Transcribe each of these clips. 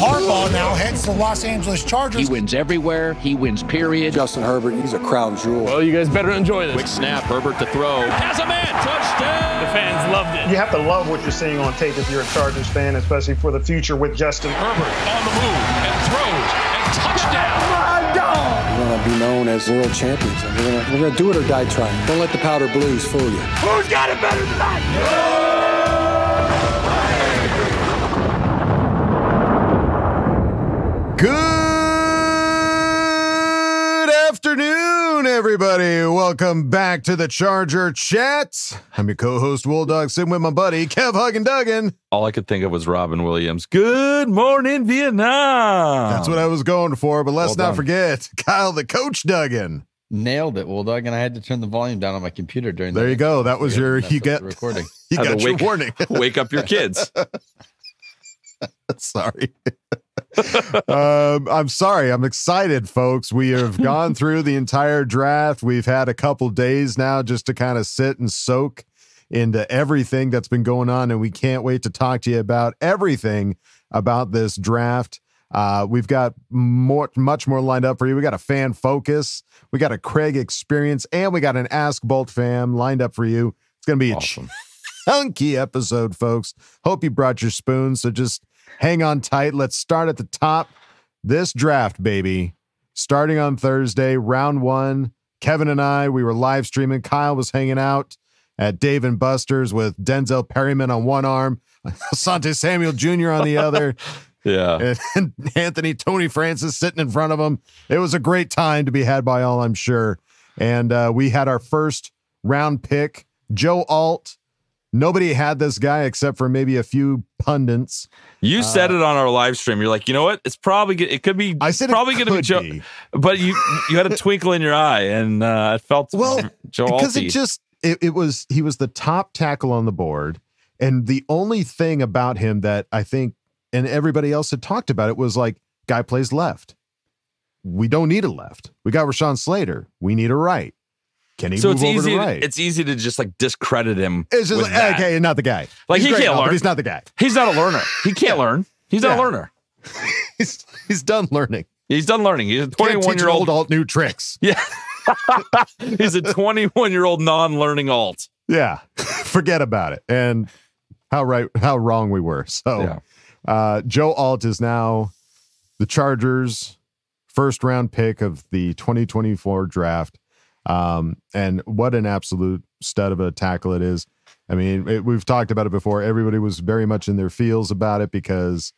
Harbaugh now heads to the Los Angeles Chargers. He wins everywhere. He wins, period. Justin Herbert, he's a crown jewel. Well, you guys better enjoy this. Quick snap, Herbert to throw. Has a man, touchdown! The fans loved it. You have to love what you're seeing on tape if you're a Chargers fan, especially for the future with Justin Herbert on the move and throws and touchdown. My dog! We're going to be known as world champions, and we're going to do it or die trying. Don't let the powder blues fool you. Who's got it better than that? Good afternoon, everybody. Welcome back to the Charger Chat. I'm your co-host, Wool Dog, sitting with my buddy, Kev Huggin Duggin. All I could think of was Robin Williams. Good morning, Vietnam. That's what I was going for, but let's not forget Kyle the Coach Duggin. Nailed it, Wool Dog, and I had to turn the volume down on my computer during There you go. That was your, you got recording. You got your warning. Wake up your kids. Sorry. I'm sorry. I'm excited, folks. We have gone through the entire draft. We've had a couple days now just to kind of sit and soak into everything that's been going on, and we can't wait to talk to you about everything about this draft. We've got much more lined up for you. We got a fan focus, we got a Craig experience, and we got an Ask Boltfam lined up for you. It's going to be awesome. A chunky episode, folks. Hope you brought your spoon, so just hang on tight. Let's start at the top. This draft, baby, starting on Thursday, round one. Kevin and I, we were live streaming. Kyle was hanging out at Dave & Buster's with Denzel Perryman on one arm, Asante Samuel Jr. on the other. Yeah. And Anthony Tony Francis sitting in front of him. It was a great time to be had by all, I'm sure. And we had our first round pick, Joe Alt. Nobody had this guy except for maybe a few pundits. You said it on our live stream. You're like, you know what? It's probably it could be. I said probably going to be Joe, but you had a twinkle in your eye, and it felt Joe because Alty. He was the top tackle on the board, and the only thing about him that I think and everybody else had talked about it was like, guy plays left. We don't need a left. We got Rashawn Slater. We need a right. Can he move over to right? It's easy to just like discredit him. It's just like, okay, not the guy. Like he can't learn. But he's not the guy. He's not a learner. He can't learn. He's not a learner. He's done learning. He's done learning. He's a 21-year-old alt new tricks. Yeah. He's a 21-year-old non-learning alt. Yeah. Forget about it. And how wrong we were. So Joe Alt is now the Chargers' first round pick of the 2024 draft. And what an absolute stud of a tackle it is. I mean, we've talked about it before. Everybody was very much in their feels about it because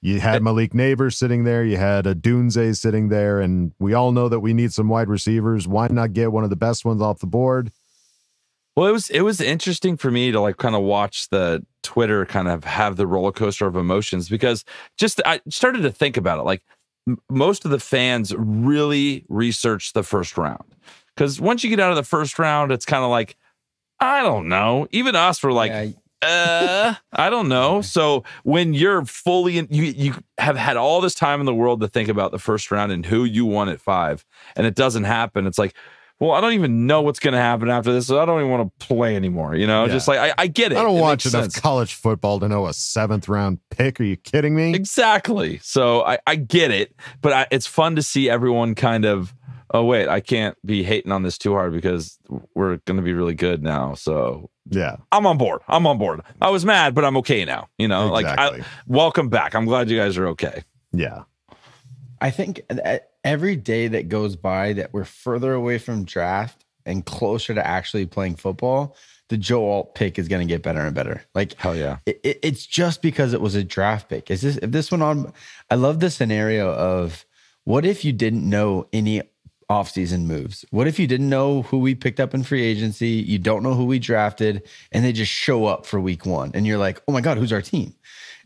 you had Malik Neighbors sitting there. You had a Dunze sitting there, and we all know that we need some wide receivers. Why not get one of the best ones off the board? Well, it was interesting for me to like kind of watch the Twitter kind of have the roller coaster of emotions because I started to think about it. Like most of the fans really researched the first round. Because once you get out of the first round, it's kind of like, I don't know. Even us were like, I don't know. So when you're fully in, you have had all this time in the world to think about the first round and who you want at 5, and it doesn't happen. It's like, well, I don't even know what's going to happen after this, so I don't even want to play anymore. You know, just like I get it. I don't watch enough sense. College football to know a 7th round pick. Are you kidding me? Exactly. So I get it, but it's fun to see everyone kind of, oh, wait, I can't be hating on this too hard because we're going to be really good now. So, yeah, I'm on board. I was mad, but I'm okay now. You know, exactly. Like, welcome back. I'm glad you guys are okay. Yeah. I think that every day that goes by that we're further away from draft and closer to actually playing football, the Joe Alt pick is going to get better and better. Like, hell yeah. It's just because it was a draft pick. If this went on, I love the scenario of what if you didn't know any offseason moves? What if you didn't know who we picked up in free agency? You don't know who we drafted, and they just show up for week 1, and you're like, oh my God, who's our team?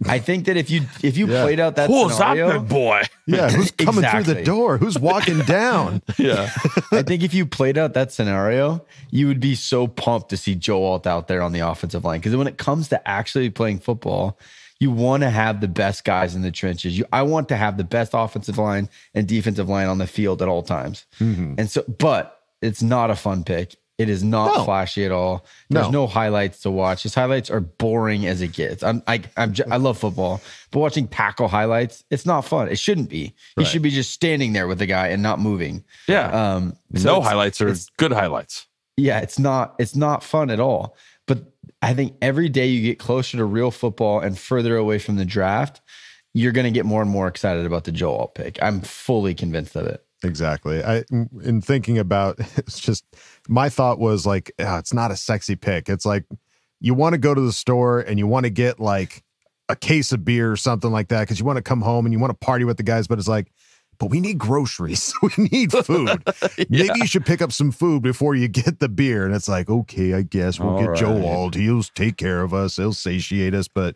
I think that if you played out that scenario, that big boy? Yeah, who's coming through the door? Who's walking down? Yeah, I think if you played out that scenario, you would be so pumped to see Joe Alt out there on the offensive line. Because when it comes to actually playing football, you want to have the best guys in the trenches. I want to have the best offensive line and defensive line on the field at all times. Mm-hmm. And so, but it's not a fun pick. It is not No. flashy at all. There's no highlights to watch. His highlights are boring as it gets. I love football, but watching tackle highlights, it's not fun. It shouldn't be. You should be just standing there with the guy and not moving. Yeah. No highlights are good highlights. Yeah, it's not fun at all. But I think every day you get closer to real football and further away from the draft, you're going to get more and more excited about the Joe Alt pick. I'm fully convinced of it. Exactly. In thinking about, it's just, my thought was like, it's not a sexy pick. It's like, you want to go to the store and you want to get like a case of beer or something like that because you want to come home and you want to party with the guys, but it's like, but we need groceries. We need food. Maybe you should pick up some food before you get the beer. And it's like, okay, I guess we'll get Joe Alt. He'll take care of us. He'll satiate us. But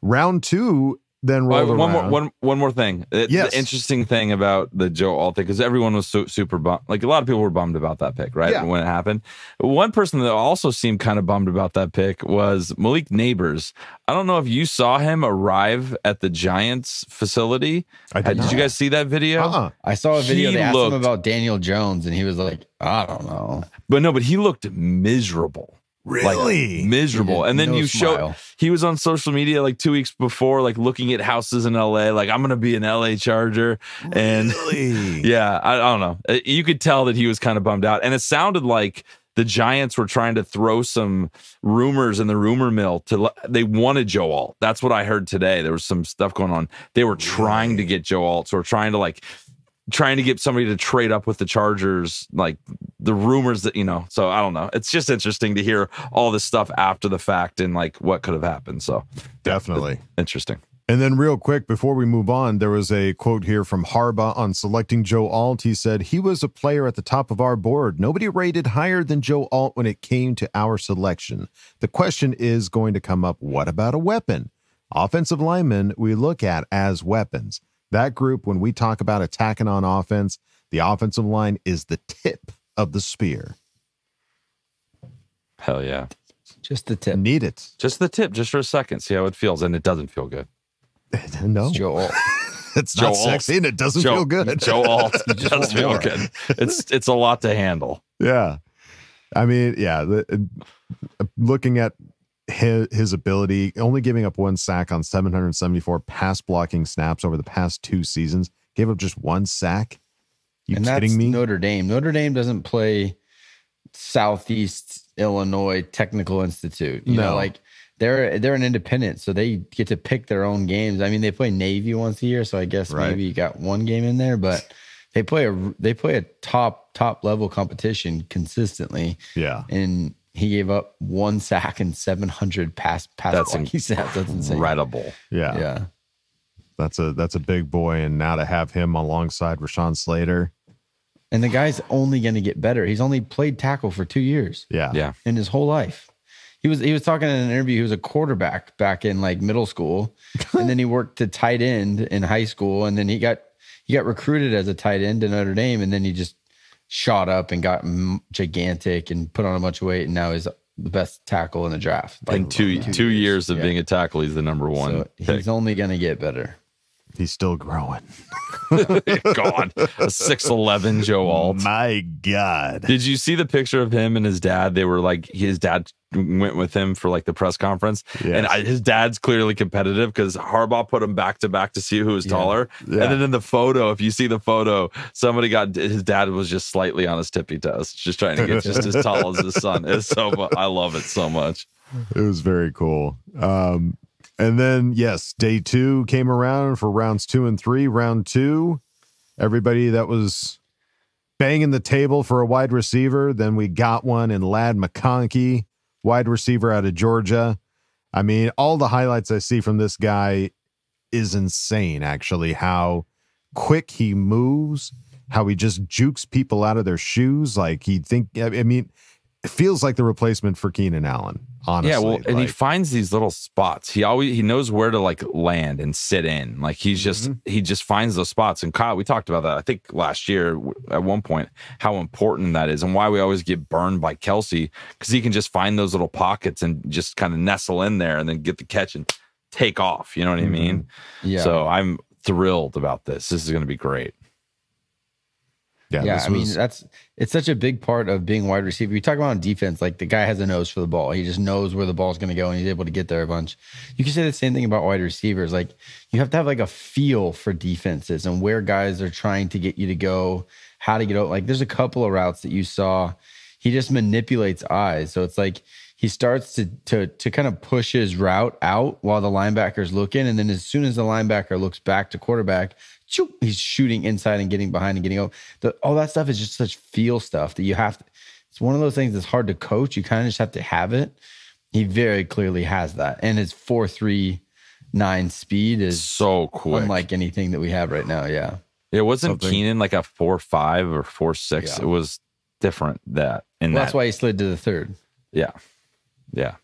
round 2, then rolled around. One more thing. The interesting thing about the Joe Alt thing, because everyone was super bummed. Like, a lot of people were bummed about that pick, right? When it happened. One person that also seemed kind of bummed about that pick was Malik Neighbors. I don't know if you saw him arrive at the Giants facility. Did you guys see that video? I saw a video. They asked him about Daniel Jones, and he was like, I don't know. But he looked miserable. Really? Like, miserable. And then he was on social media like 2 weeks before, like looking at houses in LA, like, I'm gonna be an LA Charger. And yeah, I don't know. You could tell that he was kind of bummed out. And it sounded like the Giants were trying to throw some rumors in the rumor mill they wanted Joe Alt. That's what I heard today. There was some stuff going on. They were trying to get Joe Alt. So we're trying to get somebody to trade up with the Chargers, like the rumors that, so I don't know. It's just interesting to hear all this stuff after the fact and like what could have happened. So definitely interesting. And then real quick, before we move on, there was a quote here from Harbaugh on selecting Joe Alt. He said, he was a player at the top of our board. Nobody rated higher than Joe Alt when it came to our selection. The question is going to come up, what about a weapon? Offensive linemen we look at as weapons. That group, when we talk about attacking on offense, the offensive line is the tip of the spear. Hell yeah. Just the tip. Need it. Just the tip, just for a second. See how it feels. And it doesn't feel good. No. It's Joe Alt. It's not sexy and it doesn't feel good. Joe Alt doesn't feel good. It's a lot to handle. Yeah. I mean, looking at his ability, only giving up 1 sack on 774 pass blocking snaps over the past 2 seasons, gave up just 1 sack. And kidding me? Notre Dame. Notre Dame doesn't play Southeast Illinois Technical Institute. You know, like they're an independent, so they get to pick their own games. I mean, they play Navy once a year, so I guess maybe you got 1 game in there, but they play a top level competition consistently. Yeah. And he gave up 1 sack and 700 pass blocking snaps. That's insane. Incredible. Yeah. Yeah. That's a big boy, and now to have him alongside Rashawn Slater. And the guy's only going to get better. He's only played tackle for 2 years. Yeah. In his whole life. He was talking in an interview. He was a quarterback back in like middle school, and then he worked to tight end in high school, and then he got recruited as a tight end to Notre Dame, and then he just shot up and got gigantic and put on a bunch of weight, and now he's the best tackle in the draft. Like, in two years of being a tackle, he's the #1. So he's only going to get better. He's still growing. God, a 6'11" Joe Alt. My God. Did you see the picture of him and his dad? They were like, his dad went with him for like the press conference. Yes. And his dad's clearly competitive because Harbaugh put him back to back to see who was taller. Yeah. And then in the photo, if you see the photo, his dad was just slightly on his tippy toes, just trying to get just as tall as his son. I love it so much. It was very cool. And then, yes, day 2 came around for rounds 2 and 3. Round 2, everybody that was banging the table for a wide receiver. Then we got one in Ladd McConkey, wide receiver out of Georgia. I mean, all the highlights I see from this guy is insane, actually, how quick he moves, how he just jukes people out of their shoes. Like, it feels like the replacement for Keenan Allen. Honestly, yeah, well, and he finds these little spots. He knows where to like land and sit in. Like he just finds those spots. And Kyle, we talked about that I think last year at one point, how important that is and why we always get burned by Kelsey, because he can just find those little pockets and just kind of nestle in there and then get the catch and take off. You know what I mean? Yeah. So I'm thrilled about this. This is going to be great. Yeah, I mean, it's such a big part of being a wide receiver. We talk about on defense, like the guy has a nose for the ball. He just knows where the ball's going to go, and he's able to get there a bunch. You can say the same thing about wide receivers. Like you have to have like a feel for defenses and where guys are trying to get you to go, how to get out. Like there's a couple of routes that you saw. He just manipulates eyes. So it's like he starts to kind of push his route out while the linebacker's looking. And then as soon as the linebacker looks back to quarterback, he's shooting inside and getting behind and getting over. All that stuff is just such feel stuff that you have to. It's one of those things that's hard to coach. You kind of just have to have it. He very clearly has that. And his 4.39 speed is so quick. Unlike anything that we have right now. Yeah. It wasn't Keenan like a 4.5 or 4.6. Yeah. It was different that's why he slid to the third. Yeah. Yeah.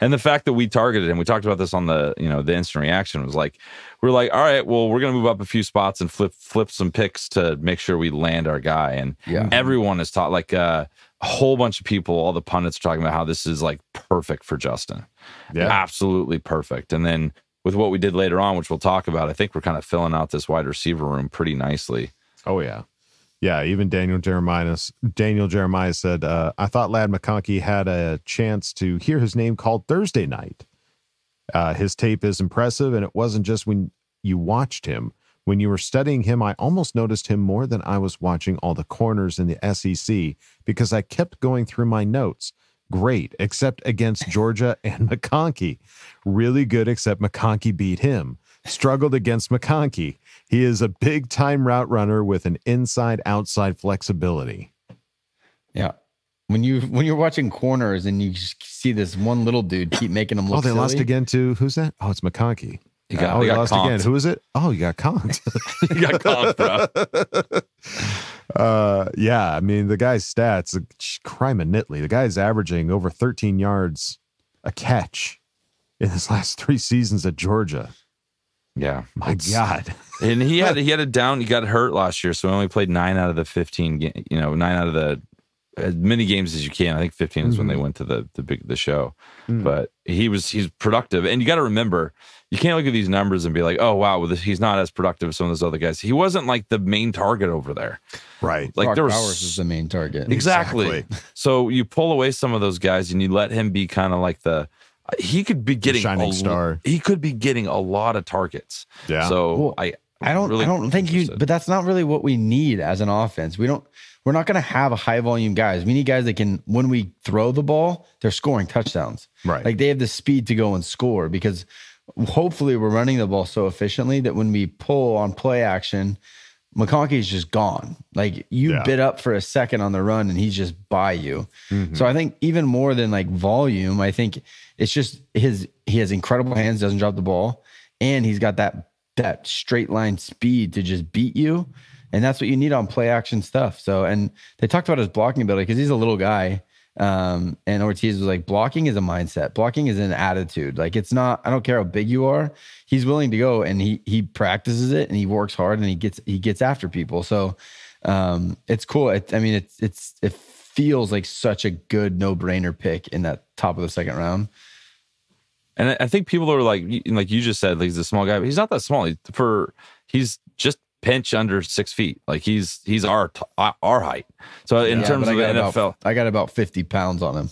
And the fact that we targeted him, we talked about this on the instant reaction, was like, we're like, all right, well, we're going to move up a few spots and flip some picks to make sure we land our guy. And everyone is taught, like a whole bunch of people, all the pundits are talking about how this is like perfect for Justin. Yeah. Absolutely perfect. And then with what we did later on, which we'll talk about, I think we're kind of filling out this wide receiver room pretty nicely. Oh, yeah. Yeah, even Daniel Jeremiah said, I thought Ladd McConkey had a chance to hear his name called Thursday night. His tape is impressive, and it wasn't just when you watched him. When you were studying him, I almost noticed him more than I was watching all the corners in the SEC because I kept going through my notes. Great, except against Georgia and McConkey. Really good, except McConkey beat him. Struggled against McConkey. He is a big-time route runner with an inside-outside flexibility. Yeah. When you're watching corners and you see this one little dude keep making them look they silly. Lost again to, who's that? Oh, it's McConkey. He lost conked again. Who is it? Oh, you got conked. You got conked, bro. Yeah, I mean, the guy's stats, crime and Nitley. The guy's averaging over 13 yards a catch in his last 3 seasons at Georgia. Yeah. My God. And he had a down. He got hurt last year, so he only played 9 out of the 15, 9 out of the as many games as you can. I think 15 is when they went to the show. But he's productive. And you got to remember, you can't look at these numbers and be like, oh, wow, well, he's not as productive as some of those other guys. He wasn't like the main target over there. Right. Like Brock Bowers is the main target. Exactly. So you pull away some of those guys and you let him be kind of like he could be getting shining star. He could be getting a lot of targets. Yeah. So I don't think but that's not really what we need as an offense. We're not going to have a high volume guys. We need guys that can, when we throw the ball, they're scoring touchdowns. Right. Like they have the speed to go and score because hopefully we're running the ball so efficiently that when we pull on play action, McConkey's just gone. Like you bit up for a second on the run and he's just by you. So I think even more than like volume, I think it's just he has incredible hands, doesn't drop the ball, and he's got that straight line speed to just beat you. And that's what you need on play action stuff. So, and they talked about his blocking ability because he's a little guy. And Ortiz was like, blocking is a mindset. Blocking is an attitude. Like it's not, I don't care how big you are. He's willing to go and he practices it and he works hard and he gets after people. So it's cool. It feels like such a good no-brainer pick in that top of the second round. And I think people are like you just said, he's a small guy, but he's not that small. He's just pinch under 6 feet. Like he's our height. So in terms of NFL, I got about 50 pounds on him.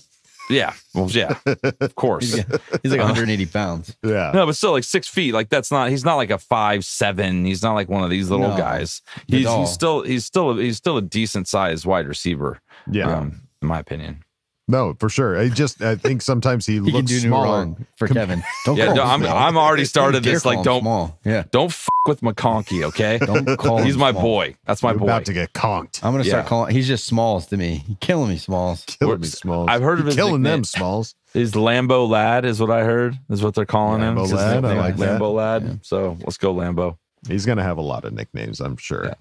Yeah. Well, yeah, of course. He's like 180 pounds. Yeah. No, but still like 6 feet. Like he's not like a 5'7". He's not like one of these little guys. He's still a decent sized wide receiver. Yeah. In my opinion. No, for sure. I think sometimes he looks can do smaller. No wrong for Kevin. Don't call him I'm already started this like don't f with McConkey, okay? Don't call him He's my small. boy. That's my boy. About to get conked. I'm gonna start calling. He's just Smalls to me. You're killing me, Smalls. Killing me, Smalls. I've heard of his killing nickname. them, Smalls. Is Lambo Lad is what I heard is what they're calling him. Lambo Lad. I like that. Lambo Lad. Yeah. So let's go Lambo. He's gonna have a lot of nicknames, I'm sure.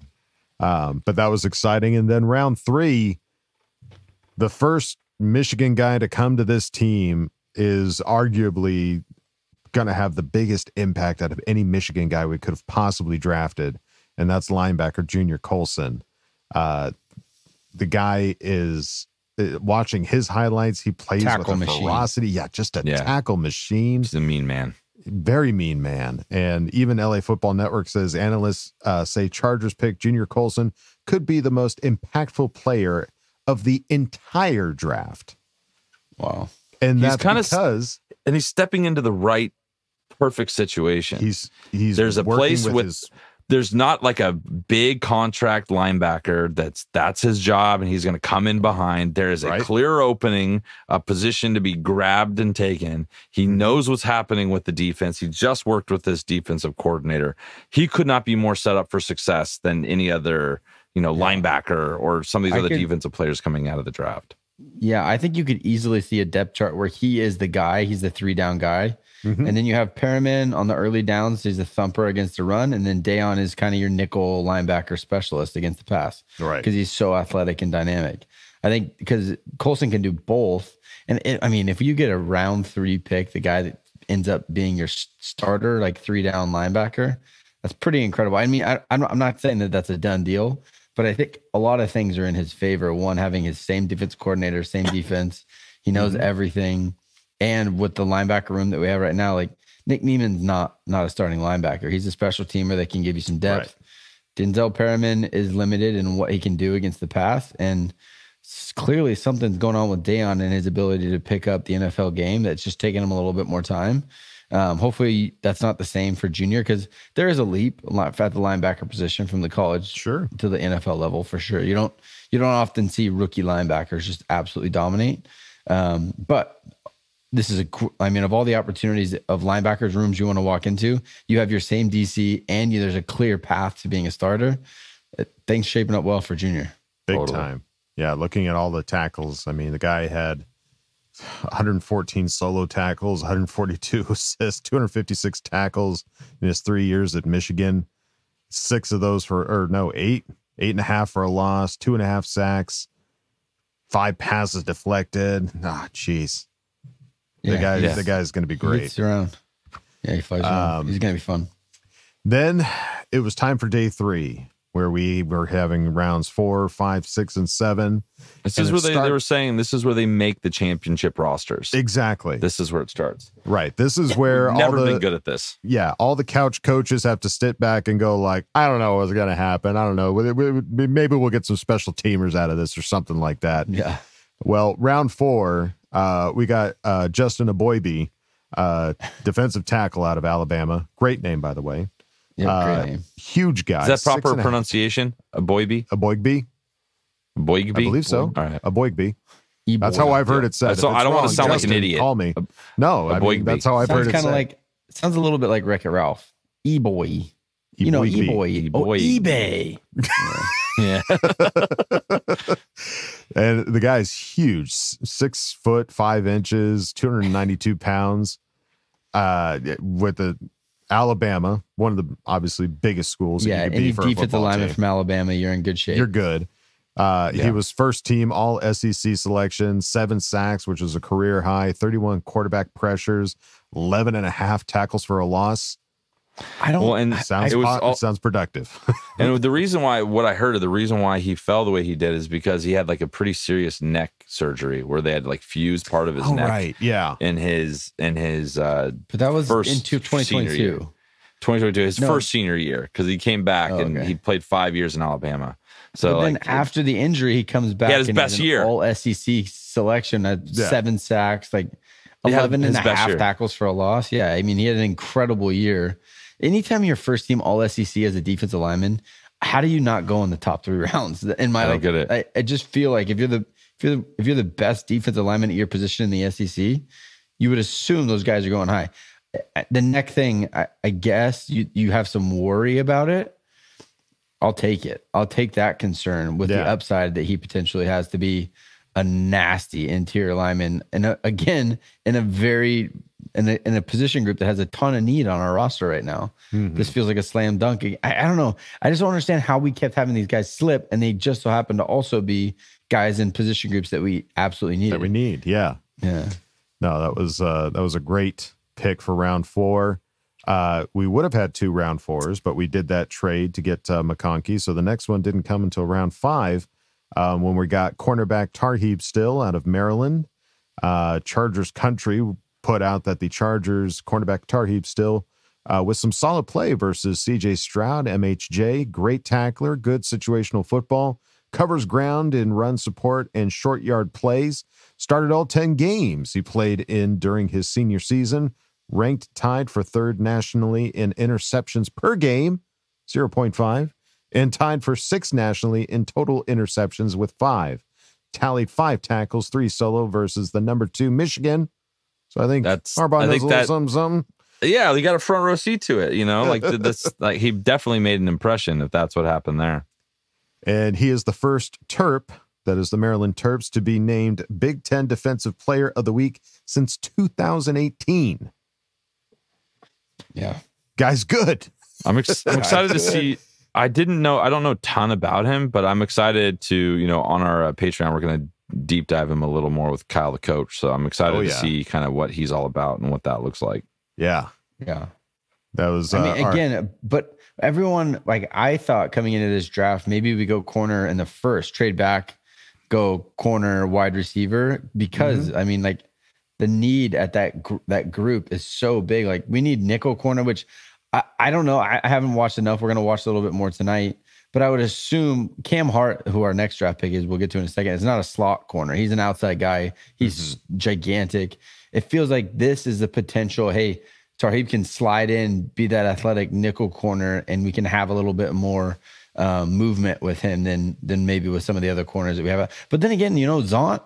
Yeah. But that was exciting. And then round 3, the first Michigan guy to come to this team is arguably going to have the biggest impact out of any Michigan guy we could have possibly drafted, and that's linebacker Junior Colson. The guy is watching his highlights. He plays tackle with a ferocity. Yeah, just a tackle machine. He's a mean man. very mean man. And even LA Football Network says analysts say Chargers pick Junior Colson could be the most impactful player of the entire draft. Wow. And He's that's because and he's stepping into the right perfect situation. he's there's a working place with his, there's not like a big contract linebacker that's his job and he's going to come in behind. There is a clear opening, a position to be grabbed and taken. He knows what's happening with the defense. He just worked with this defensive coordinator. He could not be more set up for success than any other, linebacker or some of these other defensive players coming out of the draft. Yeah, I think you could easily see a depth chart where he is the guy. He's the 3-down guy. And then you have Perriman on the early downs. He's a thumper against the run. And then Dayon is kind of your nickel linebacker specialist against the pass. Right. Because he's so athletic and dynamic. I think because Colson can do both. And if you get a round 3 pick, the guy that ends up being your starter, like 3-down linebacker, that's pretty incredible. I mean, I'm not saying that that's a done deal, but I think a lot of things are in his favor. One, having his same defense coordinator, same defense. He knows everything. And with the linebacker room that we have right now, like Nick Neiman's not a starting linebacker. He's a special teamer that can give you some depth. Right. Denzel Perriman is limited in what he can do against the pass. And clearly something's going on with Dayon and his ability to pick up the NFL game that's just taking him a little bit more time. Hopefully that's not the same for Junior, because there is a leap at the linebacker position from the college to the NFL level for sure. You don't often see rookie linebackers just absolutely dominate. But this is of all the opportunities of linebackers rooms you want to walk into, you have your same DC and there's a clear path to being a starter. Things shaping up well for Junior. Big time. Yeah. Looking at all the tackles. I mean, the guy had 114 solo tackles, 142 assists, 256 tackles in his 3 years at Michigan. 8 and a half for a loss, 2.5 sacks, 5 passes deflected. Jeez. The guy's going to be great. He gets around. Yeah, he flies around. He's going to be fun. Then it was time for day 3, where we were having rounds 4, 5, 6, and 7. This is where they were saying this is where they make the championship rosters. Exactly. This is where it starts. Right. This is where never been good at this. Yeah. All the couch coaches have to sit back and go like, I don't know what's going to happen. I don't know. Maybe we'll get some special teamers out of this or something like that. Yeah. Well, round 4, we got Justin Aboybe, defensive tackle out of Alabama. Great name, by the way. Yeah, great name. Huge guy. Is that proper pronunciation? Aboybe? Aboybe? Aboybe? I believe so. All right. Aboybe. That's how I've heard it said. So I don't want to sound like an idiot. Call me. No, I mean, that's how I've heard it said. It sounds a little bit like Wreck-It Ralph. E-boy. You know, E-boy. Oh, eBay. Yeah. And the guy's huge, 6 foot 5 inches, 292 pounds. With the Alabama, one of the obviously biggest schools. Yeah, any defensive lineman from Alabama, you're in good shape. You're good. He was first team all SEC selection, 7 sacks, which was a career high, 31 quarterback pressures, 11 and a half tackles for a loss. Sounds productive. And the reason why he fell the way he did is because he had like a pretty serious neck surgery where they had like fused part of his neck. Right. Yeah. In his but that was into 2022. 2022, his first senior year, because he came back and he played 5 years in Alabama. So then after the injury, he comes back. He had his best year. All SEC selection at 7 sacks, like 11 and a half tackles for a loss. Yeah, I mean, he had an incredible year. Anytime you're first team all SEC as a defensive lineman, how do you not go in the top 3 rounds? I don't get it. I just feel like if you're the best defensive lineman at your position in the SEC, you would assume those guys are going high. The neck thing, I guess you have some worry about it. I'll take it. I'll take that concern with the upside that he potentially has to be a nasty interior lineman. And again, in a position group that has a ton of need on our roster right now. This feels like a slam dunk. I don't know. I just don't understand how we kept having these guys slip, and they just so happen to also be guys in position groups that we absolutely need. That we need, yeah. No, that was a great pick for round 4. We would have had 2 round 4s, but we did that trade to get McConkey. So the next one didn't come until round 5, when we got cornerback Tarheeb Still out of Maryland. Chargers country put out that the Chargers cornerback Tarheeb still with some solid play versus CJ Stroud, MHJ, great tackler, good situational football, covers ground in run support and short yard plays, started all 10 games he played in during his senior season, ranked tied for third nationally in interceptions per game, 0.5, and tied for sixth nationally in total interceptions with 5. Tallied 5 tackles, 3 solo versus the number 2 Michigan. So I think Harbaugh knows a little something. Yeah, he got a front row seat to it, like this. Like he definitely made an impression if that's what happened there. And he is the first Terp, that is the Maryland Terps, to be named Big Ten Defensive Player of the Week since 2018. Yeah, guy's good. I'm excited to see. I don't know a ton about him, but I'm excited to, on our Patreon, we're going to deep dive him a little more with Kyle, the coach. So I'm excited to see kind of what he's all about and what that looks like. Yeah. Yeah. That was, but everyone, like I thought coming into this draft, maybe we go corner in the first, trade back, go corner wide receiver, because the need at that group is so big. Like we need nickel corner, which I don't know. I haven't watched enough. We're going to watch a little bit more tonight, but I would assume Cam Hart, who our next draft pick is, we'll get to in a second, is not a slot corner. He's an outside guy. He's gigantic. It feels like this is the potential. Hey, Tarheeb can slide in, be that athletic nickel corner, and we can have a little bit more movement with him than maybe with some of the other corners that we have. But then again, Zont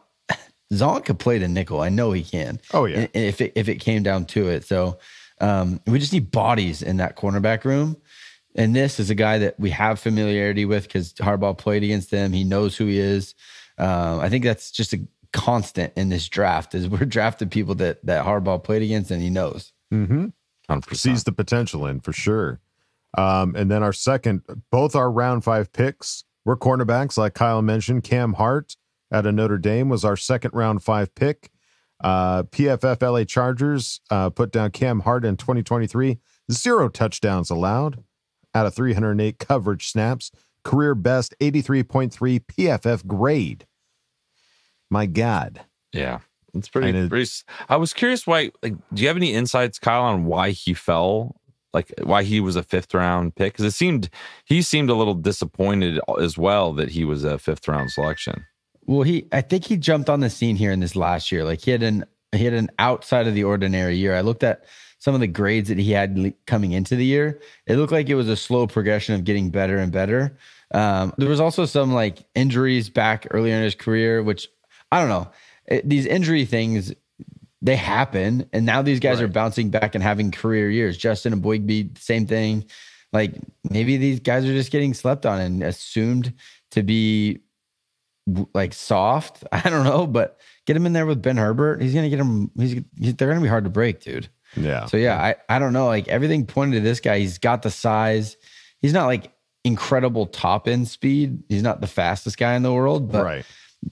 could play the nickel. I know he can. Oh yeah. And if it came down to it, so we just need bodies in that cornerback room. And this is a guy that we have familiarity with because Harbaugh played against them. He knows who he is. I think that's just a constant in this draft is we're drafting people that Harbaugh played against and he knows. Mm-hmm. Sees the potential in for sure. And then our second, both our round 5 picks were cornerbacks, like Kyle mentioned. Cam Hart out of Notre Dame was our second round 5 pick. PFF LA Chargers put down Cam Hart in 2023. 0 touchdowns allowed out of 308 coverage snaps. Career best 83.3 PFF grade. My God. Yeah. It's pretty. I was curious why. Like, do you have any insights, Kyle, on why he fell? Like, why he was a 5th round pick? Because he seemed a little disappointed as well that he was a 5th round selection. Well, I think he jumped on the scene here in this last year. Like he had an outside of the ordinary year. I looked at some of the grades that he had coming into the year. It looked like it was a slow progression of getting better and better. There was also some like injuries back earlier in his career, which I don't know. These injury things, they happen. And now these guys are bouncing back and having career years. Justin and Boygby, same thing. Like maybe these guys are just getting slept on and assumed to be like soft. I don't know, but get him in there with Ben Herbert. He's going to get him. They're going to be hard to break, dude. Yeah. So yeah, I don't know. Like everything pointed to this guy. He's got the size. He's not like incredible top end speed. He's not the fastest guy in the world, but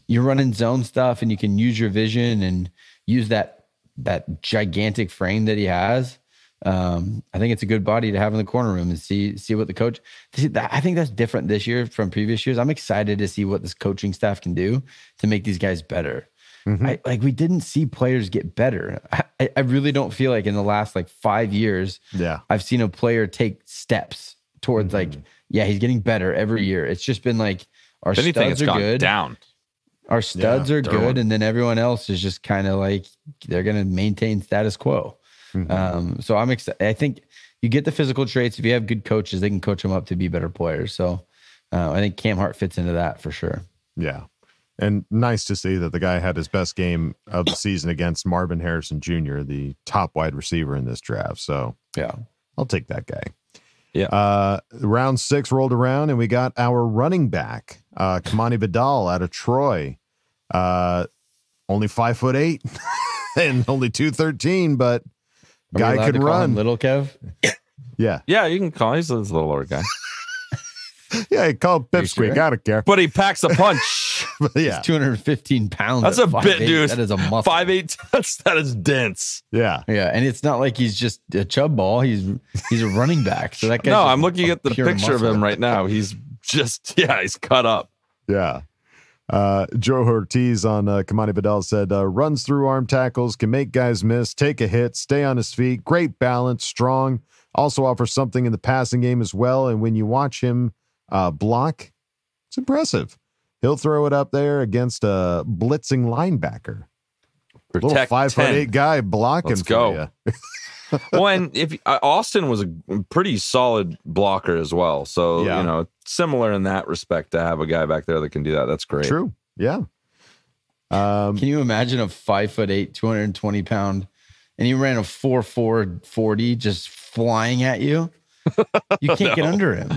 you're running zone stuff and you can use your vision and use that gigantic frame that he has. I think it's a good body to have in the corner room and see what the coach. I think that's different this year from previous years. I'm excited to see what this coaching staff can do to make these guys better. Mm-hmm. We didn't see players get better. I really don't feel like in the last 5 years, I've seen a player take steps towards he's getting better every year. It's just been like our studs are good. Down. Our studs are good, and then everyone else is just kind of like they're going to maintain status quo. Mm-hmm. So I'm excited. I think you get the physical traits. If you have good coaches, they can coach them up to be better players. So I think Cam Hart fits into that for sure. Yeah. And nice to see that the guy had his best game of the season against Marvin Harrison Jr., the top wide receiver in this draft. So yeah, I'll take that guy. Yeah. Round 6 rolled around and we got our running back, Kamani Vidal out of Troy. Only 5'8" and only 213, but guy could run. Little Kev. Yeah. Yeah, you can call him. He's a little older guy. Yeah, he called Pipsqueak. Sure? I don't care. But he packs a punch. Yeah. He's 215 pounds. That's a bit, 8. dude. That is a muscle. 5'8". That is dense. Yeah. Yeah. And it's not like he's just a chub ball. He's a running back. So that guy. No, I'm looking at the picture of him right now. He's just, he's cut up. Yeah. Joe Ortiz on Kamani Vidal said, runs through arm tackles, can make guys miss, take a hit, stay on his feet, great balance, strong, also offers something in the passing game as well. And when you watch him block, it's impressive. He'll throw it up there against a blitzing linebacker. Protect little 5'8" guy blocking. Let's go. Well, and if Austin was a pretty solid blocker as well, so you know, similar in that respect to have a guy back there that can do that. That's great. True. Yeah. Can you imagine a 5'8", 220-pound, and he ran a 4.4 40 just flying at you? You can't get under him.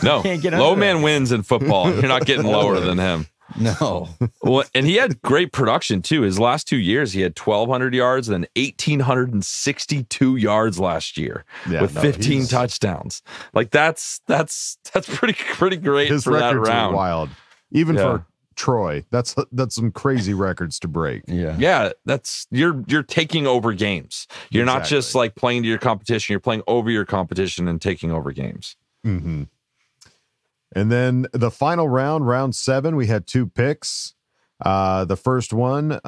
No, you can't get under low man him. wins in football. You're not getting lower than him. No. Well, and he had great production too. His last 2 years, he had 1,200 yards and then 1,862 yards last year with 15 touchdowns. Like that's pretty great. His for that records round. are wild, even for Troy. That's some crazy records to break. Yeah. That's you're taking over games. You're not just like playing to your competition. You're playing over your competition and taking over games. Mm-hmm. And then the final round, round 7, we had 2 picks. The first one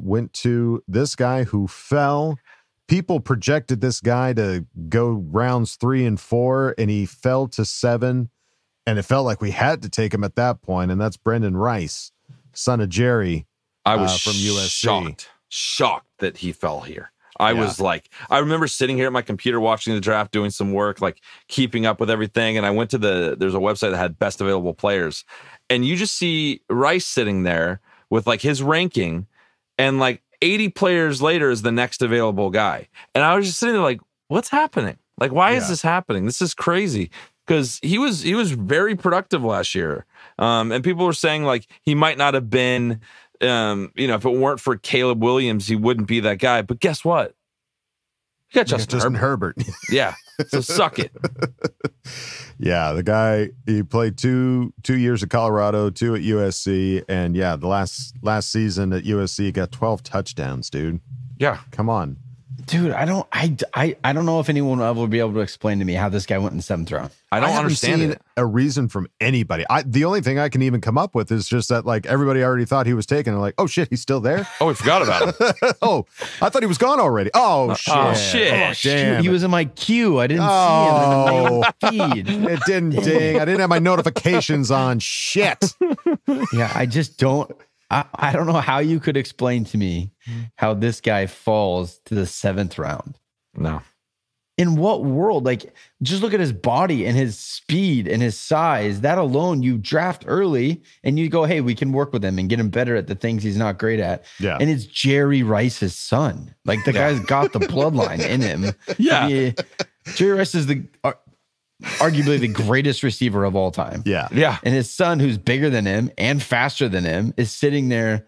went to this guy who fell. People projected this guy to go rounds 3 and 4, and he fell to 7. And it felt like we had to take him at that point, and that's Brendan Rice, son of Jerry. I was from USC. Shocked that he fell here. I was like, I remember sitting here at my computer watching the draft, doing some work, like keeping up with everything. And I went to there's a website that had best available players. And you just see Rice sitting there with like his ranking, and like 80 players later is the next available guy. And I was just sitting there like, what's happening? Like, why is this happening? This is crazy. Because he was very productive last year. And people were saying like he might not have been, you know, if it weren't for Caleb Williams, he wouldn't be that guy. But guess what? You got Justin Herbert. Yeah. So suck it. Yeah, the guy, he played two years at Colorado, 2 at USC, and the last season at USC, he got 12 touchdowns, dude. Yeah. Come on. Dude, I don't know if anyone will ever be able to explain to me how this guy went in the 7th round. I don't understand a reason from anybody. The only thing I can even come up with is just that like everybody already thought he was taken. They're like, oh shit, he's still there. Oh, we forgot about him. Oh, I thought he was gone already. Oh shit. Oh shit. Oh, damn. He was in my queue. I didn't see him in the main feed. It didn't ding. I didn't have my notifications on. Shit. Yeah, I just don't. I don't know how you could explain to me how this guy falls to the 7th round. No. In what world? Like, just look at his body and his speed and his size. That alone, you draft early and you go, hey, we can work with him and get him better at the things he's not great at. Yeah. And it's Jerry Rice's son. Like, the guy's got the bloodline in him. Yeah. Jerry Rice is arguably the greatest receiver of all time. Yeah. Yeah. And his son, who's bigger than him and faster than him, is sitting there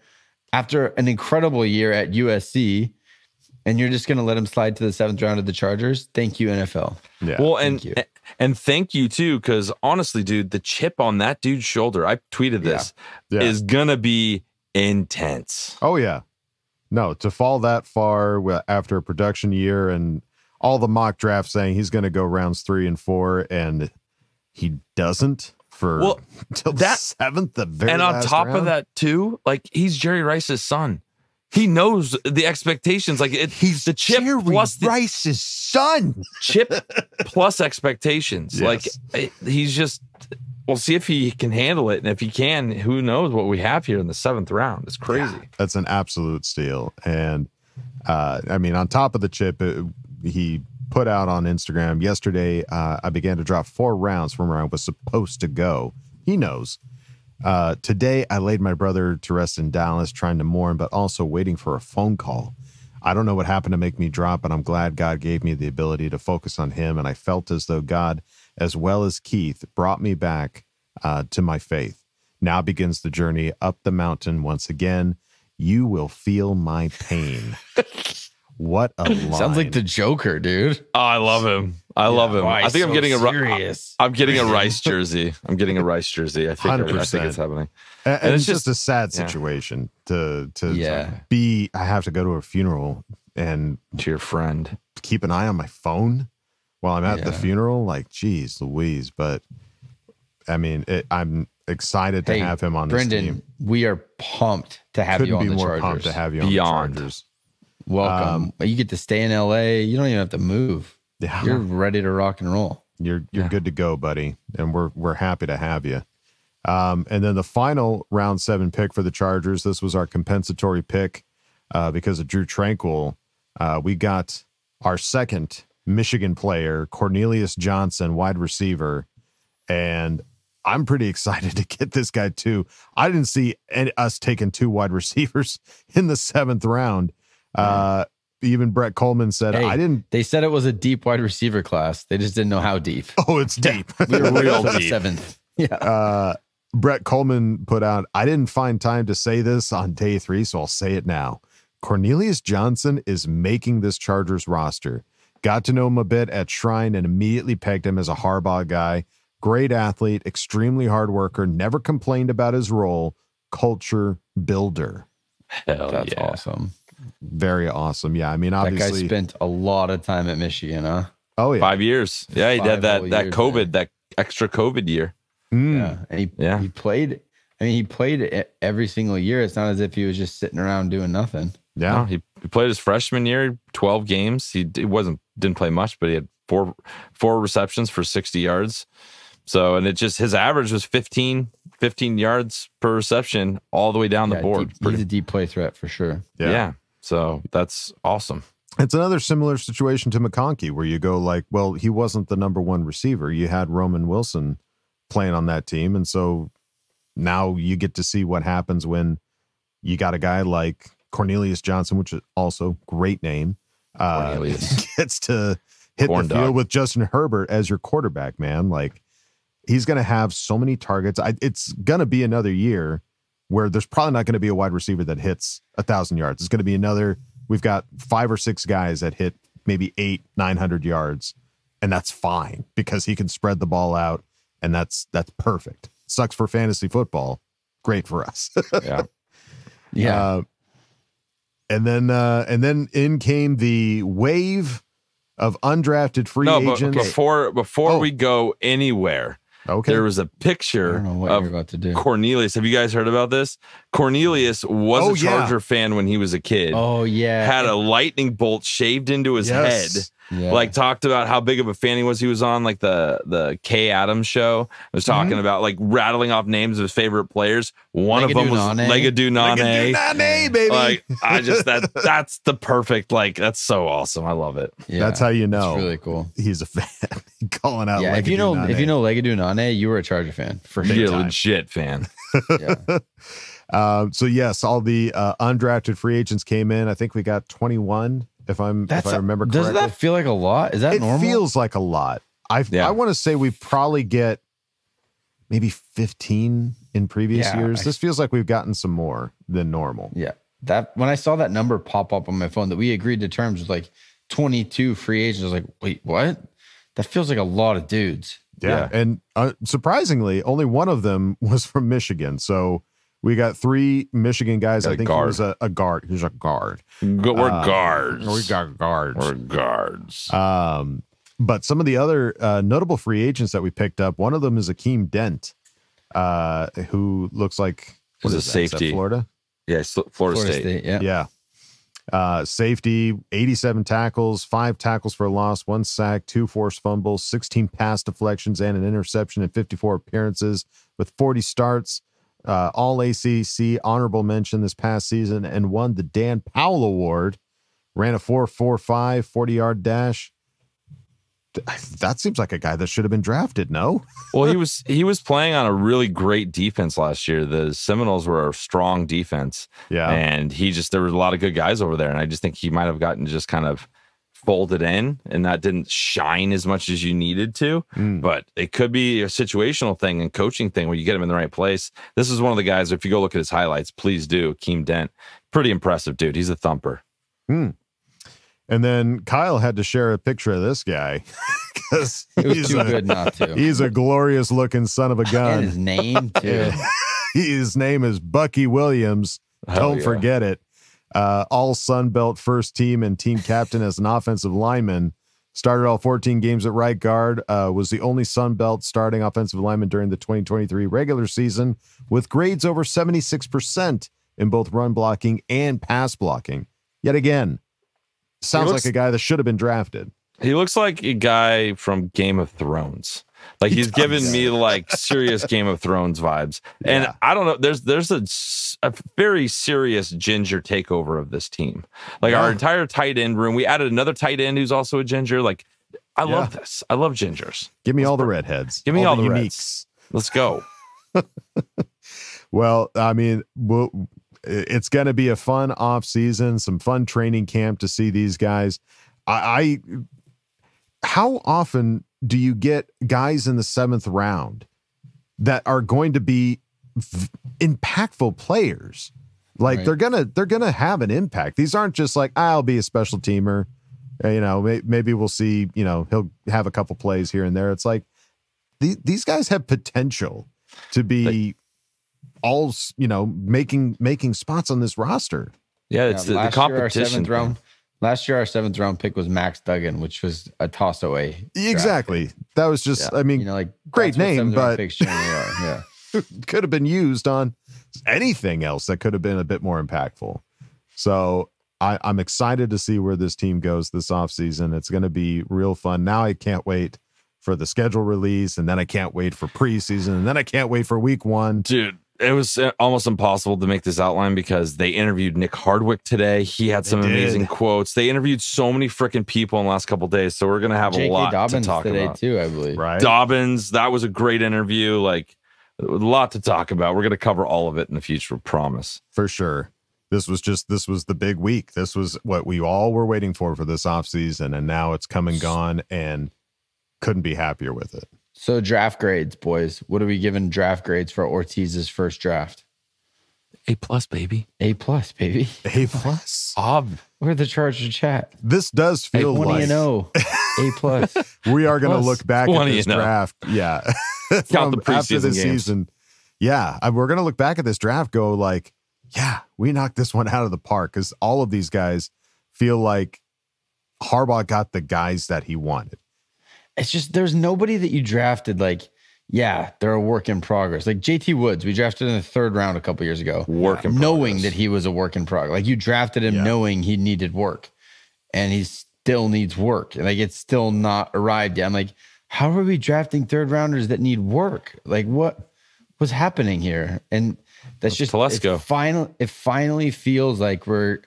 after an incredible year at USC. And you're just going to let him slide to the 7th round of the Chargers? Thank you, NFL. Yeah. Well, and thank you too, because honestly, dude, the chip on that dude's shoulder, I tweeted this, is going to be intense. Oh, yeah. No, to fall that far after a production year and all the mock drafts saying he's going to go rounds 3 and 4, and he doesn't until that 7th, the very and on last top round. of that too, like he's Jerry Rice's son. He knows the expectations. Like he's the chip Jerry plus the Rice's son. chip plus expectations. Yes. Like he's just. We'll see if he can handle it, and if he can, who knows what we have here in the 7th round? It's crazy. Yeah, that's an absolute steal. And I mean, on top of the chip, he put out on Instagram yesterday, I began to drop 4 rounds from where I was supposed to go. He knows. Today, I laid my brother to rest in Dallas, trying to mourn, but also waiting for a phone call. I don't know what happened to make me drop, but I'm glad God gave me the ability to focus on him. And I felt as though God, as well as Keith, brought me back to my faith. Now begins the journey up the mountain once again. You will feel my pain. What a line. Sounds like the Joker, dude. Oh, I love him. I love him. I think I'm getting I'm getting a Rice jersey. I'm getting a Rice jersey. I think 100%. I think it's happening. And it's just a sad situation to be. I have to go to a funeral and to your friend, keep an eye on my phone while I'm at the funeral. Like, geez, Louise. But I mean, I'm excited to have him on this Brendan, team. we are pumped to have you on the Chargers. Couldn't be more pumped to have you on the Chargers. Welcome. You get to stay in LA. You don't even have to move. Yeah. You're ready to rock and roll. You're good to go, buddy. And we're happy to have you. And then the final round 7 pick for the Chargers. This was our compensatory pick because of Drew Tranquil. We got our second Michigan player, Cornelius Johnson, wide receiver. And I'm pretty excited to get this guy too. I didn't see us taking 2 wide receivers in the 7th round. Even Brett Coleman said, Hey, I didn't. They said it was a deep wide receiver class. They just didn't know how deep. Oh, it's deep. We were real deep. 7th. Yeah. Brett Coleman put out, I didn't find time to say this on day 3, so I'll say it now. Cornelius Johnson is making this Chargers roster. Got to know him a bit at Shrine and immediately pegged him as a Harbaugh guy. Great athlete, extremely hard worker, never complained about his role. Culture builder. Hell That's yeah. awesome. Very awesome. Yeah, I mean, obviously. That guy spent a lot of time at Michigan, huh? Oh, yeah. 5 years. Yeah, he did that years, COVID, that extra COVID year. Yeah, and he played. I mean, he played every single year. It's not as if he was just sitting around doing nothing. Yeah, no, he played his freshman year, 12 games. He didn't play much, but he had four receptions for 60 yards. So, and it just, his average was 15 yards per reception all the way down the board. He's a deep play threat for sure. Yeah. So that's awesome. It's another similar situation to McConkey where you go like, well, he wasn't the number 1 receiver. You had Roman Wilson playing on that team. And so now you get to see what happens when you got a guy like Cornelius Johnson, which is also great name, gets to hit the field with Justin Herbert as your quarterback, man. Like, he's going to have so many targets. It's going to be another year where there's probably not going to be a wide receiver that hits 1,000 yards. It's going to be another, we've got 5 or 6 guys that hit maybe 800-900 yards. And that's fine because he can spread the ball out. And that's perfect. Sucks for fantasy football. Great for us. Yeah. And then in came the wave of undrafted free agents. Before we go anywhere, there was a picture of Cornelius. Have you guys heard about this? Cornelius was a Charger fan when he was a kid. Oh, yeah. Had a lightning bolt shaved into his head. Yeah. Like, talked about how big of a fan he was. He was on like the Kay Adams show. Was talking about like rattling off names of his favorite players. One of them was Legadoo Nane. Nane, baby. Like, that's the perfect, like, that's so awesome. I love it. Yeah, that's how you know. It's really cool. He's a fan. Calling out. Yeah, if you know Legadoo Nane, you were a Charger fan for sure. You're a legit fan. Yeah. So yes, all the undrafted free agents came in. I think we got 21. If I remember correctly. Does that feel like a lot? Is that normal? It feels like a lot. I want to say we probably get maybe 15 in previous years. This feels like we've gotten some more than normal. Yeah. That when I saw that number pop up on my phone that we agreed to terms with like 22 free agents, I was like, wait, what? That feels like a lot of dudes. Yeah. And surprisingly, only one of them was from Michigan. So we got 3 Michigan guys. I think he was a guard. He's a guard. We're guards. We got guards. We're guards. But some of the other notable free agents that we picked up, one of them is Akeem Dent, who looks like a safety. Florida? Yeah, Florida State. Yeah. Safety, 87 tackles, 5 tackles for loss, 1 sack, 2 forced fumbles, 16 pass deflections, and an interception in 54 appearances with 40 starts. All ACC honorable mention this past season and won the Dan Powell Award. Ran a 4.45 40-yard dash. That seems like a guy that should have been drafted. No. Well, he was playing on a really great defense last year. The Seminoles were a strong defense. Yeah, and there was a lot of good guys over there, and I just think he might have gotten just kind of folded in, and that didn't shine as much as you needed to. But it could be a situational thing and coaching thing where you get him in the right place. This is one of the guys, if you go look at his highlights, please do. Akeem Dent, pretty impressive dude. He's a thumper. And then Kyle had to share a picture of this guy because he's too good not to. He's a glorious looking son of a gun. And his name too. His name is Bucky Williams. Don't forget it. All Sun Belt first team and team captain as an offensive lineman. Started all 14 games at right guard, was the only Sun Belt starting offensive lineman during the 2023 regular season, with grades over 76% in both run blocking and pass blocking. Yet again, sounds like a guy that should have been drafted. He looks like a guy from Game of Thrones. Like he's giving me like serious Game of Thrones vibes. And I don't know, there's a very serious ginger takeover of this team. Like our entire tight end room, we added another tight end who's also a ginger. Like I love this. I love gingers. Give me all the redheads. Give me all the uniques. reds. Let's go. Well, I mean, it's going to be a fun off season, some fun training camp to see these guys. How often do you get guys in the 7th round that are going to be impactful players? Like they're gonna have an impact. These aren't just like, I'll be a special teamer. You know, maybe we'll see, you know, he'll have a couple plays here and there. It's like these guys have potential to be all, you know, making spots on this roster. Yeah, it's the competition. Last year, our 7th round pick was Max Duggin, which was a toss away. Exactly. That was just, I mean, you know, like great name, but yeah, could have been used on anything else that could have been a bit more impactful. So I'm excited to see where this team goes this offseason. It's going to be real fun. Now I can't wait for the schedule release, and then I can't wait for preseason, and then I can't wait for week 1. Dude, it was almost impossible to make this outline because they interviewed Nick Hardwick today. He had some amazing quotes. They interviewed so many freaking people in the last couple of days. So we're going to have a lot to talk today about too, I believe. Right. Dobbins, that was a great interview. Like a lot to talk about. We're going to cover all of it in the future. Promise. For sure. This was the big week. This was what we all were waiting for this offseason. And now it's come and gone, and couldn't be happier with it. So draft grades, boys. What are we giving draft grades for Ortiz's first draft? A+, baby. A+, baby. A+. We're the Charger chat. This does feel like 20-0. A+. We are going to look back at this 20-0. draft. Yeah. Count the preseason after the games. season. Yeah. We're going to look back at this draft, go like, yeah, we knocked this one out of the park, because all of these guys feel like Harbaugh got the guys that he wanted. It's just, there's nobody that you drafted like, yeah, they're a work in progress. Like JT Woods, we drafted in the 3rd round a couple years ago. Knowing that he was a work in progress. Like you drafted him knowing he needed work, and he still needs work. Like it's still not arrived yet. I'm like, how are we drafting 3rd rounders that need work? Like what was happening here? And that's just Telesco. It finally feels like we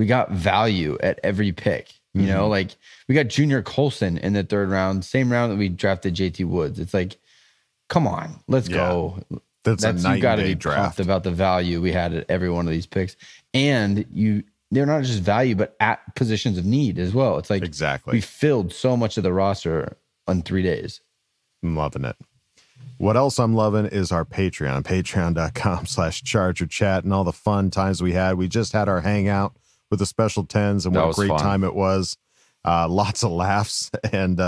got value at every pick. You know, like we got Junior Colson in the 3rd round, same round that we drafted JT Woods. It's like, come on, let's go. That's a night you got to be draft. pumped about the value we had at every one of these picks, and they're not just value, but at positions of need as well. It's like we filled so much of the roster on 3 days. I'm loving it. What else I'm loving is our Patreon, patreon.com/ChargerChat, and all the fun times we had. We just had our hangout with the special 10s, and what a great time it was. Lots of laughs and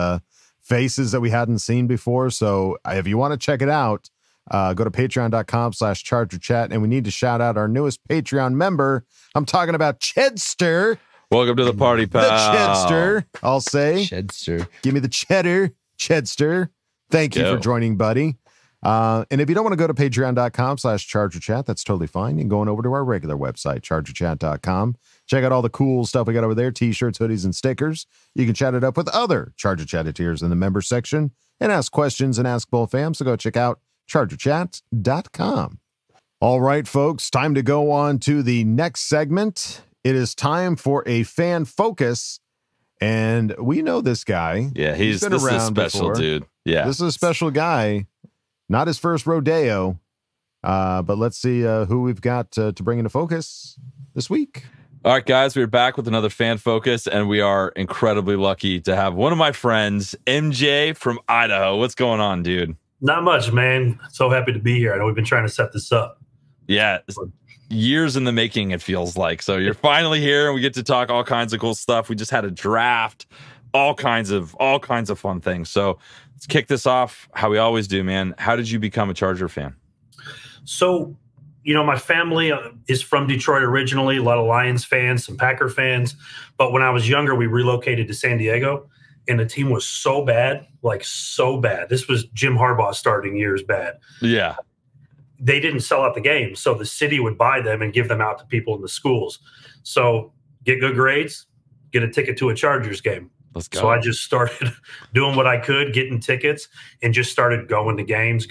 faces that we hadn't seen before. So if you want to check it out, go to patreon.com/ChargerChat, and we need to shout out our newest Patreon member. I'm talking about Chedster. Welcome to the party, pal. The Chedster, I'll say. Chedster. Give me the cheddar, Chedster. Thank you for joining, buddy. And if you don't want to go to patreon.com/ChargerChat, that's totally fine. You can go on over to our regular website, chargerchat.com. Check out all the cool stuff we got over there, t-shirts, hoodies, and stickers. You can chat it up with other Charger Chatteteers in the member section and ask questions and Ask Boltfam. So go check out chargerchat.com. All right, folks, time to go on to the next segment. It is time for a fan focus. And we know this guy. Yeah, this is a special dude. Yeah. This is a special guy. Not his first rodeo. But let's see who we've got to bring into focus this week. All right, guys, we're back with another fan focus, and we are incredibly lucky to have one of my friends, MJ from Idaho. What's going on, dude? Not much, man. So happy to be here. I know we've been trying to set this up. Yeah, years in the making, it feels like. So you're finally here, and we get to talk all kinds of cool stuff. We just had a draft, all kinds of fun things. So let's kick this off how we always do, man. How did you become a Charger fan? So, my family is from Detroit originally, a lot of Lions fans, some Packer fans. But when I was younger, we relocated to San Diego. and the team was so bad, like so bad. This was Jim Harbaugh starting years bad. Yeah. They didn't sell out the game, so the city would buy them and give them out to people in the schools. So get good grades, get a ticket to a Chargers game. Let's go. So I just started doing what I could, getting tickets, and just started going to games.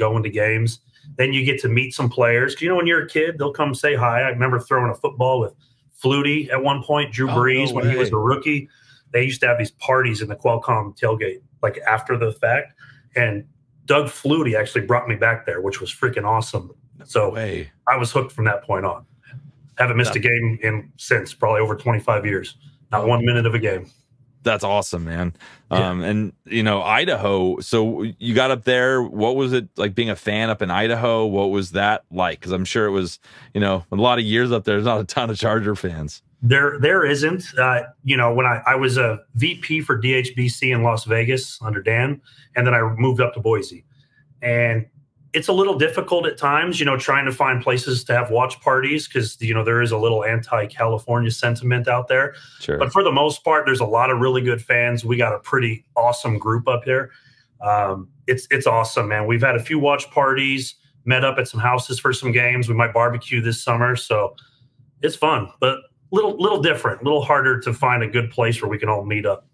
Then you get to meet some players. You know, when you're a kid, they'll come say hi. I remember throwing a football with Flutie at one point, Drew Brees, when he was a rookie. They used to have these parties in the Qualcomm tailgate, like after the fact. And Doug Flutie actually brought me back there, which was freaking awesome. So I was hooked from that point on. Haven't missed a game in since probably over 25 years. Not 1 minute of a game. That's awesome, man. And, you know, Idaho, so you got up there. What was it like being a fan up in Idaho? What was that like? Because I'm sure it was, you know, a lot of years up there, there's not a ton of Charger fans. There isn't. You know, when I was a VP for DHBC in Las Vegas under Dan, and then I moved up to Boise. And it's a little difficult at times, you know, trying to find places to have watch parties because, you know, there is a little anti-California sentiment out there. Sure. But for the most part, there's a lot of really good fans. We got a pretty awesome group up there. It's awesome, man. We've had a few watch parties, met up at some houses for some games. We might barbecue this summer. So it's fun, but little different, a little harder to find a good place where we can all meet up.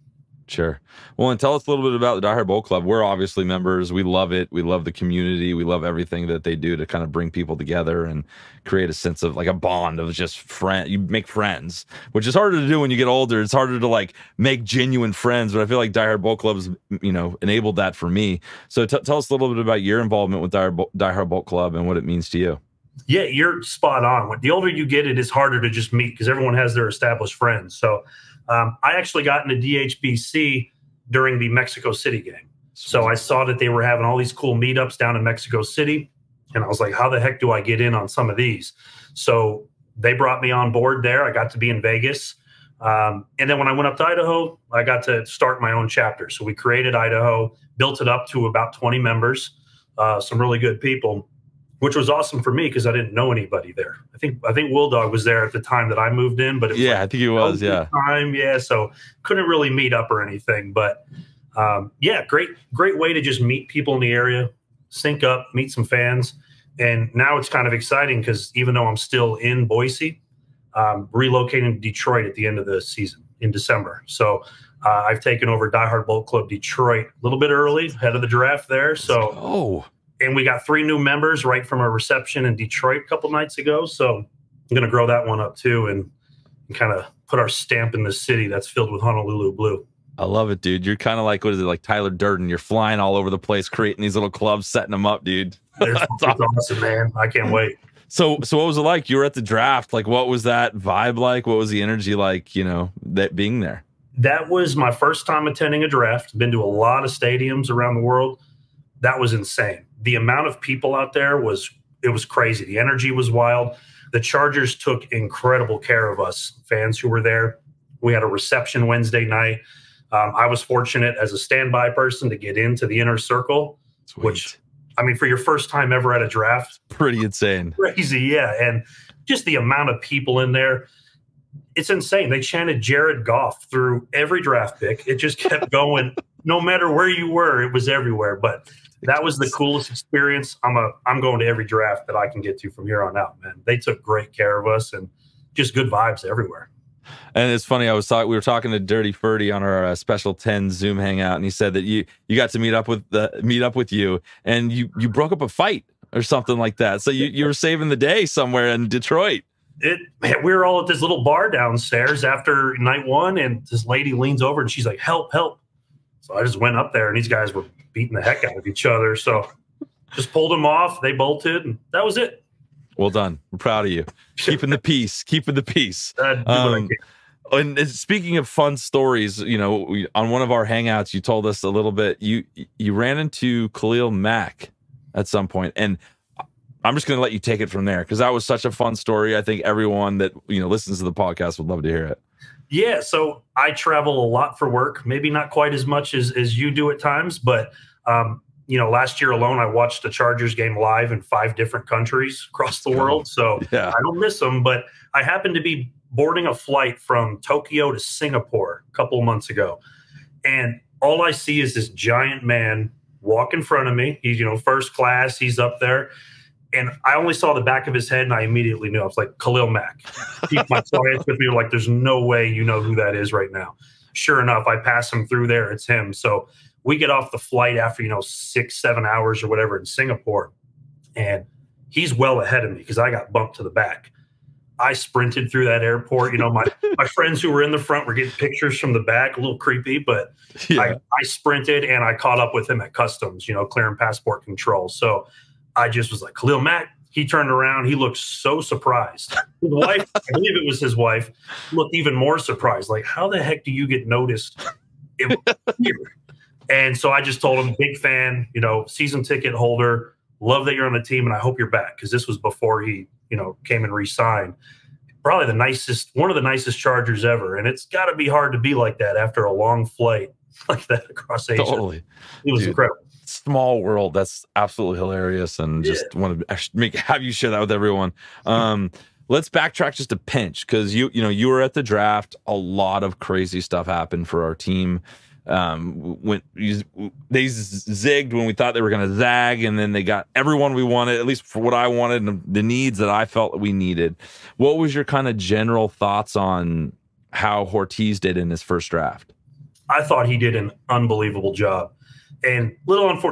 Sure. Well, and tell us a little bit about the Die Hard Bolt Club. We're obviously members. We love it. We love the community. We love everything that they do to kind of bring people together and create a sense of like a bond of just friend. You make friends, which is harder to do when you get older. It's harder to like make genuine friends. But I feel like Die Hard Bolt Club has, you know, enabled that for me. So tell us a little bit about your involvement with Die Hard Bolt Club and what it means to you. Yeah, you're spot on. The older you get, it is harder to just meet because everyone has their established friends. So I actually got into DHBC during the Mexico City game. So I saw that they were having all these cool meetups down in Mexico City. And I was like, how the heck do I get in on some of these? So they brought me on board there. I got to be in Vegas. And then when I went up to Idaho, I got to start my own chapter. So we created Idaho, built it up to about 20 members, some really good people, which was awesome for me because I didn't know anybody there. I think Will Dog was there at the time that I moved in, but it was I think he was, so couldn't really meet up or anything. But great way to just meet people in the area, sync up, meet some fans. And now it's kind of exciting because even though I'm still in Boise, relocating to Detroit at the end of the season in December. So I've taken over Die Hard Bolt Club Detroit a little bit early, ahead of the draft there. So and we got 3 new members right from our reception in Detroit a couple nights ago. So I'm going to grow that one up too and kind of put our stamp in the city that's filled with Honolulu blue. I love it, dude. You're kind of like, what is it, like Tyler Durden? You're flying all over the place, creating these little clubs, setting them up, dude. It's awesome, man. I can't wait. So what was it like? You were at the draft. Like, what was that vibe like? What was the energy like, you know, that being there? That was my first time attending a draft. Been to a lot of stadiums around the world. That was insane. The amount of people out there was crazy. The energy was wild. The Chargers took incredible care of us, fans who were there. We had a reception Wednesday night. I was fortunate as a standby person to get into the inner circle, which, I mean, for your first time ever at a draft, pretty insane. Crazy, yeah. And just the amount of people in there, it's insane. They chanted Jared Goff through every draft pick. It just kept going. No matter where you were, it was everywhere. But that was the coolest experience. I'm going to every draft that I can get to from here on out, man. They took great care of us and just good vibes everywhere. And it's funny. We were talking to Dirty Ferdy on our Special 10 Zoom hangout, and he said that you got to meet up with you, and you broke up a fight or something like that. So you were saving the day somewhere in Detroit. Man, we were all at this little bar downstairs after night 1, and this lady leans over and she's like, "Help, help!" So I just went up there, and these guys were beating the heck out of each other. So just pulled them off. They bolted, and that was it. Well done. We're proud of you. Keeping the peace. Keeping the peace. And speaking of fun stories, you know, on one of our hangouts, you told us a little bit. You ran into Khalil Mack at some point, and I'm just going to let you take it from there because that was such a fun story. I think everyone that listens to the podcast would love to hear it. Yeah, so I travel a lot for work. Maybe not quite as much as you do at times, but last year alone, I watched the Chargers game live in 5 different countries across the world. So I don't miss them, but I happened to be boarding a flight from Tokyo to Singapore a couple of months ago. And all I see is this giant man walk in front of me. He's, first class. He's up there. And I only saw the back of his head, and I immediately knew. I was like, Khalil Mack. My clients with me were like, there's no way you know who that is right now. Sure enough, I pass him through there. It's him. So we get off the flight after, 6-7 hours or whatever in Singapore. And he's well ahead of me because I got bumped to the back. I sprinted through that airport. My friends who were in the front were getting pictures from the back, a little creepy, but I sprinted and I caught up with him at customs, clearing passport control. So I just was like, Khalil Mack. He turned around. He looked so surprised. His wife, I believe it was his wife, looked even more surprised. Like, how the heck do you get noticed here? And so I just told him, big fan, season ticket holder. Love that you're on the team, and I hope you're back, because this was before he, came and re-signed. Probably one of the nicest Chargers ever, and it's got to be hard to be like that after a long flight like that across Asia. Totally, it was incredible. Small world. That's absolutely hilarious, and just want to have you share that with everyone. Let's backtrack just a pinch, because you were at the draft. A lot of crazy stuff happened for our team. When they zigged when we thought they were going to zag, and then they got everyone we wanted, at least for what I wanted, and the needs that I felt we needed. What was your kind of general thoughts on how Ortiz did in his first draft? I thought he did an unbelievable job. And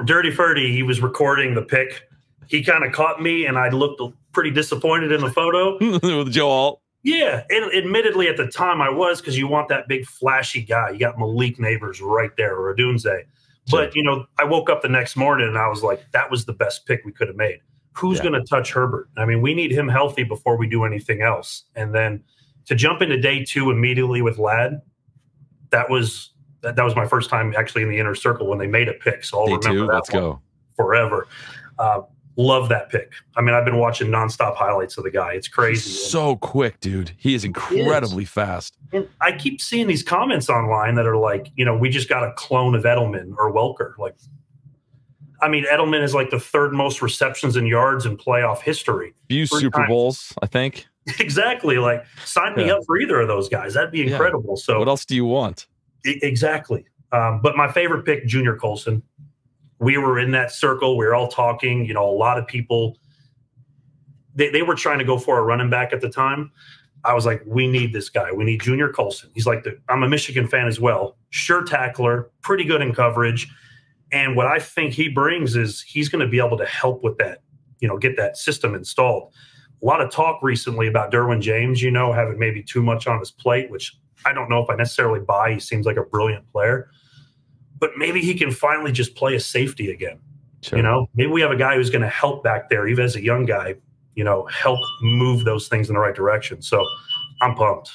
Dirty Ferdy, he was recording the pick. He kind of caught me, and I looked pretty disappointed in the photo. With Joe Alt. Yeah, and admittedly at the time I was, because you want that big flashy guy. You got Malik Neighbors right there, or Odunze. But, I woke up the next morning and I was like, that was the best pick we could have made. Who's going to touch Herbert? I mean, we need him healthy before we do anything else. And then to jump into day 2 immediately with Ladd, that was my first time actually in the inner circle when they made a pick. So I'll remember that Let's go forever. Love that pick. I mean, I've been watching nonstop highlights of the guy. It's crazy. He's so quick, dude. He is incredibly fast. And I keep seeing these comments online that are like, we just got a clone of Edelman or Welker. Like, I mean, Edelman is like the 3rd most receptions and yards in playoff history. Few Super Bowls, I think. Exactly. Like, sign me up for either of those guys. That'd be incredible. So, what else do you want? Exactly. But my favorite pick, Junior Colson. We were in that circle. We were all talking. A lot of people, they were trying to go for a running back at the time. I was like, we need this guy. We need Junior Colson. He's like, I'm a Michigan fan as well. Sure tackler, pretty good in coverage. And what I think he brings is he's going to be able to help with that, get that system installed. A lot of talk recently about Derwin James, having maybe too much on his plate, which I don't know if I necessarily buy. He seems like a brilliant player. But maybe he can finally just play a safety again. Sure. Maybe we have a guy who's going to help back there, even as a young guy, help move those things in the right direction. So I'm pumped.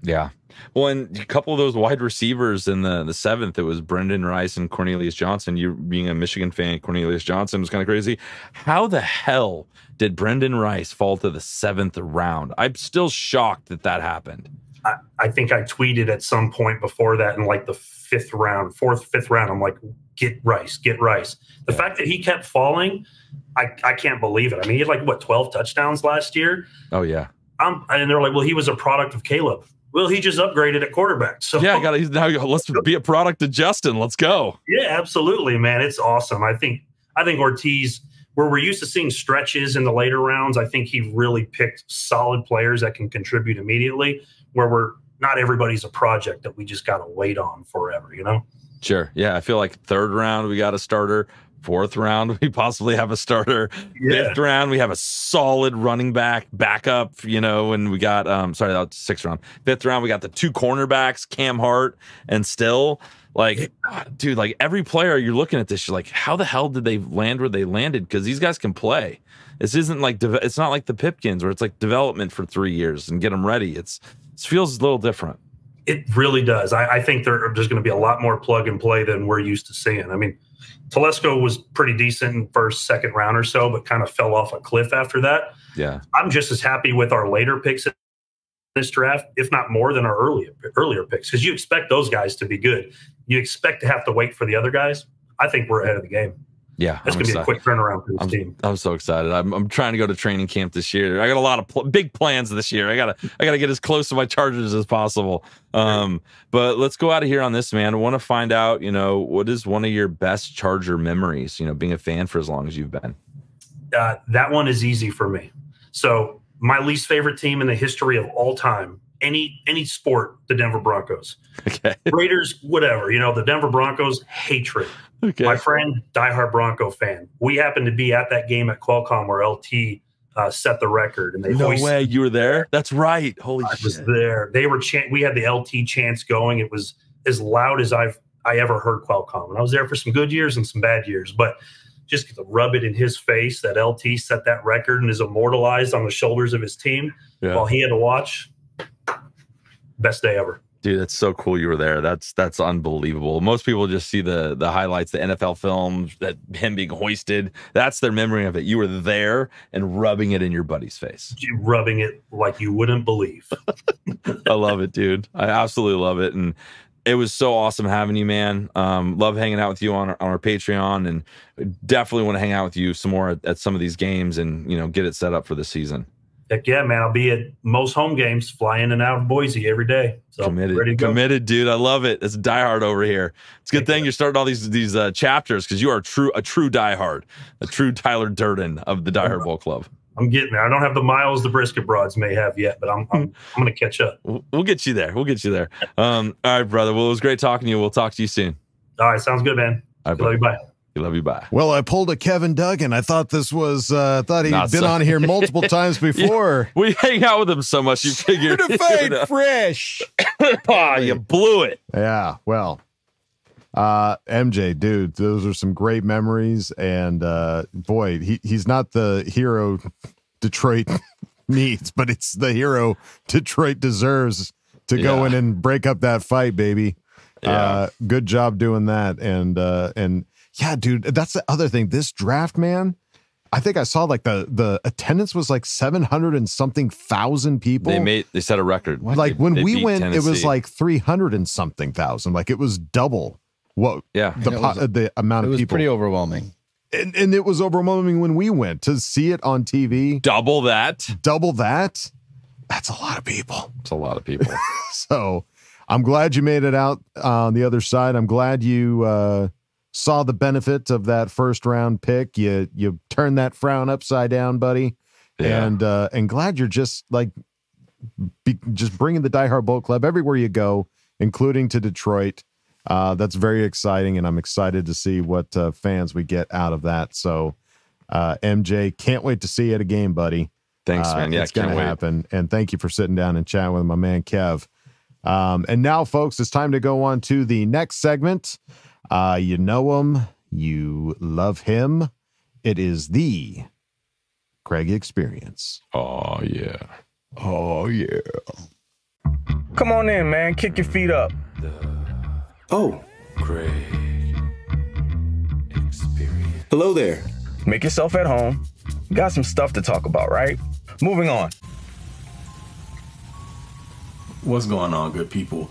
Yeah. Well, and a couple of those wide receivers in the 7th, it was Brendan Rice and Cornelius Johnson. You being a Michigan fan, Cornelius Johnson was kind of crazy. How the hell did Brendan Rice fall to the 7th round? I'm still shocked that happened. I think I tweeted at some point before that in like the 5th round, 4th, 5th round. I'm like, get Rice. The fact that he kept falling, I can't believe it. I mean, he had like, 12 touchdowns last year? Oh, yeah. And they're like, well, he was a product of Caleb. Well, he just upgraded at quarterback. So yeah, let's be a product of Justin. Let's go. Yeah, absolutely, man. It's awesome. I think Ortiz, where we're used to seeing stretches in the later rounds, I think he really picked solid players that can contribute immediately, where not everybody's a project that we just got to wait on forever, Sure. Yeah. I feel like 3rd round, we got a starter. 4th round, we possibly have a starter. 5th round, we have a solid running back backup, and we got, that was 6th round. 5th round, we got the 2 cornerbacks, Cam Hart and Still. Like, dude, like every player you're looking at this, you're like, how the hell did they land where they landed? Because these guys can play. This isn't like, it's not like the Pipkins where it's like development for 3 years and get them ready. It feels a little different. It really does. I think there's going to be a lot more plug and play than we're used to seeing. I mean, Telesco was pretty decent in 1st, 2nd round or so, but kind of fell off a cliff after that. Yeah. I'm just as happy with our later picks in this draft, if not more than our earlier picks, because you expect those guys to be good. You expect to have to wait for the other guys. I think we're ahead of the game. Yeah, that's going to be a quick turnaround for this team. I'm so excited. I'm trying to go to training camp this year. I got a lot of big plans this year. I gotta get as close to my Chargers as possible. But let's go out of here on this, man. I want to find out, what is one of your best Charger memories? Being a fan for as long as you've been. That one is easy for me. So my least favorite team in the history of all time, any sport, the Denver Broncos. Okay. Raiders, whatever. The Denver Broncos, hatred. Okay. My friend, diehard Bronco fan. We happened to be at that game at Qualcomm where LT set the record, and they no way you were there. That's right. Holy shit! I was there. They were we had the LT chants going. It was as loud as I ever heard Qualcomm, and I was there for some good years and some bad years. But just to rub it in his face that LT set that record and is immortalized on the shoulders of his team while he had to watch. Best day ever. Dude, that's so cool you were there. That's unbelievable. Most people just see the highlights, the NFL films, that him being hoisted. That's their memory of it. You were there and rubbing it in your buddy's face. Rubbing it like you wouldn't believe. I love it, dude. I absolutely love it. And it was so awesome having you, man. Love hanging out with you on our Patreon, and definitely want to hang out with you some more at some of these games and, get it set up for the season. Heck yeah, man. I'll be at most home games, fly in and out of Boise every day. So committed, ready to go. Committed, dude. I love it. It's a diehard over here. It's a good thing you're starting all these chapters, because you are a true diehard, a true Tyler Durden of the Die Hard Bowl Club. I'm getting there. I don't have the miles the brisket broads may have yet, but I'm going to catch up. We'll get you there. All right, brother. Well, it was great talking to you. We'll talk to you soon. All right. Sounds good, man. All right, love you. Bye. Love you. Bye. Well, I pulled a Kevin Duggan. I thought this was, thought he'd been on here multiple times before. We hang out with him so much, you figured. Certified fresh. You blew it. Yeah. Well, MJ, dude, those are some great memories. And boy, he's not the hero Detroit needs, but it's the hero Detroit deserves to go in and break up that fight, baby. Yeah. Good job doing that. And yeah, dude, that's the other thing. This draft, man, I think I saw like the attendance was like 700 and something thousand people. They set a record. Like when we went, Tennessee. It was like 300 and something thousand. Like it was double what the amount of people. It was pretty overwhelming. And it was overwhelming when we went to see it on TV. Double that. That's a lot of people. It's a lot of people. So I'm glad you made it out on the other side. I'm glad you saw the benefit of that first round pick. You turned that frown upside down, buddy. Yeah. And glad you're just like just bringing the Die Hard Bolt Club everywhere you go, including to Detroit. That's very exciting, and I'm excited to see what fans we get out of that. So, MJ, can't wait to see you at a game, buddy. Thanks, man. Yeah, it's going to happen. And thank you for sitting down and chatting with my man, Kev. And now, folks, it's time to go on to the next segment. You know him. You love him. It is the Craig Experience. Oh, yeah. Oh, yeah. Come on in, man. Kick your feet up. Oh. Craig Experience. Hello there. Make yourself at home. Got some stuff to talk about, right? Moving on. What's going on, good people?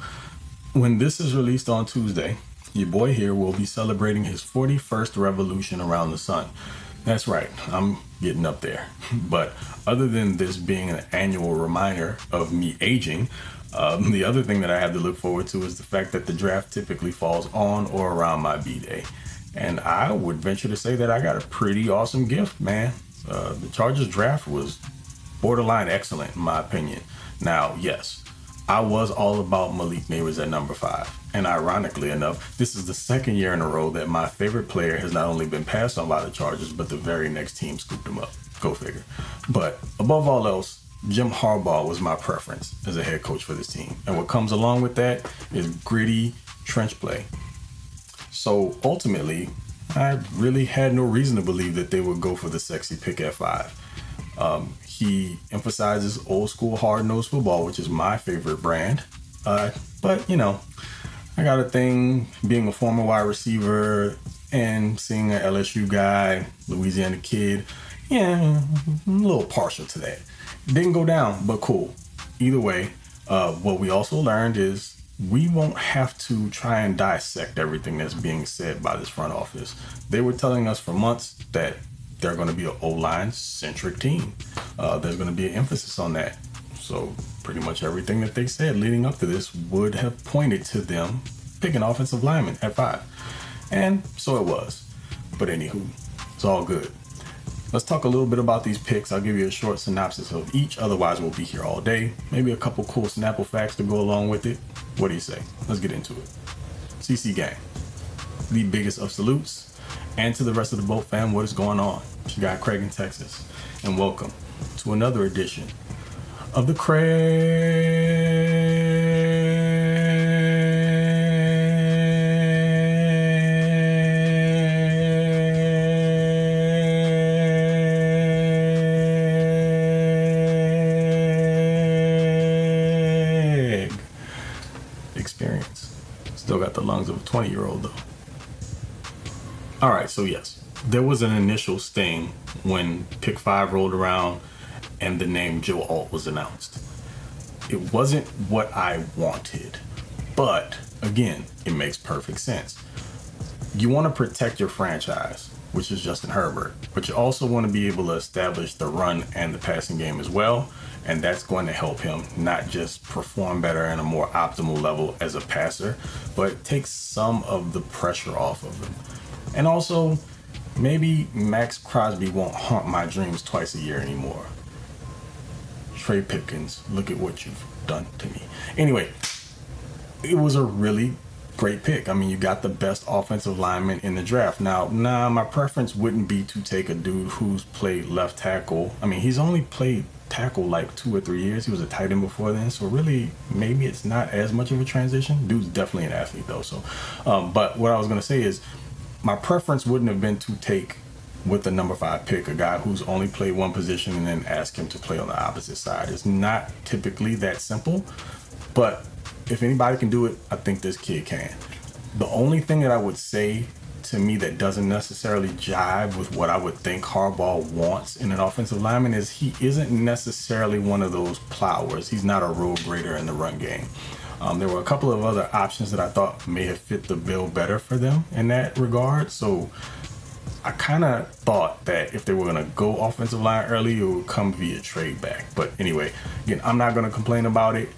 When this is released on Tuesday, your boy here will be celebrating his 41st revolution around the sun. That's right, I'm getting up there. But other than this being an annual reminder of me aging, the other thing that I have to look forward to is the fact that the draft typically falls on or around my B-Day. And I would venture to say that I got a pretty awesome gift, man. The Chargers draft was borderline excellent, in my opinion. Now, yes, I was all about Malik Neighbors at number 5. And ironically enough, this is the second year in a row that my favorite player has not only been passed on by the Chargers, but the very next team scooped him up. Go figure. But above all else, Jim Harbaugh was my preference as a head coach for this team. And what comes along with that is gritty trench play. So ultimately, I really had no reason to believe that they would go for the sexy pick at 5. He emphasizes old school hard-nosed football, which is my favorite brand. But, you know, I got a thing being a former wide receiver and seeing an LSU guy, Louisiana kid. Yeah, I'm a little partial to that. Didn't go down, but cool. Either way, what we also learned is we won't have to try and dissect everything that's being said by this front office. They were telling us for months that they're going to be an O-line centric team. There's going to be an emphasis on that. So pretty much everything that they said leading up to this would have pointed to them picking offensive lineman at 5. And so it was. But anywho, it's all good. Let's talk a little bit about these picks. I'll give you a short synopsis of each. Otherwise, we'll be here all day. Maybe a couple cool Snapple facts to go along with it. What do you say? Let's get into it. CC Gang, the biggest of salutes. And to the rest of the Bolt fam, what is going on? It's your guy Craig in Texas. And welcome to another edition of the Experience. Still got the lungs of a 20-year-old though. All right, so yes, there was an initial sting when pick 5 rolled around and the name Joe Alt was announced. It wasn't what I wanted, but again, it makes perfect sense. You want to protect your franchise, which is Justin Herbert, but you also want to be able to establish the run and the passing game as well, and that's going to help him not just perform better at a more optimal level as a passer, but take some of the pressure off of him. And also, maybe Max Crosby won't haunt my dreams twice a year anymore. Trey Pipkins, look at what you've done to me. Anyway, it was a really great pick. I mean, you got the best offensive lineman in the draft. Now, my preference wouldn't be to take a dude who's played left tackle. I mean, he's only played tackle like 2 or 3 years. He was a tight end before then, so really maybe it's not as much of a transition. Dude's definitely an athlete though. So, but what I was gonna say is my preference wouldn't have been to take with the number 5 pick a guy who's only played one position and then ask him to play on the opposite side. It's not typically that simple, but if anybody can do it, I think this kid can. The only thing that I would say to me that doesn't necessarily jive with what I would think Harbaugh wants in an offensive lineman is he isn't necessarily one of those plowers. He's not a road grader in the run game. There were a couple of other options that I thought may have fit the bill better for them in that regard. So I kind of thought that if they were going to go offensive line early, it would come via trade back. But anyway, again, I'm not going to complain about it.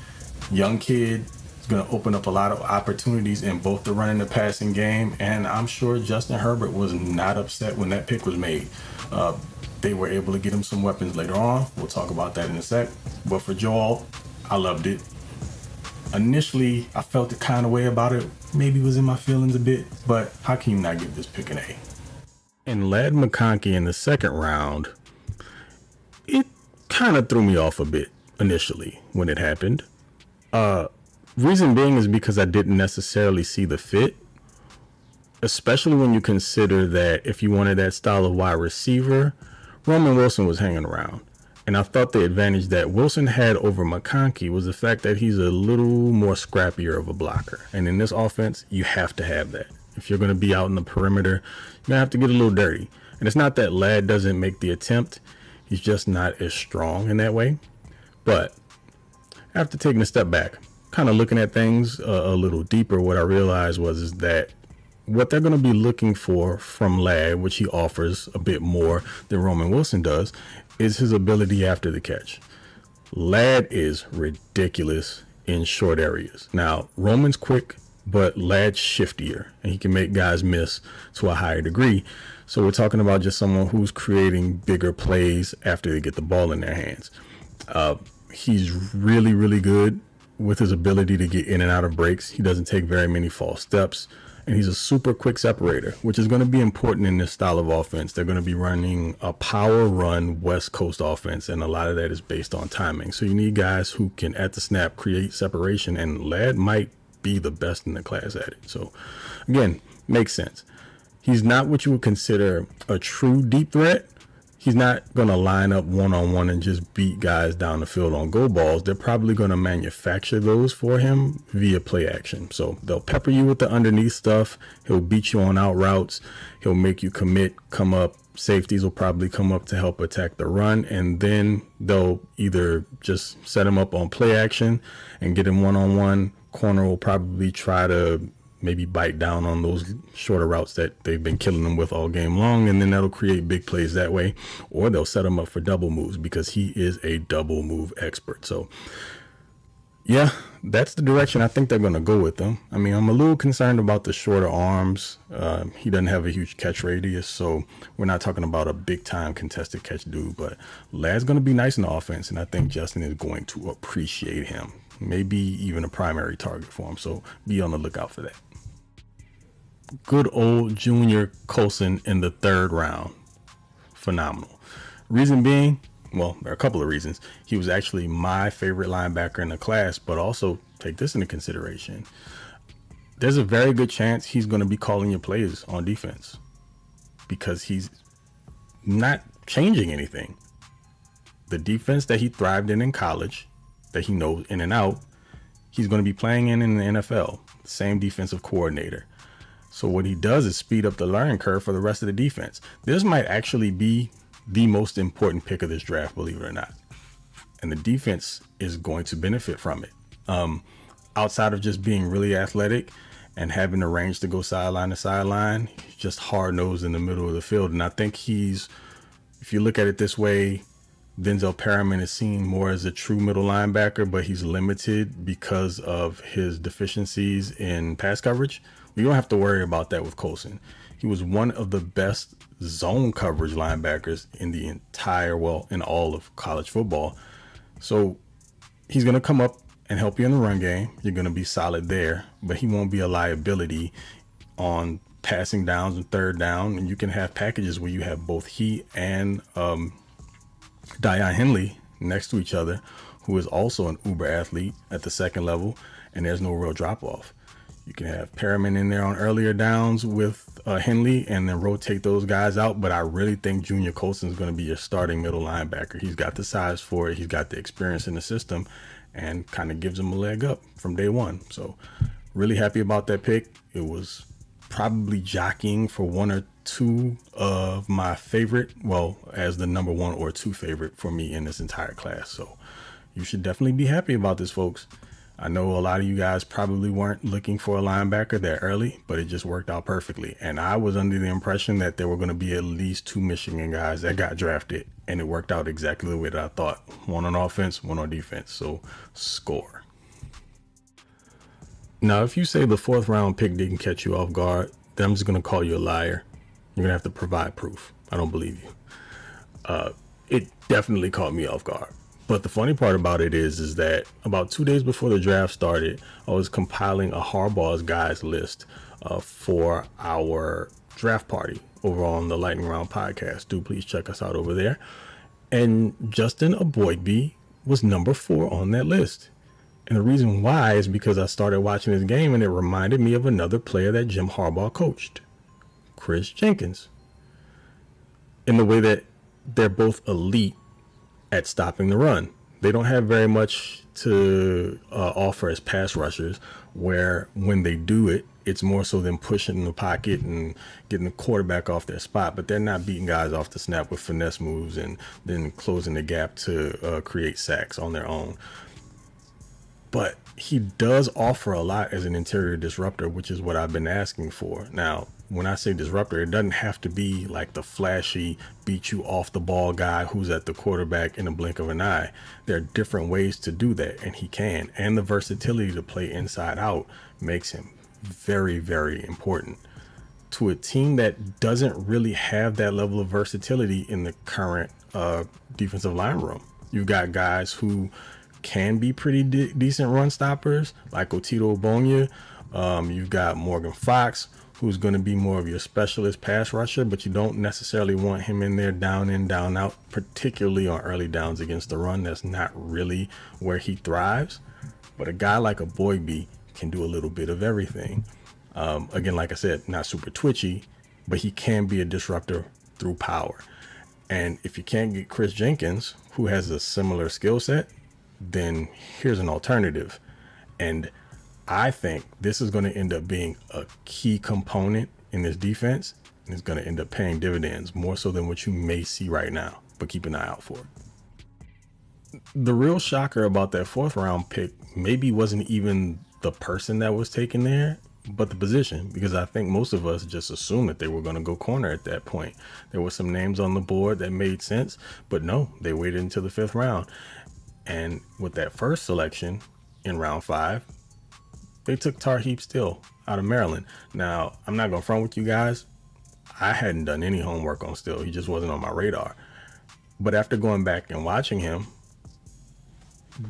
Young kid is going to open up a lot of opportunities in both the run and the passing game. And I'm sure Justin Herbert was not upset when that pick was made. They were able to get him some weapons later on. We'll talk about that in a sec. But for Joel, I loved it. Initially, I felt the kind of way about it. Maybe it was in my feelings a bit. But how can you not give this pick an A? And Ladd McConkey in the second round, it kind of threw me off a bit initially when it happened. Reason being is because I didn't necessarily see the fit, especially when you consider that if you wanted that style of wide receiver, Roman Wilson was hanging around. And I thought the advantage that Wilson had over McConkey was the fact that he's a little more scrappier of a blocker. And in this offense, you have to have that. If you're going to be out in the perimeter, you're going to have to get a little dirty. And it's not that Ladd doesn't make the attempt. He's just not as strong in that way. But after taking a step back, kind of looking at things a little deeper, what I realized is that what they're going to be looking for from Ladd, which he offers a bit more than Roman Wilson does, is his ability after the catch. Ladd is ridiculous in short areas. Now, Roman's quick, but Ladd's shiftier, and he can make guys miss to a higher degree. So we're talking about just someone who's creating bigger plays after they get the ball in their hands. He's really, really good with his ability to get in and out of breaks. He doesn't take very many false steps, and he's a super quick separator, which is going to be important in this style of offense. They're going to be running a power run West Coast offense, and a lot of that is based on timing. So you need guys who can, at the snap, create separation, and Ladd might be the best in the class at it. So again, makes sense. He's not what you would consider a true deep threat. He's not going to line up one-on-one and just beat guys down the field on go balls. They're probably going to manufacture those for him via play action. So they'll pepper you with the underneath stuff. He'll beat you on out routes. He'll make you commit, come up. Safeties will probably come up to help attack the run. And then they'll either just set him up on play action and get him one-on-one. corner will probably try to maybe bite down on those shorter routes that they've been killing them with all game long, and then that'll create big plays that way. Or they'll set him up for double moves because he is a double move expert. So yeah, that's the direction I think they're going to go with them. I mean, I'm a little concerned about the shorter arms. He doesn't have a huge catch radius, so we're not talking about a big-time contested catch dude. But Lad's going to be nice in the offense, and I think Justin is going to appreciate him. Maybe even a primary target for him, so be on the lookout for that. Good old Junior Colson in the 3rd round. Phenomenal. Reason being, well, there are a couple of reasons. He was actually my favorite linebacker in the class, but also take this into consideration. There's a very good chance he's going to be calling your plays on defense because he's not changing anything. The defense that he thrived in college, that he knows in and out, he's going to be playing in the NFL, same defensive coordinator. So what he does is speed up the learning curve for the rest of the defense. This might actually be the most important pick of this draft, believe it or not. And the defense is going to benefit from it. Outside of just being really athletic and having the range to go sideline to sideline, he's just hard-nosed in the middle of the field. And I think if you look at it this way, Denzel Perriman is seen more as a true middle linebacker, but he's limited because of his deficiencies in pass coverage. We don't have to worry about that with Colson. He was one of the best zone coverage linebackers in the in all of college football. So he's going to come up and help you in the run game. You're going to be solid there, but he won't be a liability on passing downs and 3rd down. And you can have packages where you have both he and Daiyan Henley next to each other, who is also an uber athlete at the 2nd level, and there's no real drop off. You can have Perriman in there on earlier downs with Henley and then rotate those guys out. But I really think Junior Colson is going to be your starting middle linebacker. He's got the size for it. He's got the experience in the system and kind of gives him a leg up from day one. So really happy about that pick. It was probably jockeying for 1 or 2 of my favorite, well, as the number 1 or 2 favorite for me in this entire class. So you should definitely be happy about this, folks. I know a lot of you guys probably weren't looking for a linebacker that early, but it just worked out perfectly. And I was under the impression that there were going to be at least 2 Michigan guys that got drafted, and it worked out exactly the way that I thought. 1 on offense, 1 on defense. So score. Now, if you say the 4th round pick didn't catch you off guard, then I'm just going to call you a liar. You're going to have to provide proof. I don't believe you. It definitely caught me off guard. But the funny part about it is that about 2 days before the draft started, I was compiling a Harbaugh's guys list for our draft party over on the Lightning Round podcast. Do please check us out over there. And Justin Aboigbe was number 4 on that list. And the reason why is because I started watching this game and it reminded me of another player that Jim Harbaugh coached, Chris Jenkins, in the way that they're both elite at stopping the run. They don't have very much to offer as pass rushers, where when they do it, it's more so than pushing the pocket and getting the quarterback off their spot, but they're not beating guys off the snap with finesse moves and then closing the gap to create sacks on their own. But he does offer a lot as an interior disruptor, which is what I've been asking for. Now, when I say disruptor, it doesn't have to be like the flashy beat you off the ball guy who's at the quarterback in a blink of an eye. There are different ways to do that, and he can. And the versatility to play inside out makes him very, very important to a team that doesn't really have that level of versatility in the current defensive line room. You've got guys who can be pretty decent run stoppers, like Otito Ogbonnia. You've got Morgan Fox, who's going to be more of your specialist pass rusher, but you don't necessarily want him in there down in, down out, particularly on early downs against the run. That's not really where he thrives. But a guy like Aboigbe can do a little bit of everything. Again, like I said, not super twitchy, but he can be a disruptor through power. And if you can't get Chris Jenkins, who has a similar skill set, then here's an alternative. And I think this is going to end up being a key component in this defense, and it's going to end up paying dividends more so than what you may see right now, but keep an eye out for it. The real shocker about that 4th round pick maybe wasn't even the person that was taken there, but the position, because I think most of us just assumed that they were going to go corner at that point. There were some names on the board that made sense, but no, they waited until the 5th round. And with that first selection in round 5, they took Tarheeb Still out of Maryland. Now, I'm not going to front with you guys. I hadn't done any homework on Still. He just wasn't on my radar. But after going back and watching him,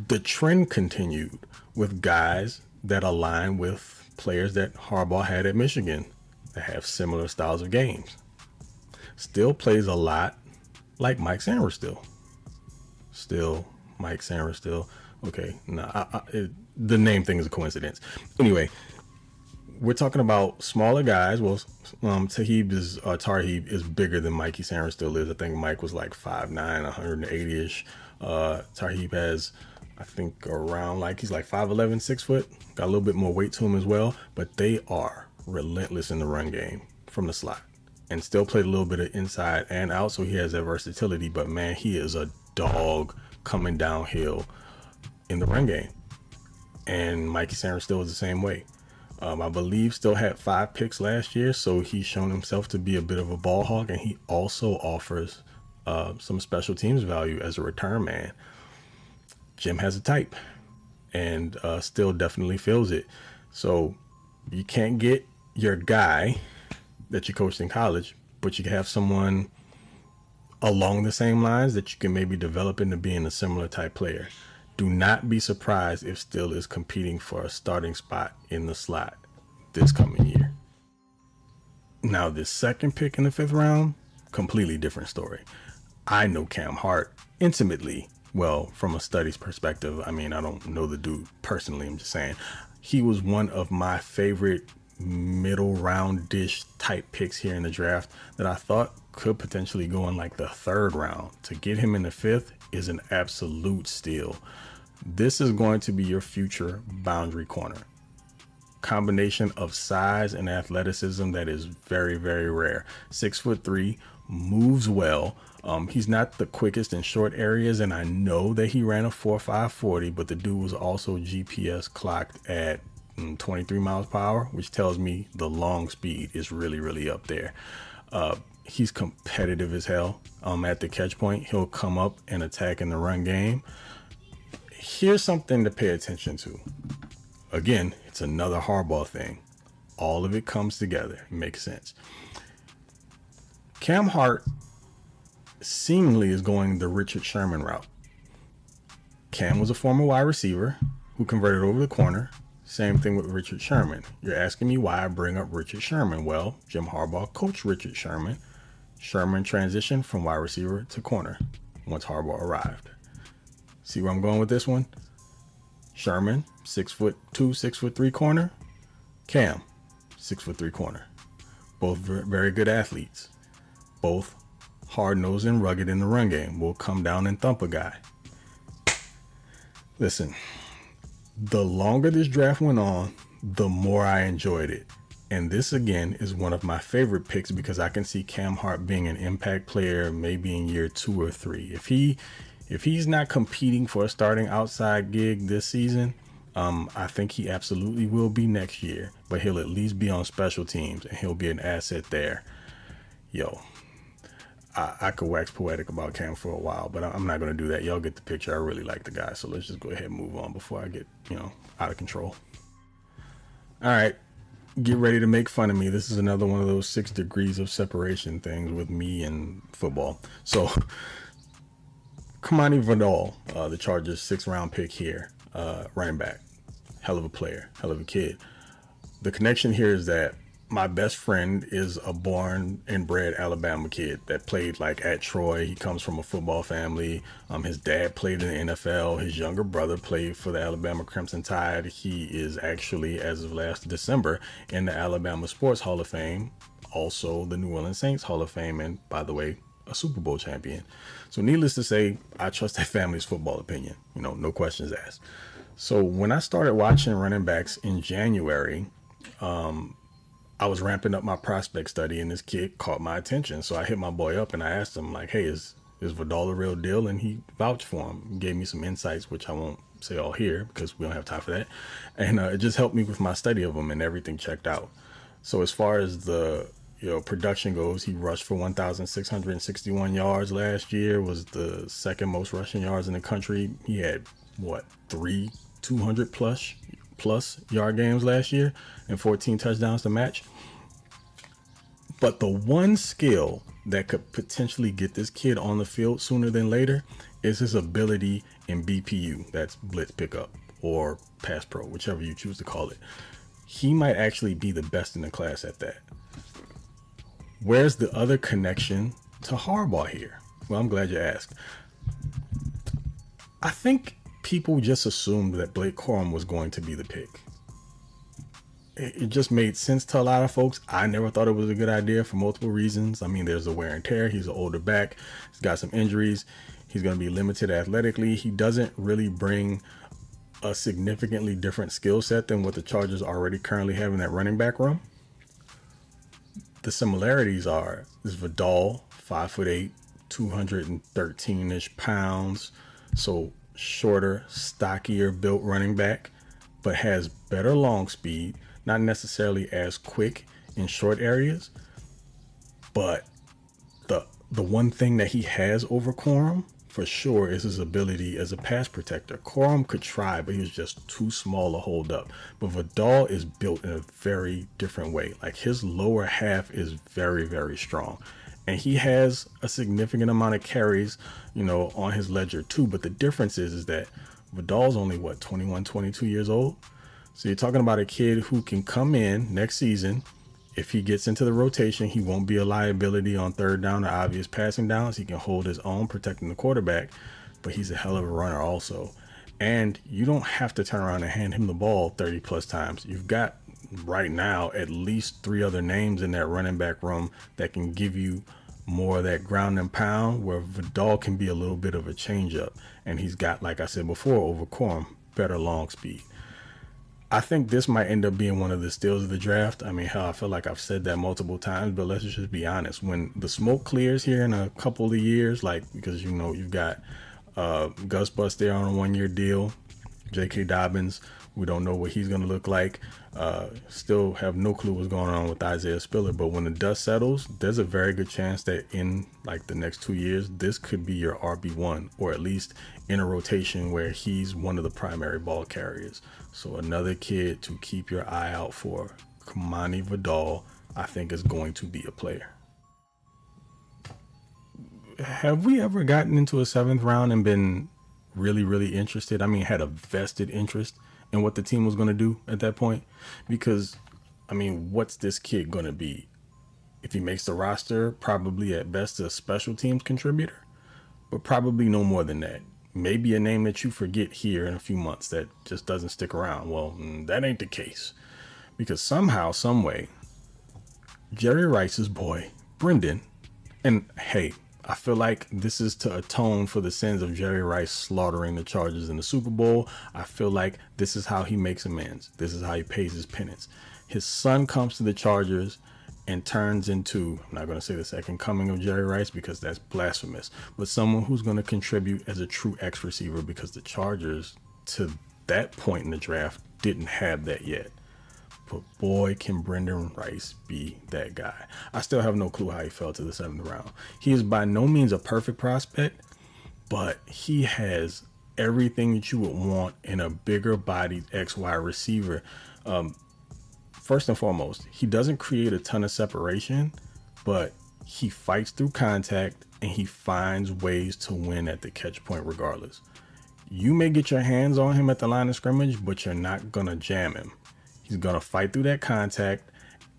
the trend continued with guys that align with players that Harbaugh had at Michigan that have similar styles of games. Still plays a lot like Mike Sainristil. Mike Sainristil. Okay, the name thing is a coincidence. Anyway, we're talking about smaller guys. Well, Tarheeb is bigger than Mikey Sainristil is. I think Mike was like 5'9", 180-ish. Tarheeb has, I think, around he's like 5'11", 6 foot. Got a little bit more weight to him as well. But they are relentless in the run game from the slot, and Still played a little bit of inside and out, so he has that versatility. But man, he is a dog coming downhill in the run game. And Mikey Sainristil is the same way. I believe Still had 5 picks last year, so he's shown himself to be a bit of a ball hawk, and he also offers some special teams value as a return man. Jim has a type, and Still definitely feels it. So you can't get your guy that you coached in college, but you can have someone along the same lines that you can maybe develop into being a similar type player. Do not be surprised if Still is competing for a starting spot in the slot this coming year. Now, this second pick in the 5th round, completely different story. I know Cam Hart intimately. Well, from a studies perspective, I mean, I don't know the dude personally. I'm just saying he was one of my favorite middle round dish type picks here in the draft that I thought could potentially go in like the 3rd round. To get him in the 5th is an absolute steal. This is going to be your future boundary corner. Combination of size and athleticism that is very, very rare. 6'3", moves well. He's not the quickest in short areas, and I know that he ran a 4.5 40, but the dude was also GPS clocked at 23 miles per hour, which tells me the long speed is really, really up there. He's competitive as hell. At the catch point, he'll come up and attack in the run game. Here's something to pay attention to. Again, it's another Harbaugh thing. All of it comes together. It makes sense. Cam Hart seemingly is going the Richard Sherman route. Cam was a former wide receiver who converted over the corner. Same thing with Richard Sherman. You're asking me why I bring up Richard Sherman. Well, Jim Harbaugh coached Richard Sherman. Sherman transitioned from wide receiver to corner once Harbaugh arrived. See where I'm going with this one? Sherman, 6'2", 6'3" corner. Cam, 6'3" corner. Both very good athletes. Both hard-nosed and rugged in the run game. Will come down and thump a guy. Listen, the longer this draft went on, the more I enjoyed it. And this, again, is one of my favorite picks because I can see Cam Hart being an impact player maybe in year 2 or 3. If he's not competing for a starting outside gig this season, I think he absolutely will be next year. But he'll at least be on special teams, and he'll be an asset there. Yo, I could wax poetic about Cam for a while, but I'm not going to do that. Y'all get the picture. I really like the guy. So let's just go ahead and move on before I get, out of control. All right. Get ready to make fun of me. This is another one of those 6 degrees of separation things with me and football. So Kamani Vidal, the Chargers 6th round pick here, running back. Hell of a player, hell of a kid. The connection here is that my best friend is a born and bred Alabama kid that played at Troy. He comes from a football family. His dad played in the NFL. His younger brother played for the Alabama Crimson Tide. He is actually, as of last December, in the Alabama Sports Hall of Fame, also the New Orleans Saints Hall of Fame, and by the way, a Super Bowl champion. So needless to say, I trust that family's football opinion. No questions asked. So when I started watching running backs in January, I was ramping up my prospect study, and this kid caught my attention. So I hit my boy up and I asked him, hey, is is Vidal a real deal? And he vouched for him, and gave me some insights, which I won't say all here because we don't have time for that. And it just helped me with my study of him, and everything checked out. So as far as the production goes, he rushed for 1,661 yards last year, was the second most rushing yards in the country. He had three 200 plus yard games last year and 14 touchdowns to match. But the one skill that could potentially get this kid on the field sooner than later is his ability in BPU, that's blitz pickup or pass pro, whichever you choose to call it. He might actually be the best in the class at that. Where's the other connection to Harbaugh here? Well, I'm glad you asked. I think people just assumed that Blake Corum was going to be the pick. It just made sense to a lot of folks. I never thought it was a good idea for multiple reasons. I mean, there's the wear and tear. He's an older back. He's got some injuries. He's going to be limited athletically. He doesn't really bring a significantly different skill set than what the Chargers already currently have in that running back room. The similarities are is Vidal, 5'8", 213-ish pounds. So shorter, stockier built running back, but has better long speed, not necessarily as quick in short areas. But the one thing that he has over Corum for sure is his ability as a pass protector. Corum could try, but he was just too small to hold up. But Vidal is built in a very different way. Like his lower half is very, very strong. And he has a significant amount of carries, on his ledger too. But the difference is that Vidal's only 21, 22 years old. So you're talking about a kid who can come in next season. If he gets into the rotation, he won't be a liability on third down or obvious passing downs. He can hold his own protecting the quarterback, but he's a hell of a runner also. And you don't have to turn around and hand him the ball 30 plus times. You've got right now at least 3 other names in that running back room that can give you more of that ground and pound, where Vidal can be a little bit of a change up. And he's got, like I said before, over Corum, better long speed. I think this might end up being one of the steals of the draft. I mean, hell, I feel like I've said that multiple times, but let's just be honest. When the smoke clears here in a couple of years, because you've got Gus Bus there on a 1-year deal, J.K. Dobbins, we don't know what he's going to look like. Still have no clue what's going on with Isaiah Spiller. But when the dust settles, there's a very good chance that in the next 2 years, this could be your RB1, or at least in a rotation where he's one of the primary ball carriers. So another kid to keep your eye out for. Kamani Vidal, I think, is going to be a player. Have we ever gotten into a 7th round and been really, really interested? I mean, had a vested interest in what the team was going to do at that point? Because, I mean, what's this kid going to be? If he makes the roster, probably at best a special teams contributor, but probably no more than that. Maybe a name that you forget here in a few months that just doesn't stick around. Well, that ain't the case, because somehow, some way, Jerry Rice's boy, Brendan, and hey, I feel like this is to atone for the sins of Jerry Rice slaughtering the Chargers in the Super Bowl. I feel like this is how he makes amends. This is how he pays his penance. His son comes to the Chargers and turns into, I'm not going to say the second coming of Jerry Rice because that's blasphemous, but someone who's going to contribute as a true X receiver, because the Chargers to that point in the draft didn't have that yet. But boy, can Brendan Rice be that guy. I still have no clue how he fell to the 7th round. He is by no means a perfect prospect, but he has everything that you would want in a bigger bodied XY receiver. First and foremost, he doesn't create a ton of separation, but he fights through contact and he finds ways to win at the catch point regardless. You may get your hands on him at the line of scrimmage, but you're not going to jam him. He's going to fight through that contact.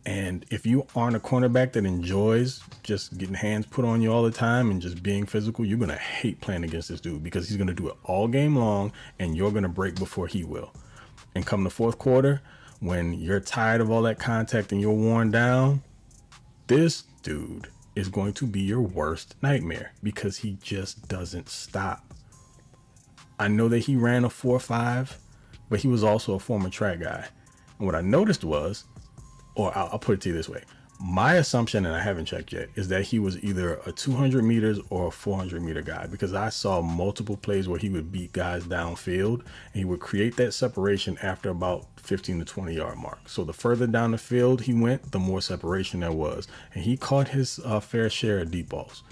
And if you aren't a cornerback that enjoys just getting hands put on you all the time and just being physical, you're going to hate playing against this dude, because he's going to do it all game long and you're going to break before he will. And come the fourth quarter, when you're tired of all that contact and you're worn down, this dude is going to be your worst nightmare, because he just doesn't stop. I know that he ran a 4.5, but he was also a former track guy. And what I noticed was, or I'll put it to you this way, My assumption, and I haven't checked yet, is that he was either a 200 meters or a 400 meter guy, because I saw multiple plays where he would beat guys downfield and he would create that separation after about 15 to 20 yard mark. So the further down the field he went, the more separation there was. And he caught his fair share of deep balls.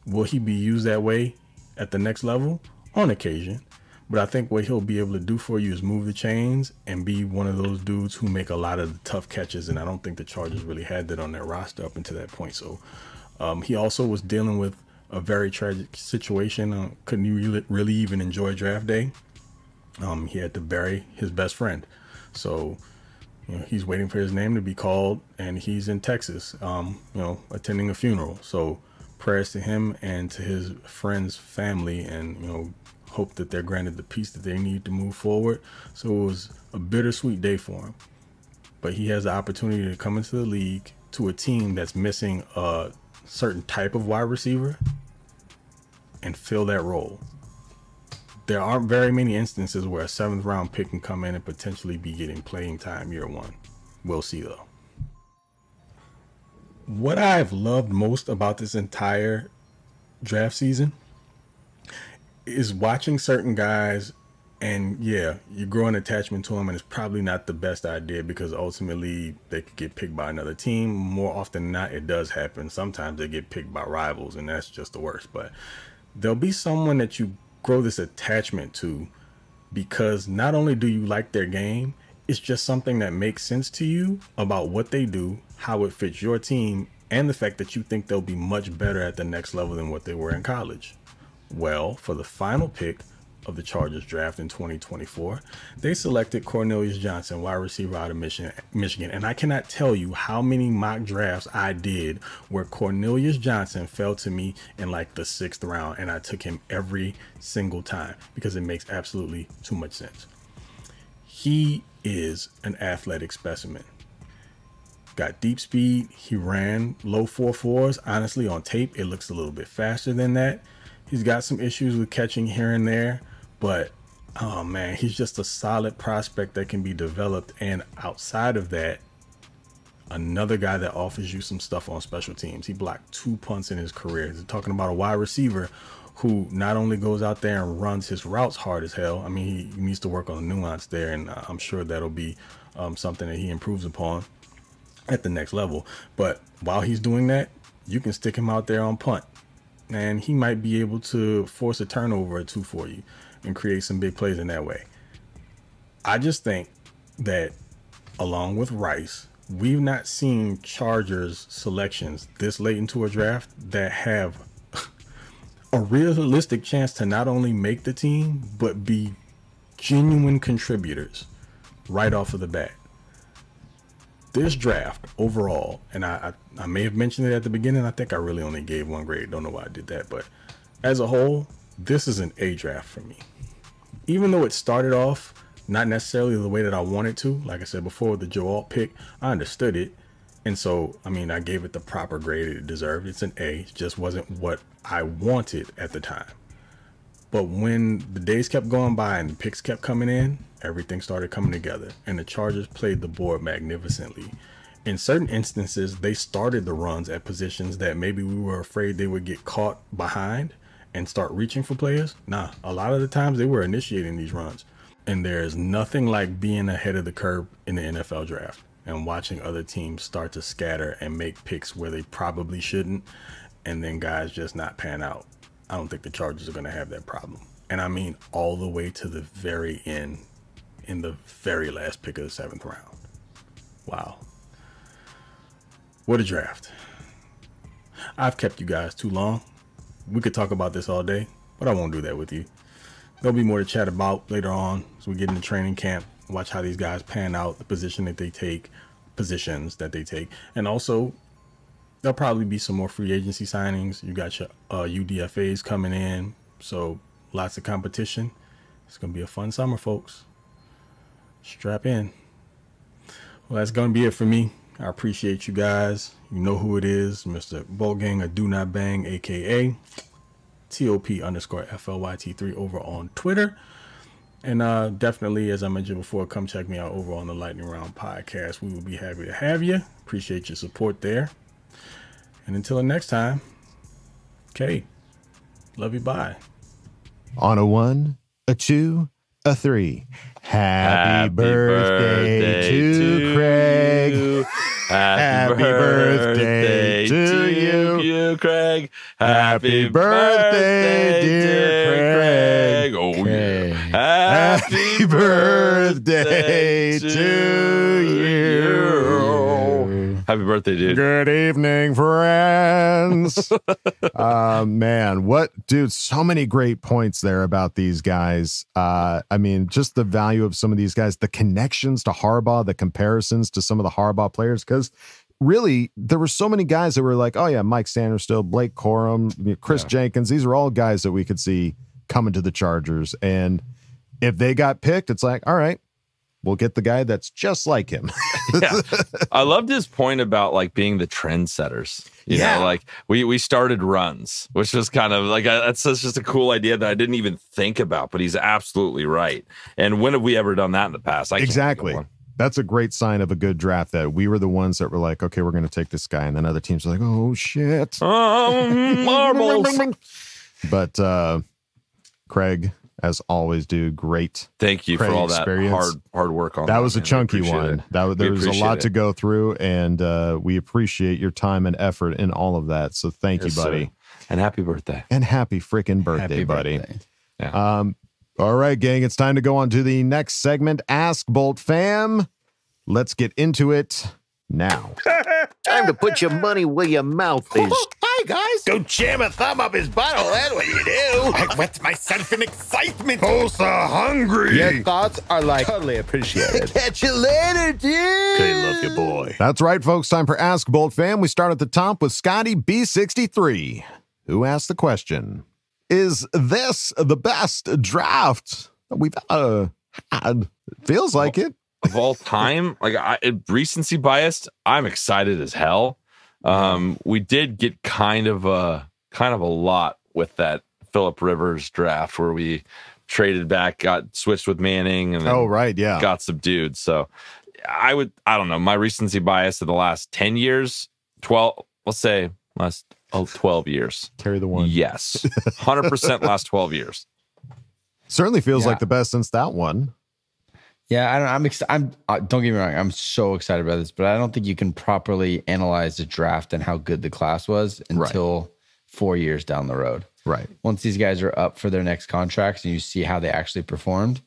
Will he be used that way at the next level? On occasion. But I think what he'll be able to do for you is move the chains and be one of those dudes who make a lot of the tough catches. And I don't think the Chargers really had that on their roster up until that point. So he also was dealing with a very tragic situation. Couldn't really even enjoy draft day. He had to bury his best friend. So, he's waiting for his name to be called, and he's in Texas, attending a funeral. So prayers to him and to his friend's family, and, hope that they're granted the peace that they need to move forward. So it was a bittersweet day for him, but he has the opportunity to come into the league to a team that's missing a certain type of wide receiver and fill that role. There aren't very many instances where a 7th round pick can come in and potentially be getting playing time year one. We'll see though. What I've loved most about this entire draft season is watching certain guys, and you grow an attachment to them, and it's probably not the best idea because ultimately they could get picked by another team. More often than not, it does happen. Sometimes they get picked by rivals, and that's just the worst. But there'll be someone that you grow this attachment to because not only do you like their game, it's just something that makes sense to you about what they do, how it fits your team, and the fact that you think they'll be much better at the next level than what they were in college. Well, for the final pick of the Chargers draft in 2024, they selected Cornelius Johnson, wide receiver out of Michigan. And I cannot tell you how many mock drafts I did where Cornelius Johnson fell to me in like the 6th round, and I took him every single time because it makes absolutely too much sense. He is an athletic specimen. Got deep speed. He ran low 4.4s. Honestly, on tape, it looks a little bit faster than that. He's got some issues with catching here and there, but oh man, he's just a solid prospect that can be developed. And outside of that, another guy that offers you some stuff on special teams. He blocked 2 punts in his career. He's talking about a wide receiver who not only goes out there and runs his routes hard as hell. I mean, he needs to work on the nuance there, and I'm sure that'll be something that he improves upon at the next level. But while he's doing that, you can stick him out there on punt, and he might be able to force a turnover or 2 for you and create some big plays in that way. I just think that along with Rice, we've not seen Chargers selections this late into a draft that have a realistic chance to not only make the team, but be genuine contributors right off of the bat. This draft overall, and I may have mentioned it at the beginning, I think I really only gave 1 grade. Don't know why I did that, but as a whole, this is an A draft for me. Even though it started off not necessarily the way that I wanted to, like I said before, with the Joe Alt pick, I understood it. And so, I mean, I gave it the proper grade it deserved. It's an A. It just wasn't what I wanted at the time. But when the days kept going by and the picks kept coming in, everything started coming together, and the Chargers played the board magnificently. In certain instances, they started the runs at positions that maybe we were afraid they would get caught behind and start reaching for players. Nah, a lot of the times they were initiating these runs. And there is nothing like being ahead of the curve in the NFL draft and watching other teams start to scatter and make picks where they probably shouldn't, and then guys just not pan out. I don't think the Chargers are going to have that problem. And I mean all the way to the very end, in the very last pick of the 7th round. Wow. What a draft. I've kept you guys too long. We could talk about this all day, but I won't do that with you. There'll be more to chat about later on as we get into training camp, watch how these guys pan out, the positions that they take, and also there'll probably be some more free agency signings. You got your UDFAs coming in, so lots of competition. It's going to be a fun summer, folks. Strap in. Well, that's going to be it for me. I appreciate you guys. You know who it is, Mr. Boltgang, a Do Not Bang, aka TOP_FLYT3 over on Twitter. And definitely, as I mentioned before, come check me out over on the Lightning Round podcast. We will be happy to have you. Appreciate your support there. And until the next time, okay, love you, bye. On a 1, a 2, a 3. Happy birthday to Craig. Happy birthday to you, Craig. Happy birthday, dear Craig. Oh, yeah. Happy birthday to you. Happy birthday, dude. Good evening, friends. Man, dude, so many great points there about these guys. I mean, just the value of some of these guys, the connections to Harbaugh, the comparisons to some of the Harbaugh players, because really, there were so many guys that were like, oh yeah, Mike Sanderstill, Blake Corum, Chris Jenkins. These are all guys that we could see coming to the Chargers. And if they got picked, it's like, all right, we'll get the guy that's just like him. Yeah. I loved his point about like being the trendsetters. You know, like we started runs, which was kind of like, that's just a cool idea that I didn't even think about, but he's absolutely right. And when have we ever done that in the past? Exactly. That's a great sign of a good draft, that we were the ones that were like, okay, we're going to take this guy. And then other teams are like, oh shit. Marbles. But Craig, as always, dude, great. Thank you Craig for all that hard work on that. That was a chunky one. There was a lot to go through, and we appreciate your time and effort in all of that. So thank you, buddy. Sir. And happy birthday. And happy freaking birthday, buddy. Yeah. All right, gang, it's time to go on to the next segment, Ask Boltfam. Let's get into it now. Time to put your money where your mouth is. Hi, guys. Don't jam a thumb up his butthole. That's what you do. I wet myself in excitement. Oh, so hungry. Your thoughts are like totally appreciated. Catch you later, dude. Okay, love you, boy. That's right, folks. Time for Ask Boltfam. We start at the top with Scotty B63, who asked the question: is this the best draft we've had? Feels like it. Of all time, like recency biased, I'm excited as hell. We did get kind of a lot with that Phillip Rivers draft where we traded back, got switched with Manning, and then got subdued. So I don't know, my recency bias of the last 10 years, 12, let's say last 12 years. Carry the one. Yes. 100% last 12 years. Certainly feels like the best since that one. Yeah, don't get me wrong, I'm so excited about this, but I don't think you can properly analyze the draft and how good the class was until 4 years down the road. Right. Once these guys are up for their next contracts and you see how they actually performed,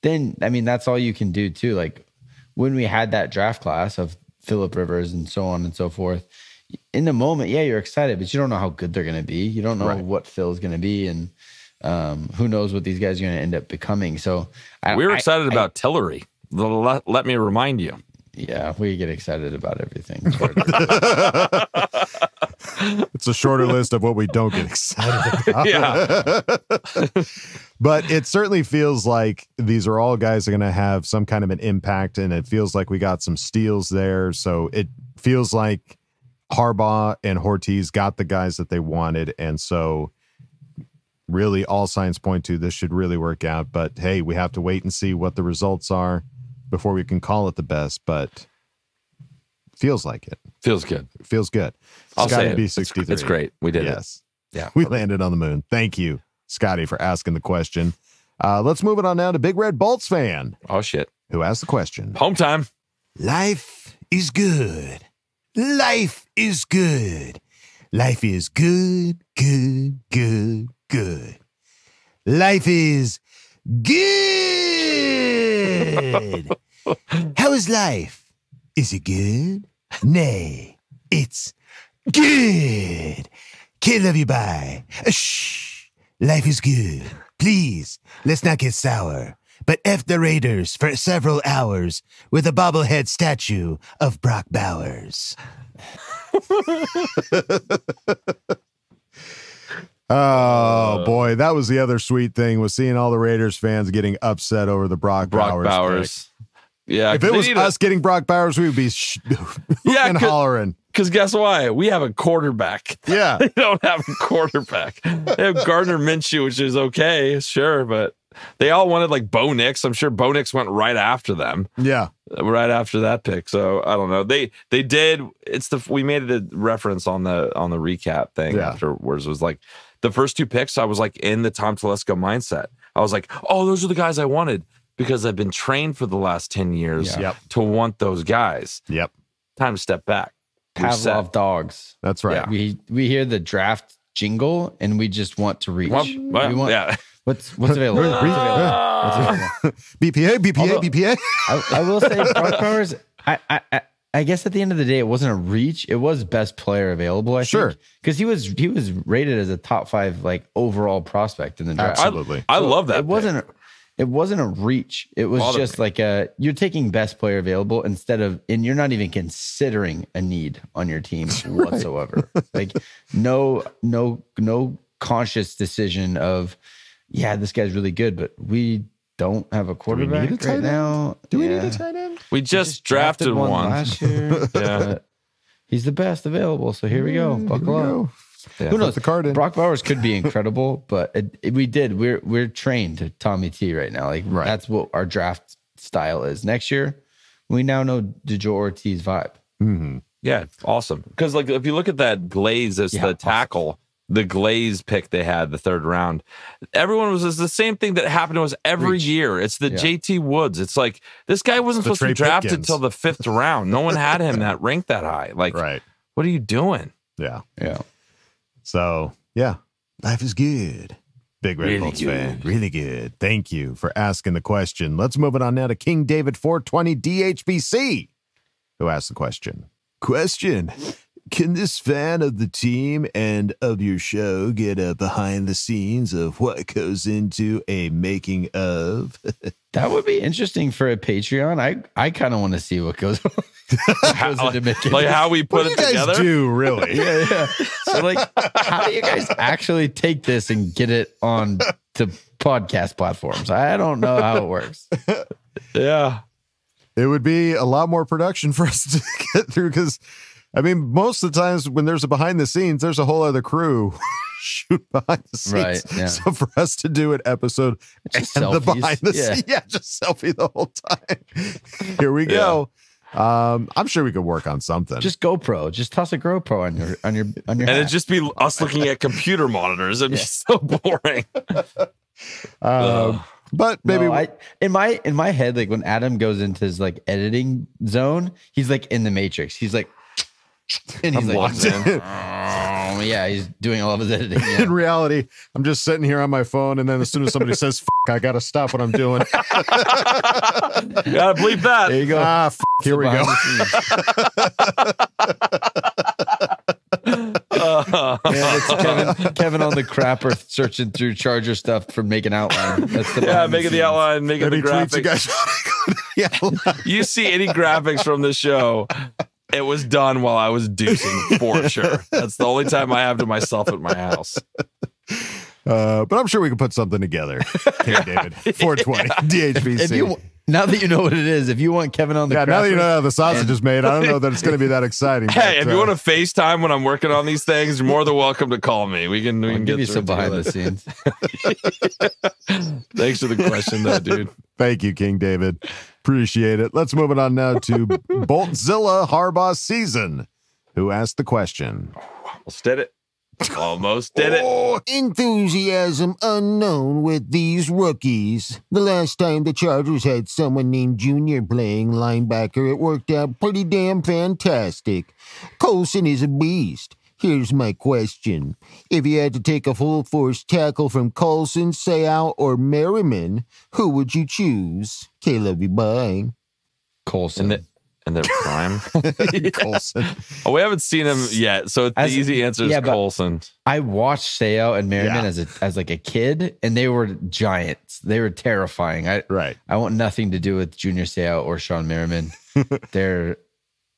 then, I mean, that's all you can do too. Like when we had that draft class of Phillip Rivers and so on and so forth, in the moment, yeah, you're excited, but you don't know how good they're going to be. You don't know what Phil's going to be, and who knows what these guys are going to end up becoming. So we were excited about Tillery. Let me remind you. Yeah, we get excited about everything. It's a shorter list of what we don't get excited about. Yeah. But it certainly feels like these are all guys that are going to have some kind of an impact, and it feels like we got some steals there. So it feels like Harbaugh and Ortiz got the guys that they wanted, and so really all signs point to this should really work out. But hey, we have to wait and see what the results are before we can call it the best, but feels like it. Feels good. Feels good. I'll say it. B63. It's great. We did it. Yeah. We landed on the moon. Thank you, Scotty, for asking the question. Let's move it on now to Big Red Bolts fan. Oh, shit. Who asked the question? Home time. Life is good. Life is good. Life is good, good, good, good. Life is good. How is life? Is it good? Nay, it's good. Can't love you, bye. Shh. Life is good. Please, let's not get sour. But F the Raiders for several hours with a bobblehead statue of Brock Bowers. Oh boy, that was the other sweet thing, was seeing all the Raiders fans getting upset over the Brock Bowers. Yeah, if it was us getting Brock Bowers, we would be and hollering. Because guess why? We have a quarterback. Yeah, they don't have a quarterback. They have Gardner Minshew, which is okay, sure, but they all wanted like Bo Nix. I'm sure Bo Nix went right after them. Yeah. Right after that pick. So I don't know. They did. We made a reference on the recap thing afterwards. It was like the first 2 picks. I was like in the Tom Telesco mindset. I was like, oh, those are the guys I wanted because I've been trained for the last 10 years to want those guys. Yep. Time to step back. Pavlov dogs. That's right. Yeah. We hear the draft jingle and we just want to reach. What's available? BPA. BPA. I will say, Brock Bowers. I guess at the end of the day, it wasn't a reach. It was best player available. I think because he was rated as a top 5 like overall prospect in the draft. Absolutely, I love that. It wasn't a reach. It was just like you're taking best player available instead of, and you're not even considering a need on your team whatsoever. Like no conscious decision of, yeah, this guy's really good, but we don't have a quarterback right now. Do we need a tight end? We just drafted one last year. Yeah, he's the best available. So here we go. Buckle up. Yeah. Who knows? The card in. Brock Bowers could be incredible, but we're trained to Tommy T right now. Like that's what our draft style is. Next year, we now know DeJoe Ortiz vibe. Mm-hmm. Yeah, awesome. Because like if you look at that Glaze as the tackle, the Glaze pick they had the 3rd round, everyone was the same thing that happened to us every year. It's the JT Woods. It's like this guy wasn't supposed to be drafted until the 5th round. No one had him that ranked that high. Like, what are you doing? Yeah. So, yeah, life is good. Big Red Bolts fan. Really good. Thank you for asking the question. Let's move it on now to King David 420 DHBC, who asked the question. Question. Can this fan of the team and of your show get a behind the scenes of what goes into a making of? That would be interesting for a Patreon. I kind of want to see what goes on. Like how we put it together. Guys do really? Yeah. So like, how do you guys actually take this and get it on to podcast platforms? I don't know how it works. Yeah, it would be a lot more production for us to get through because, I mean, most of the times when there's a behind the scenes, there's a whole other crew shoot behind the scenes. Right. Yeah. So for us to do an episode just and selfies. the behind the scenes, just selfie the whole time. Here we go. I'm sure we could work on something. Just GoPro. Just toss a GoPro on your and it'd just be us looking at computer monitors. It'd be so boring. But maybe in my head, like when Adam goes into his like editing zone, he's like in the Matrix. He's like, and he's like, yeah, he's doing all of his editing. Yeah. In reality, I'm just sitting here on my phone, and then as soon as somebody says, I gotta stop what I'm doing. Gotta bleep that. There you go. Here we go. It's Kevin on the crapper searching through Charger stuff for making outline. That's the making the outline, making the graphics. You guys you see any graphics from the show, it was done while I was deucing for sure. That's the only time I have to myself at my house. But I'm sure we can put something together. Here, David. 420 DHBC. Now that you know what it is, if you want Kevin on the now that you know how the sausage is made, I don't know that it's going to be that exciting. Hey, if you want to FaceTime when I'm working on these things, you're more than welcome to call me. We can give you some behind the scenes. Thanks for the question, though, dude. Thank you, King David. Appreciate it. Let's move it on now to Boltzilla Harbaugh Season, who asked the question. Almost did it. Almost did it. Enthusiasm unknown with these rookies. The last time the Chargers had someone named Junior playing linebacker, it worked out pretty damn fantastic. Colson is a beast. Here's my question. If you had to take a full-force tackle from Colson, Sayal, or Merriman, who would you choose? Love you, bye. Colson. In their prime. Colson. Oh, we haven't seen him yet, so the easy answer is Colson. I watched Sayal and Merriman as like a kid, and they were giants. They were terrifying. I want nothing to do with Junior Sayal or Sean Merriman. There's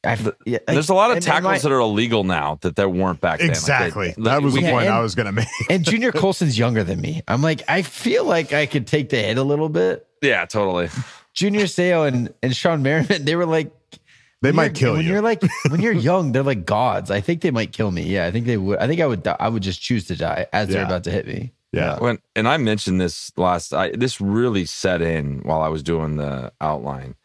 a lot of tackles that are illegal now that weren't back then. Exactly. That was the point I was going to make. And Junior Colson's younger than me. I'm like, I feel like I could take the hit a little bit. Yeah, totally. Junior Sayal and Sean Merriman, they were like, they might kill you. When you're like, when you're young, they're like gods. I think they might kill me. Yeah, I think they would. I think I would just choose to die as they're about to hit me. Yeah. And I mentioned this this really set in while I was doing the outline.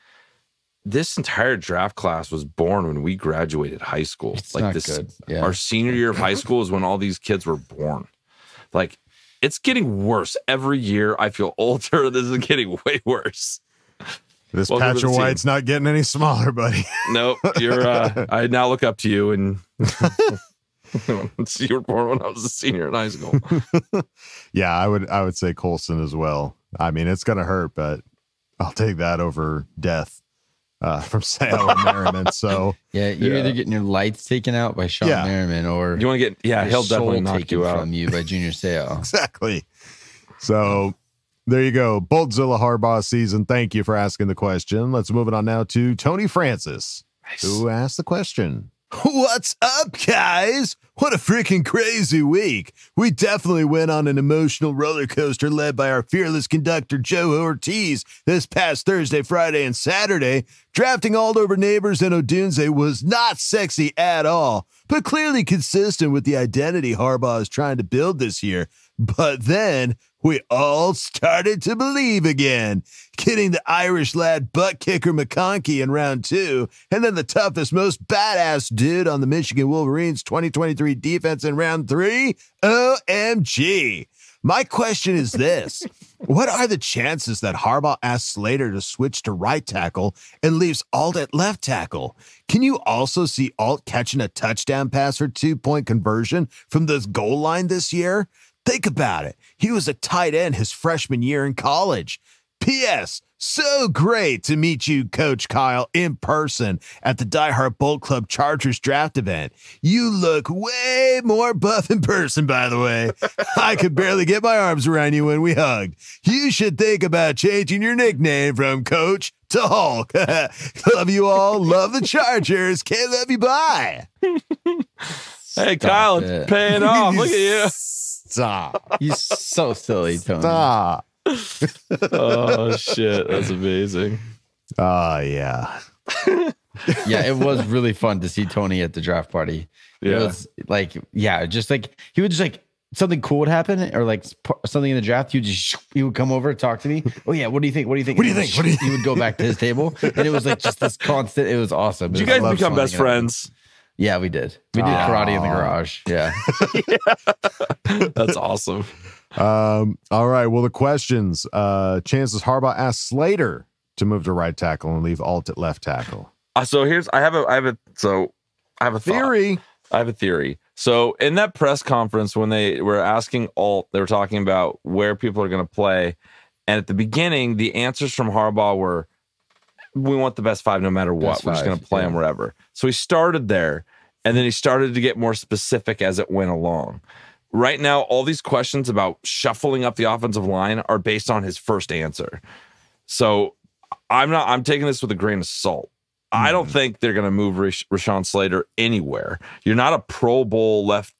This entire draft class was born when we graduated high school. It's not good. Yeah. Our senior year of high school is when all these kids were born. Like, it's getting worse every year. I feel older. This is getting way worse. This patch of white's not getting any smaller, buddy. Nope. You're. I now look up to you, and you were born when I was a senior in high school. Yeah, I would say Colson as well. I mean, it's gonna hurt, but I'll take that over death from Sale and Merriman. So you're either getting your lights taken out by Sean Merriman, or you want to get he'll definitely knock you out from you by Junior Sale. Exactly. So there you go. Boltzilla Harbaugh season. Thank you for asking the question. Let's move it on now to Tony Francis, who asked the question. What's up, guys? What a freaking crazy week. We definitely went on an emotional roller coaster led by our fearless conductor, Joe Ortiz, this past Thursday, Friday, and Saturday. Drafting Aldover Neighbors and Odunze was not sexy at all, but clearly consistent with the identity Harbaugh is trying to build this year. But then we all started to believe again, getting the Irish lad butt kicker McConkey in round 2, and then the toughest, most badass dude on the Michigan Wolverines 2023 defense in round 3. OMG. My question is this. What are the chances that Harbaugh asks Slater to switch to right tackle and leaves Alt at left tackle? Can you also see Alt catching a touchdown pass for 2-point conversion from the goal line this year? Think about it. He was a tight end his freshman year in college. P.S. So great to meet you, Coach Kyle, in person at the Die Hard Bolt Club Chargers draft event. You look way more buff in person, by the way. I could barely get my arms around you when we hugged. You should think about changing your nickname from Coach to Hulk. Love you all. Love the Chargers. Can't love you. Bye. Hey, Kyle, it's paying off. Look at you. Stop. You're so silly, Tony. Stop. Oh, shit. That's amazing. Oh, yeah. Yeah, it was really fun to see Tony at the draft party. Yeah. It was like, just like, he would just like, something cool would happen, or like something in the draft, he would come over and talk to me. Oh yeah, what do you think? What do you think? What do you think? What do you think? He would go back to his table, and it was like just this constant. It was awesome. Did you guys become best friends? Yeah, we did. We did karate in the garage. Yeah. That's awesome. All right. Well, the questions. Chances Harbaugh asked Slater to move to right tackle and leave Alt at left tackle. So I have a theory. I have a theory. So in that press conference, when they were asking Alt, they were talking about where people are going to play. And at the beginning, the answers from Harbaugh were, we want the best 5 no matter what. We're just going to play them wherever. So he started there, and then he started to get more specific as it went along. Right now, all these questions about shuffling up the offensive line are based on his first answer. So I'm taking this with a grain of salt. I don't think they're going to move Rashawn Slater anywhere. You're not a Pro Bowl left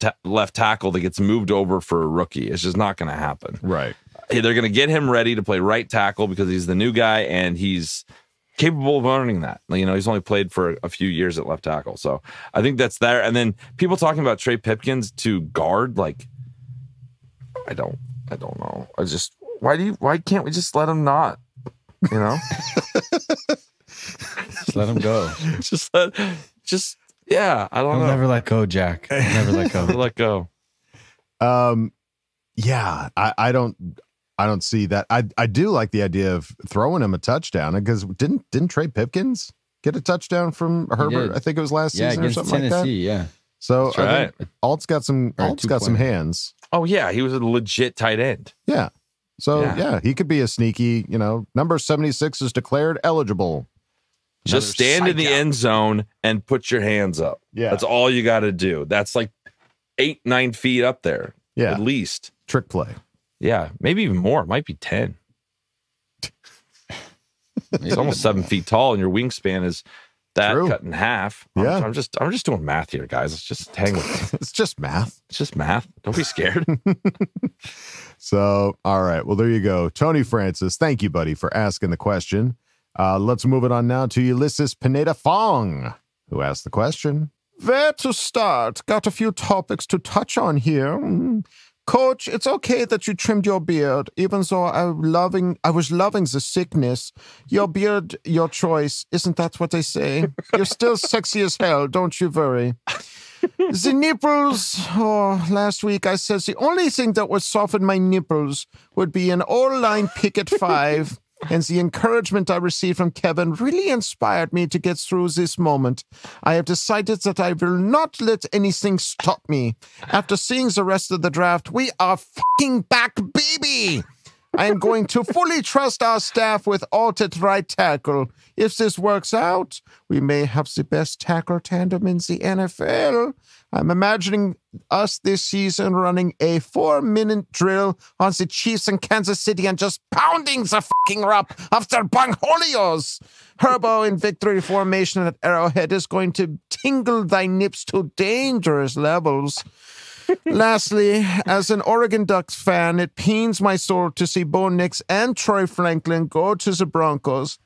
tackle that gets moved over for a rookie. It's just not going to happen. Right. They're going to get him ready to play right tackle because he's the new guy and he's capable of earning that. You know, he's only played for a few years at left tackle. So I think that's there. And then people talking about Trey Pipkins to guard, like, I don't know. Why can't we just let him not, you know? Just let him go. I don't know. Never let go, Jack. Never let go. Never let go. Yeah, I don't see that. I do like the idea of throwing him a touchdown, because didn't Trey Pipkins get a touchdown from Herbert? I think it was last season or something Tennessee, like that. Yeah. So right. Alt's got some hands. Oh yeah, he was a legit tight end. Yeah. So yeah, he could be a sneaky, number 76 is declared eligible. Just stand in the end zone and put your hands up. Yeah. That's all you got to do. That's like 8-9 feet up there. Yeah. At least. Trick play. Yeah. Maybe even more. It might be 10. He's almost 7 feet tall, and your wingspan is that cut in half. Yeah. I'm just doing math here, guys. Let's just hang with me. It's just math. It's just math. Don't be scared. So, all right. Well, there you go. Tony Francis, thank you, buddy, for asking the question. Let's move it on now to Ulysses Pineda Fong, who asked the question. Where to start? Got a few topics to touch on here. Coach, it's okay that you trimmed your beard, even though I was loving the sickness. Your beard, your choice. Isn't that what they say? You're still sexy as hell, don't you worry. The nipples, last week I said the only thing that would soften my nipples would be an all-line pick at 5. And the encouragement I received from Kevin really inspired me to get through this moment. I have decided that I will not let anything stop me. After seeing the rest of the draft, we are fucking back, baby! I am going to fully trust our staff with alt at right tackle. If this works out, we may have the best tackle tandem in the NFL. I'm imagining us this season running a 4-minute drill on the Chiefs in Kansas City and just pounding the fucking rock of their bungholios. Herbo in victory formation at Arrowhead is going to tingle thy nips to dangerous levels. Lastly, as an Oregon Ducks fan, it pains my soul to see Bo Nix and Troy Franklin go to the Broncos,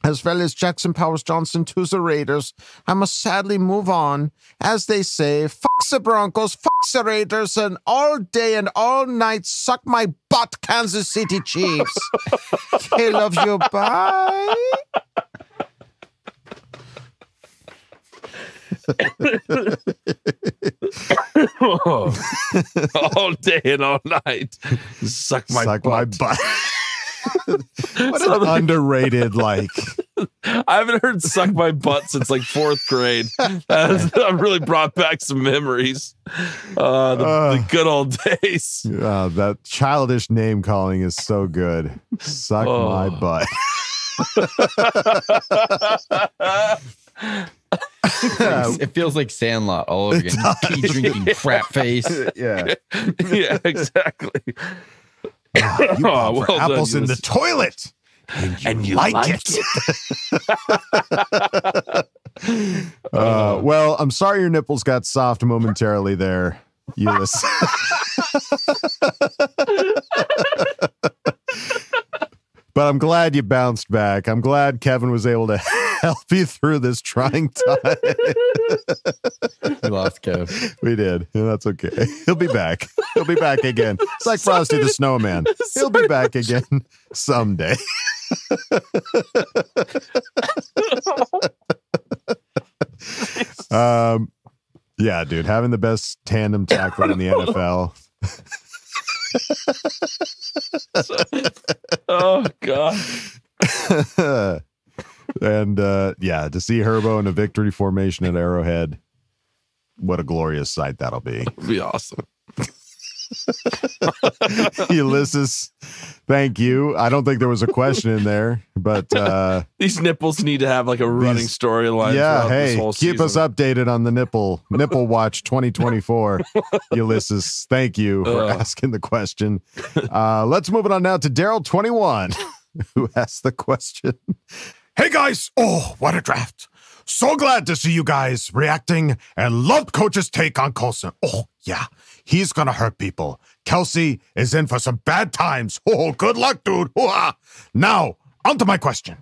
as well as Jackson Powers Johnson to the Raiders. I must sadly move on. As they say, fuck the Broncos, fuck the Raiders, and all day and all night suck my butt, Kansas City Chiefs. I love you. Bye. All day and all night. Suck my butt. What an underrated, like. I haven't heard "suck my butt" since like 4th grade. I've really brought back some memories. The good old days. That childish name calling is so good. Suck my butt. It feels like Sandlot all over again. Pee drinking crap face. Yeah. Yeah, exactly. You bought for apples in the toilet. And you like it. Well, I'm sorry your nipples got soft momentarily there, Ulysses. But I'm glad you bounced back. I'm glad Kevin was able to help you through this trying time. We lost Kev. We did. And that's okay. He'll be back. He'll be back again. It's like Frosty the Snowman. He'll be back again someday. Yeah, dude. Having the best tandem tackler in the NFL. Oh God. And yeah, to see Herbo in a victory formation at Arrowhead, what a glorious sight that'll be. It'll be awesome. Ulysses, thank you. I don't think there was a question in there, but these nipples need to have like a running storyline. Yeah, hey, this whole keep us updated on the Nipple Watch 2024. Ulysses, thank you for asking the question. Let's move it on now to Daryl 21, who asked the question. Hey guys, what a draft. So glad to see you guys reacting and loved Coach's take on Coulson. Oh, yeah, he's going to hurt people. Kelsey is in for some bad times. Oh, good luck, dude. Hoo-ha. Now, on to my question.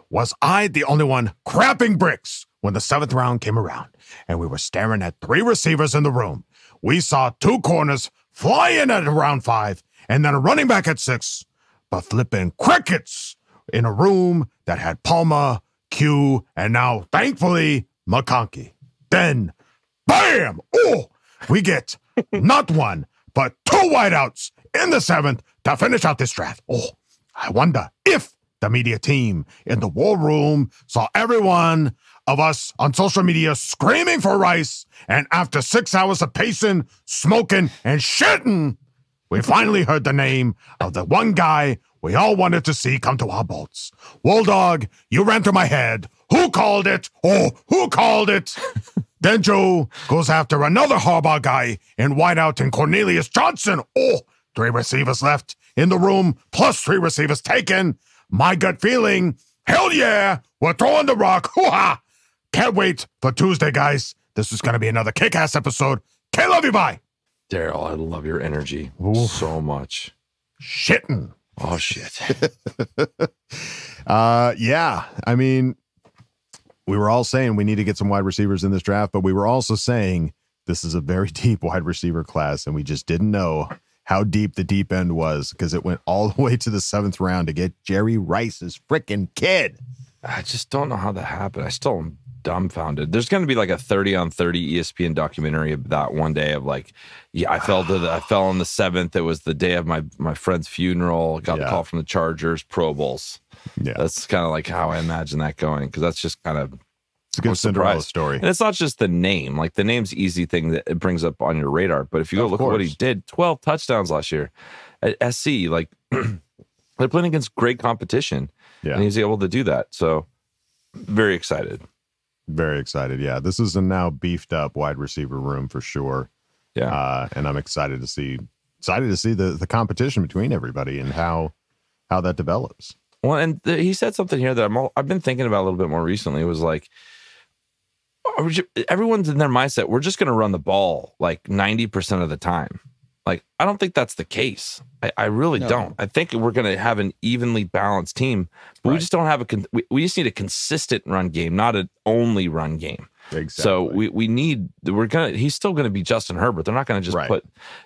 Was I the only one crapping bricks when the 7th round came around and we were staring at 3 receivers in the room? We saw 2 corners fly in at round 5 and then a running back at 6, but flipping crickets in a room that had Palmer, Q, and now, thankfully, McConkey. Then, bam! Oh, we get not 1, but 2 wideouts in the 7th to finish out this draft. Oh, I wonder if the media team in the war room saw everyone of us on social media screaming for Rice, and after 6 hours of pacing, smoking, and shitting, we finally heard the name of the one guy we all wanted to see come to our bolts. Wolldog, you ran through my head. Who called it? Oh, who called it? Then Joe goes after another Harbaugh guy in wideout and Cornelius Johnson. Oh, 3 receivers left in the room, plus 3 receivers taken. My gut feeling, hell yeah, we're throwing the rock. Hoo-ha! Can't wait for Tuesday, guys. This is going to be another kick-ass episode. Can't love you, bye. Daryl, I love your energy so much. Shitting. Oh, shit. Yeah, I mean, we were all saying we need to get some wide receivers in this draft, but we were also saying this is a very deep wide receiver class, and we just didn't know how deep the deep end was because it went all the way to the 7th round to get Jerry Rice's freaking kid. I just don't know how that happened. I still am dumbfounded. There's going to be like a 30 on 30 ESPN documentary of that one day of like, yeah, I fell on the 7th. It was the day of my friend's funeral. Got the call from the Chargers, Pro Bowls. Yeah, that's kind of like how I imagine that going, because that's just kind of, it's a good Cinderella story. And it's not just the name. Like the name's easy thing that it brings up on your radar. But if you go look at what he did, 12 touchdowns last year at SC, like they're playing against great competition. Yeah. And he's able to do that. So very excited. Very excited. Yeah. This is a now beefed up wide receiver room for sure. Yeah. And I'm excited to see the competition between everybody and how that develops. Well, and he said something here that I've been thinking about a little bit more recently. It was like, everyone's in their mindset, we're just going to run the ball like 90% of the time. Like, I don't think that's the case. I really don't. I think we're going to have an evenly balanced team, but we just don't have we just need a consistent run game, not an only run game. Exactly. So he's still going to be Justin Herbert. They're not going to just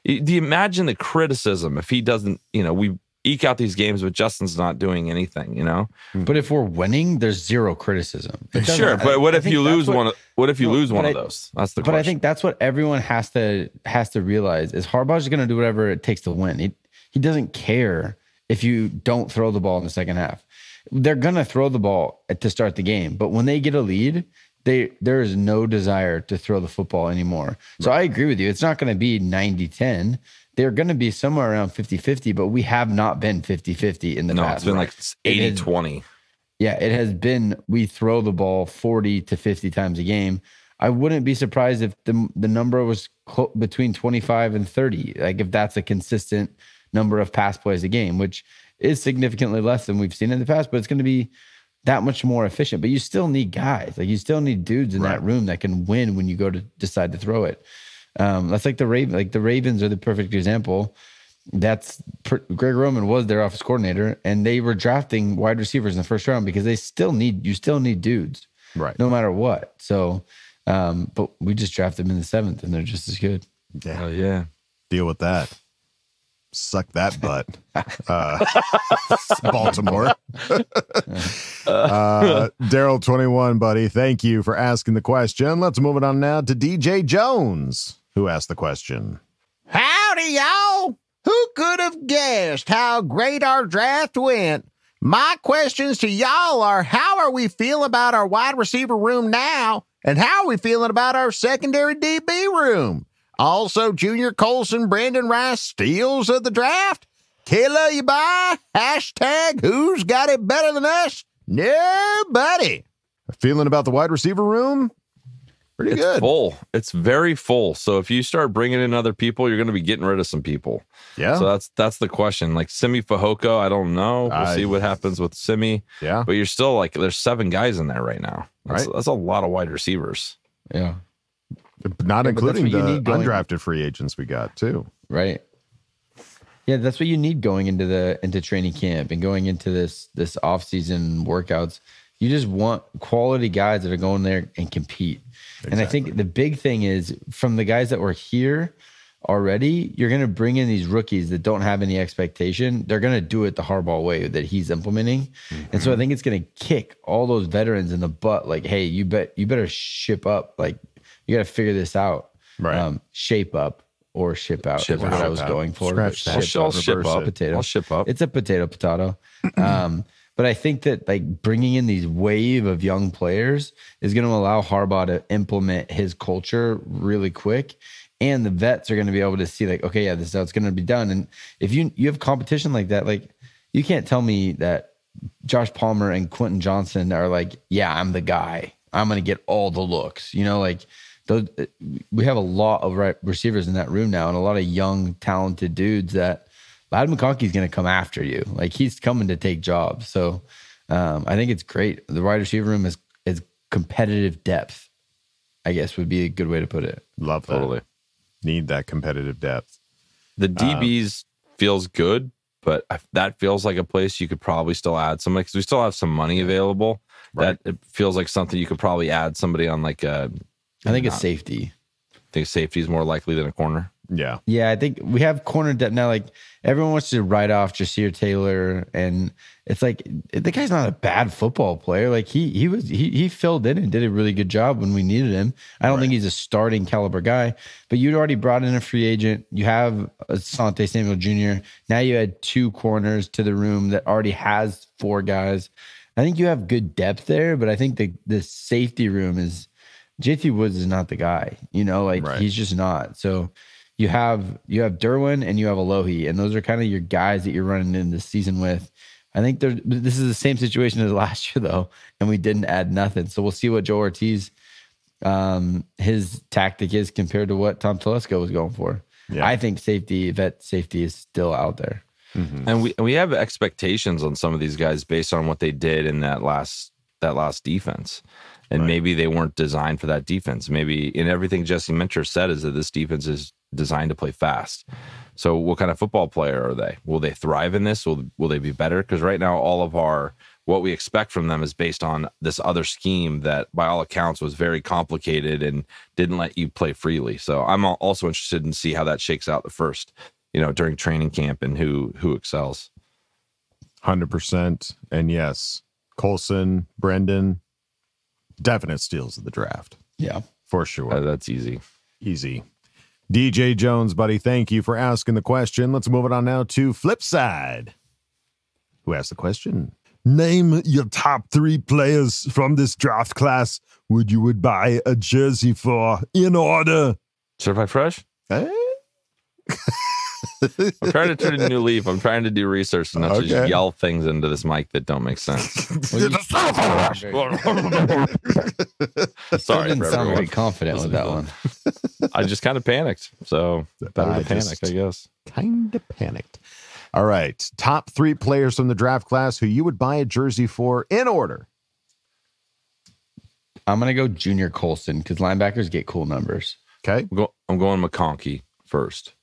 do you imagine the criticism if he doesn't, we eke out these games, but Justin's not doing anything, But if we're winning, there's zero criticism. Sure, but what if you lose one? What if you lose one of those? That's the question. But I think that's what everyone has to realize is Harbaugh's going to do whatever it takes to win. He doesn't care if you don't throw the ball in the second half. They're going to throw the ball to start the game, but when they get a lead, there is no desire to throw the football anymore. So I agree with you. It's not going to be 90-10. They're going to be somewhere around 50-50, but we have not been 50-50 in the past. It's been like 80-20. Yeah, it has been, we throw the ball 40 to 50 times a game. I wouldn't be surprised if the number was between 25 and 30, like if that's a consistent number of pass plays a game, which is significantly less than we've seen in the past, but it's going to be that much more efficient. But you still need guys. Like you still need dudes in that room that can win when you go to decide to throw it. That's like the Ravens. Like the Ravens are the perfect example. Greg Roman was their offense coordinator, and they were drafting wide receivers in the first round because you still need dudes, right? No matter what. So, but we just drafted them in the 7th, and they're just as good. Yeah, yeah. Deal with that. Suck that butt, Baltimore. Daryl 21, buddy. Thank you for asking the question. Let's move it on now to DJ Jones, who asked the question. Howdy, y'all. Who could have guessed how great our draft went? My questions to y'all are, how are we feeling about our wide receiver room now? And how are we feeling about our secondary DB room? Also, Junior Colson, Brandon Rice steals of the draft. Kayla, you buy? Hashtag who's got it better than us? Nobody. Feeling about the wide receiver room? Pretty good. It's full. It's very full. So if you start bringing in other people, you're going to be getting rid of some people. Yeah. So that's the question. Like Simi Fehoko, I don't know. We'll see what happens with Simi. Yeah. But you're still like, there's 7 guys in there right now. That's a lot of wide receivers. Yeah. Not including the undrafted free agents we got too. Right. Yeah, that's what you need going into training camp and going into this off-season workouts. You just want quality guys that are going there and compete. Exactly. And I think the big thing is from the guys that were here already, you're going to bring in these rookies that don't have any expectation. They're going to do it the Harbaugh way that he's implementing. Mm-hmm. And so I think it's going to kick all those veterans in the butt. Like, hey, you better ship up. Like, you got to figure this out. Right. Shape up or ship out. That's what I was going for. Scratch that. I'll ship up. Potato. I'll ship up. It's a potato. But I think that like bringing in these wave of young players is going to allow Harbaugh to implement his culture really quick. And the vets are going to be able to see like, okay, yeah, this is how it's going to be done. And if you have competition like that, like you can't tell me that Josh Palmer and Quentin Johnson are like, yeah, I'm the guy. I'm going to get all the looks, like we have a lot of receivers in that room now and a lot of young, talented dudes that Ladd McConkey's going to come after you. Like he's coming to take jobs. So I think it's great. The wide receiver room is competitive depth, I guess would be a good way to put it. Love that. Totally. Need that competitive depth. The DBs feels good, but that feels like a place you could probably still add somebody because we still have some money available. Right. That it feels like something you could probably add somebody on like a. I think it's safety. Think safety is more likely than a corner? Yeah. Yeah, I think we have corner depth now. Like everyone wants to write off Jasir Taylor, and it's like the guy's not a bad football player. Like he filled in and did a really good job when we needed him. I don't think he's a starting caliber guy, but you'd already brought in a free agent. You have Asante Samuel Jr. Now you had 2 corners to the room that already has 4 guys. I think you have good depth there, but I think the safety room is JT Woods is not the guy. He's just not. So you have Derwin and you have Alohi, and those are kind of your guys that you're running in this season with. I think this is the same situation as last year, though, and we didn't add nothing. So we'll see what Joe Ortiz, his tactic is compared to what Tom Telesco was going for. Yeah. I think vet safety is still out there. Mm-hmm. And we have expectations on some of these guys based on what they did in that last defense. And maybe they weren't designed for that defense. Maybe in everything Jesse Minter said is that this defense is designed to play fast. So what kind of football player are they? Will they thrive in this? Will they be better? Because right now, all of what we expect from them is based on this other scheme that, by all accounts, was very complicated and didn't let you play freely. So I'm also interested in see how that shakes out during training camp and who excels. 100%. And yes, Colson, Brendan, definite steals of the draft. Yeah, for sure. That's easy. Easy. DJ Jones, buddy, thank you for asking the question. Let's move it on now to Flipside, who asked the question. Name your top 3 players from this draft class you would buy a jersey for in order. Certified Fresh? I'm trying to turn a new leaf. I'm trying to do research and not just yell things into this mic that don't make sense. Sorry, didn't sound very confident with that one. I just kind of panicked. So better to panic, I guess. Kind of panicked. All right. Top 3 players from the draft class who you would buy a jersey for in order. I'm going to go Junior Colson because linebackers get cool numbers. Okay. I'm going McConkey first.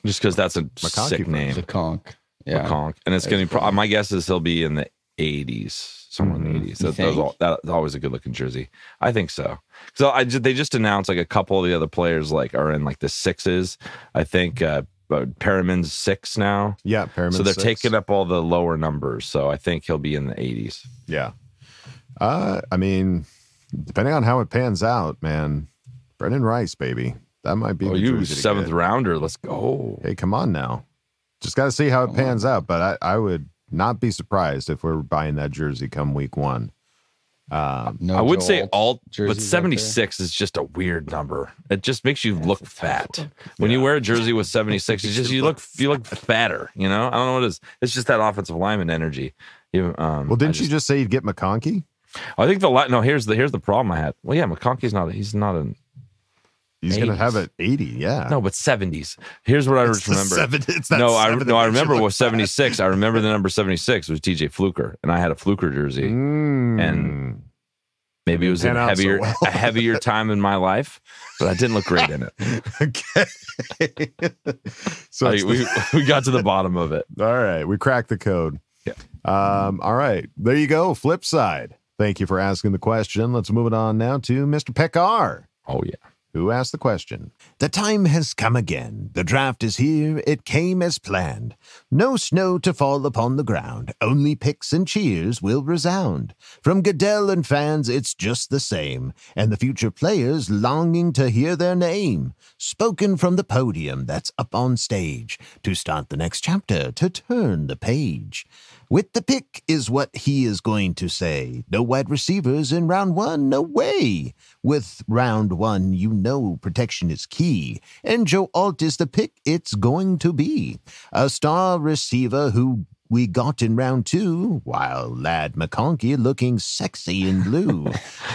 Just because that's a sick name. McConk. Yeah. McConk. And it's going to be, my guess is he'll be in the 80s, somewhere in the 80s. That's always a good looking jersey. I think so. So they just announced like a couple of the other players are in like the 6s. I think Perriman's 6 now. Yeah, Perriman's So they're 6. taking up all the lower numbers. So I think he'll be in the 80s. Yeah. I mean, depending on how it pans out, man, Brendan Rice, baby. That might be you 7th rounder. Let's go. Hey, come on now. Just got to see how it pans out. But I would not be surprised if we're buying that jersey come week 1. I would say alt, but 76 is just a weird number. It just makes you look fat. When you wear a jersey with 76, it's just you look fatter. I don't know what it is. It's just that offensive lineman energy. Well, didn't you just say you'd get McConkey? I think here's the problem I had. Well, yeah, McConkey's not He's going to have it 80, yeah. No, but 70s. Here's what I remember. I remember with 76. I remember the number 76 was TJ Fluker, and I had a Fluker jersey. And maybe it was a heavier time in my life, but I didn't look great in it. Okay. So we got to the bottom of it. All right. We cracked the code. Yeah. All right. There you go. Flip side. Thank you for asking the question. Let's move it on now to Mr. Pekar. Oh, yeah. Who asked the question? The time has come again. The draft is here. It came as planned. No snow to fall upon the ground. Only picks and cheers will resound. From Goodell and fans, it's just the same. And the future players longing to hear their name. Spoken from the podium that's up on stage. To start the next chapter, to turn the page. With the pick is what he is going to say. No wide receivers in round 1, no way. With round 1, you know protection is key. And Joe Alt is the pick it's going to be. A star receiver who we got in round 2, while Lad McConkey looking sexy in blue.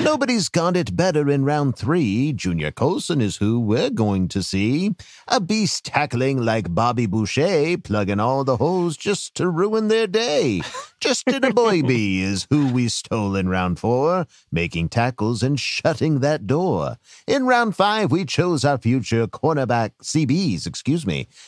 Nobody's got it better in round 3. Junior Colson is who we're going to see. A beast tackling like Bobby Boucher, plugging all the holes just to ruin their day. Justin Aboybe is who we stole in round 4, making tackles and shutting that door. In round 5, we chose our future cornerback CBs,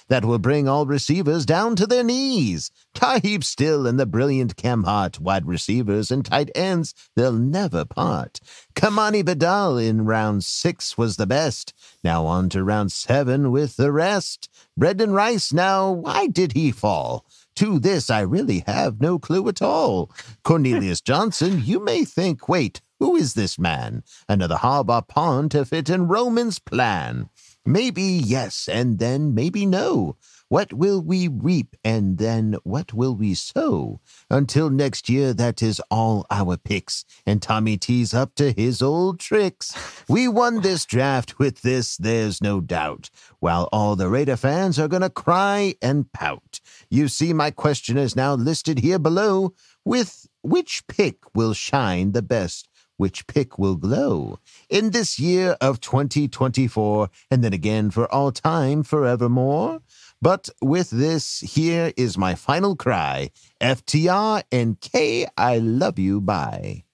that will bring all receivers down to their knees. Taib Still and the brilliant Cam Hart, wide receivers and tight ends, they'll never part. Kamani Vidal in round 6 was the best. Now on to round 7 with the rest. Brendan Rice, now why did he fall? To this, I really have no clue at all. Cornelius Johnson, you may think, wait, who is this man? Another Harbaugh pawn to fit in Roman's plan. Maybe yes, and then maybe no. What will we reap, and then what will we sow? Until next year, that is all our picks, and Tommy T's up to his old tricks. We won this draft with this, there's no doubt, while all the Raider fans are gonna cry and pout. You see my question is now listed here below, with which pick will shine the best? Which pick will glow in this year of 2024, and then again for all time forevermore? But with this, here is my final cry. FTR and K, I love you, bye.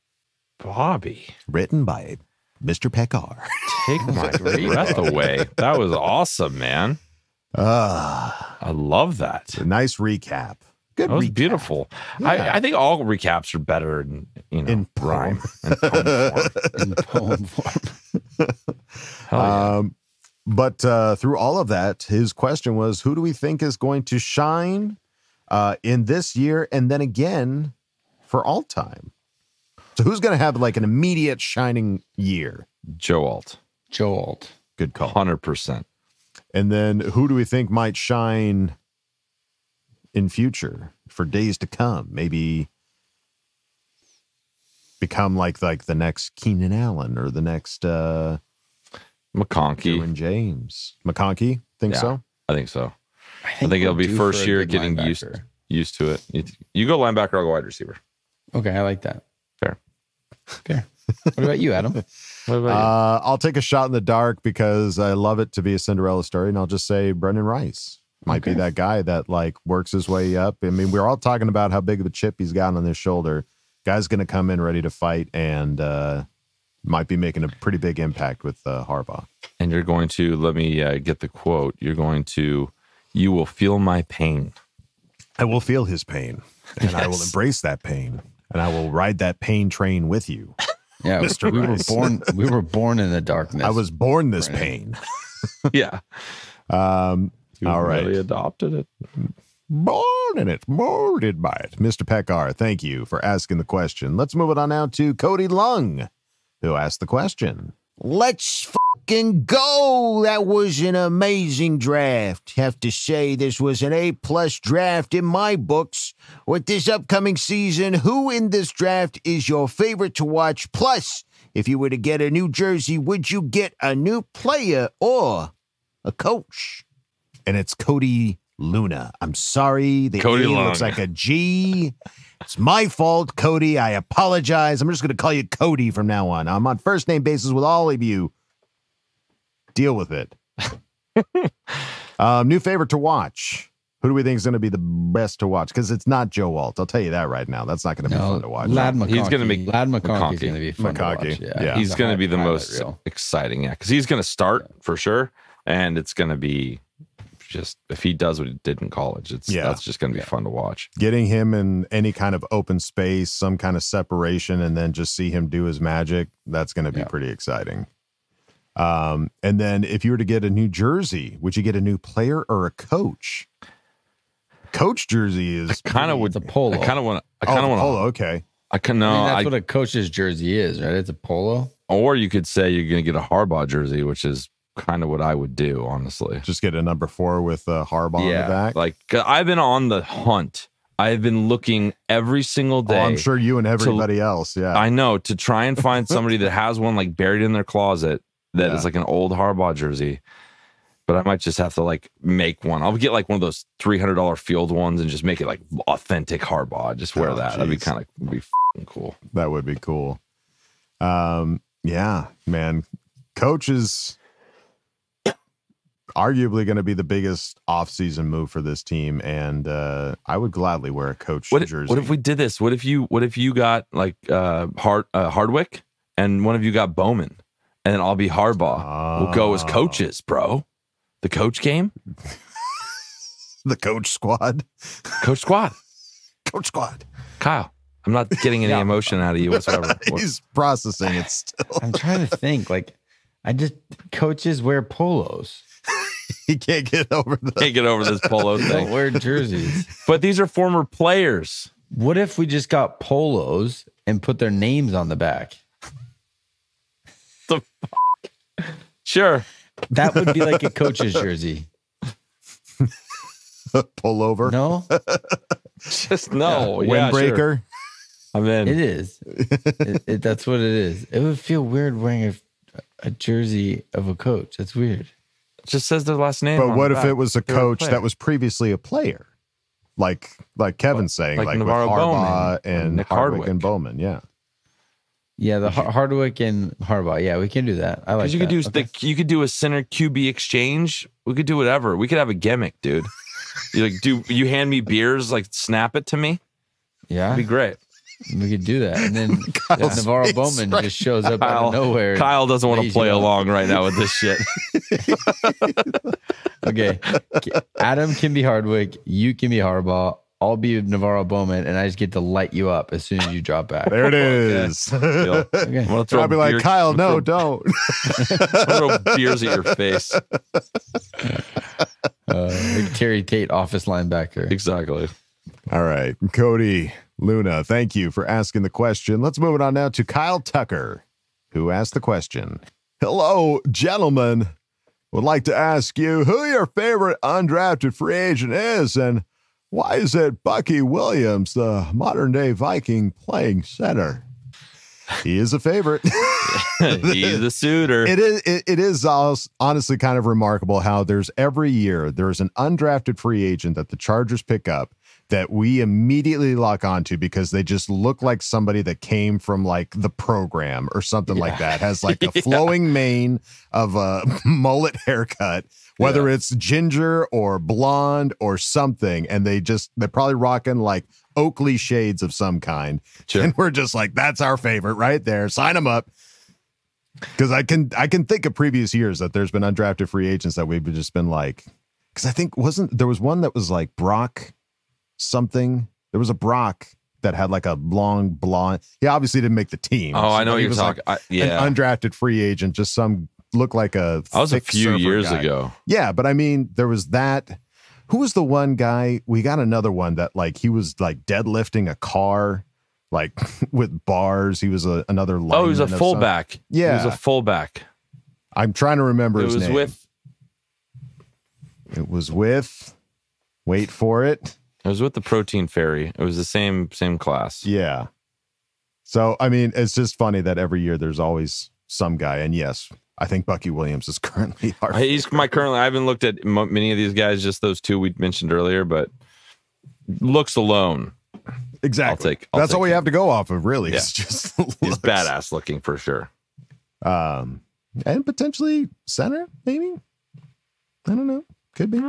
Bobby. Written by Mr. Pekar. Take my breath away. That was awesome, man. I love that. A nice recap. Good That was recap. Beautiful. Yeah. I think all recaps are better in, in rhyme. poem. In poem form. Hell yeah. But through all of that, his question was, who do we think is going to shine in this year and then again for all time? So who's going to have like an immediate shining year? Joe Alt. Joe Alt. Good call. 100%. And then who do we think might shine in future for days to come? Maybe become like the next Keenan Allen or the next McConkey. Derwin James. McConkey? Think so? I think so. I think it'll be first year getting used to it. You go linebacker, I'll go wide receiver. Okay, I like that. Fair. What about you, Adam? What about you? I'll take a shot in the dark because I love it to be a Cinderella story, and I'll just say Brendan Rice might be that guy that like works his way up. I mean, we're all talking about how big of a chip he's got on his shoulder. Guy's going to come in ready to fight and might be making a pretty big impact with Harbaugh. And you're going to, let me get the quote. You will feel my pain. I will feel his pain, and I will embrace that pain, and I will ride that pain train with you. Yeah, Mr. Rice. We were born in the darkness. I was born this pain. Yeah. All right. Really adopted it. Born in it, molded by it. Mr. Pekar, thank you for asking the question. Let's move it on now to Cody Lung, who asked the question. Let's fucking go. That was an amazing draft. Have to say this was an A+ draft in my books. With this upcoming season, who in this draft is your favorite to watch? Plus, if you were to get a new jersey, would you get a new player or a coach? And it's Cody Luna. I'm sorry. The Cody A Lung. looks like a G. It's my fault, Cody. I apologize. I'm just going to call you Cody from now on. I'm on first name basis with all of you. Deal with it. New favorite to watch. Who do we think is going to be the best to watch? Because it's not Joe Alt. I'll tell you that right now. That's not going to be fun to watch. Lad McConkey. He's going to be Lad McConkey's going to be fun to watch. Yeah. He's going to be the highlight most reel. exciting. Yeah, because he's going to start for sure, and it's going to be just if he does what he did in college, that's just going to be fun to watch. Getting him in any kind of open space, some kind of separation, and then just see him do his magic, that's going to be pretty exciting. And then if you were to get a new jersey, would you get a new player or a coach? Coach jersey is kind of It's a polo. I kind of want to polo. Okay. That's what a coach's jersey is, right? It's a polo. Or you could say you're going to get a Harbaugh jersey, which is kind of what I would do, honestly. Just get a number 4 with Harbaugh on the back. Like I've been on the hunt. I've been looking every single day. I'm sure you and everybody else. Yeah, I know, to try and find somebody that has one like buried in their closet that is like an old Harbaugh jersey. But I might just have to like make one. I'll get like one of those $300 field ones and just make it like authentic Harbaugh. Just wear that. That'd be f***ing cool. That would be cool. Yeah, man. Coaches. arguably going to be the biggest offseason move for this team, and I would gladly wear a Coach jersey. What if we did this? What if you got like Hardwick, and one of you got Bowman, and then I'll be Harbaugh. We'll go as coaches, bro. The coach game, the coach squad, coach squad, coach squad. Kyle, I'm not getting any emotion out of you whatsoever. He's processing it still. I'm trying to think. Like, coaches wear polos. He can't get over this polo thing. Don't wear jerseys. But these are former players. What if we just got polos and put their names on the back? The fuck? Sure. That would be like a coach's jersey. Pull over. No. Just no. Yeah, windbreaker. Sure. I'm in. It is. That's what it is. It would feel weird wearing a jersey of a coach. That's weird. It just says their last name. But what if it was a coach that was previously a player? Like Kevin's saying, like with Harbaugh and Hardwick and Bowman. Yeah. Yeah, the Hardwick and Harbaugh. Yeah, we can do that. I like that. You could do a center QB exchange. We could do whatever. We could have a gimmick, dude. You hand me beers, like snap it to me. Yeah. It'd be great. We could do that. And then Navarro Bowman just shows up out of nowhere. Kyle doesn't want to play along right now with this shit. Okay. Adam can be Hardwick. You can be Harbaugh. I'll be Navarro Bowman, and I just get to light you up as soon as you drop back. There it is. Okay. I'll be like, Kyle, no, don't. Throw beers at your face. Like Terry Tate, office linebacker. Exactly. All right. Cody, Luna, thank you for asking the question. Let's move it on now to Kyle Tucker, who asked the question. Hello, gentlemen. Would like to ask you who your favorite undrafted free agent is, and why is it Bucky Williams, the modern-day Viking, playing center? He is a favorite. He's a suitor. It is honestly kind of remarkable how every year there's an undrafted free agent that the Chargers pick up that we immediately lock onto because they just look like somebody that came from like the program or something like that. Has like a flowing mane of a mullet haircut, whether it's ginger or blonde or something. And they're probably rocking like Oakley shades of some kind. Sure. And we're just like, that's our favorite right there. Sign them up. Because I can think of previous years that there's been undrafted free agents that we've just been like, because I think there was one that was like Brock something. There was a Brock that had like a long blonde. He obviously didn't make the team. Oh, I know what you're talking. Like an undrafted free agent, just some look like a. That was a few years ago. Yeah, but I mean, there was that. Who was the one guy? We got another one that like he was like deadlifting a car, like with bars. He was another lineman. Oh, he was a fullback. Yeah, he was a fullback. I'm trying to remember his name. It was with. Wait for it. It was with the Protein Fairy. It was the same class. Yeah. So, I mean, it's just funny that every year there's always some guy. And yes, I think Bucky Williams is currently our I haven't looked at many of these guys, just those two we mentioned earlier, but looks alone. Exactly. That's all we have to go off of, really. Yeah. It's just he's badass looking for sure. And potentially center, maybe? I don't know. Could be.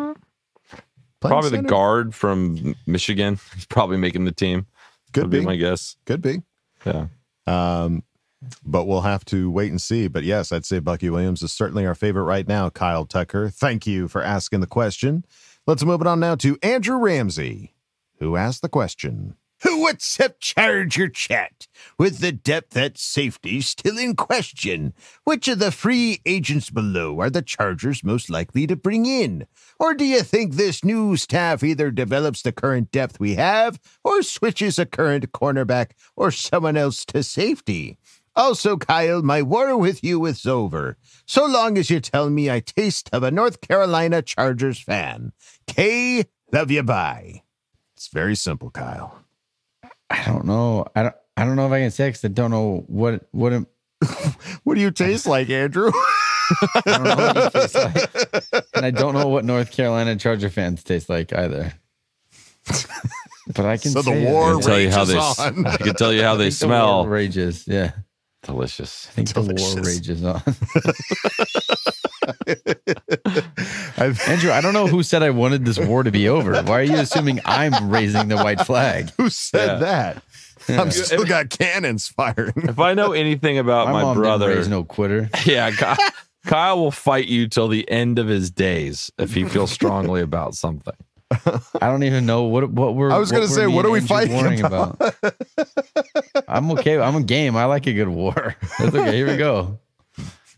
Probably the guard from Michigan. He's probably making the team. Could be my guess. Could be. Yeah. But we'll have to wait and see. But yes, I'd say Bucky Williams is certainly our favorite right now. Kyle Tucker, thank you for asking the question. Let's move it on now to Andrew Ramsey, who asked the question. What's up, Charger Chat? With the depth at safety still in question, which of the free agents below are the Chargers most likely to bring in? Or do you think this new staff either develops the current depth we have or switches a current cornerback or someone else to safety? Also, Kyle, my war with you is over, so long as you tell me I taste of a North Carolina Chargers fan. K, love you, bye. It's very simple, Kyle. I don't know. I don't know if I can say because I don't know what what do you taste like, Andrew? I don't know what you taste like. And I don't know what North Carolina Charger fans taste like either. But I can so say the war tell you how on. I can tell you how they smell. The war rages, yeah. Delicious. I think the war rages on. Andrew, I don't know who said I wanted this war to be over. Why are you assuming I'm raising the white flag? Who said that? I'm still got cannons firing. If I know anything about my mom brother, didn't raise no quitter. Yeah, Kyle will fight you till the end of his days if he feels strongly about something. I don't even know what we're. I was going to say, what are we fighting about? I'm okay. I'm a game. I like a good war. That's okay. Here we go.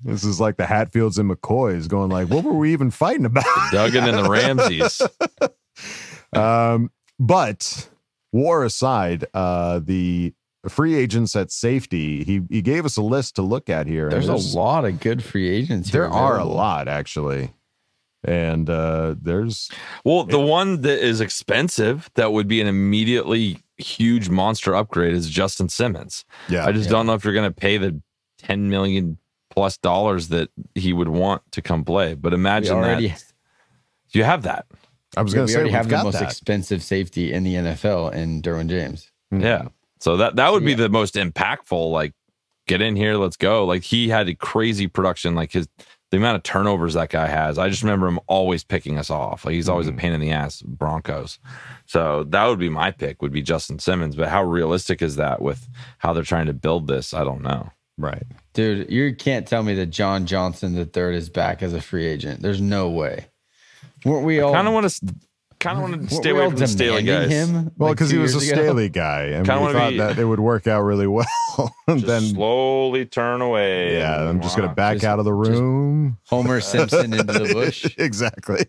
This is like the Hatfields and McCoys going like, what were we even fighting about? Duggin and the Ramseys. But war aside, the free agents at safety, he gave us a list to look at here. There's a lot of good free agents here. There are a lot, actually. And there's... Well, the one that is expensive that would be an immediately huge monster upgrade is Justin Simmons. Yeah, I just don't know if you're going to pay the $10 million+ that he would want to come play. But imagine that you have that. I was going to say, we have the most expensive safety in the NFL in Derwin James. Yeah. So that would be the most impactful, like, get in here, let's go. Like, he had a crazy production, like the amount of turnovers that guy has. I just remember him always picking us off. Like, he's always a pain in the ass, Broncos. So that would be my pick, would be Justin Simmons. But how realistic is that with how they're trying to build this? I don't know. Right. Dude, you can't tell me that John Johnson III is back as a free agent. There's no way. Weren't we all... I kind of want to stay away from the Staley guys. Well, because he was a Staley guy, and we thought that it would work out really well. And then slowly turn away. Yeah, I'm just going to back out of the room. Homer Simpson into the bush. Exactly.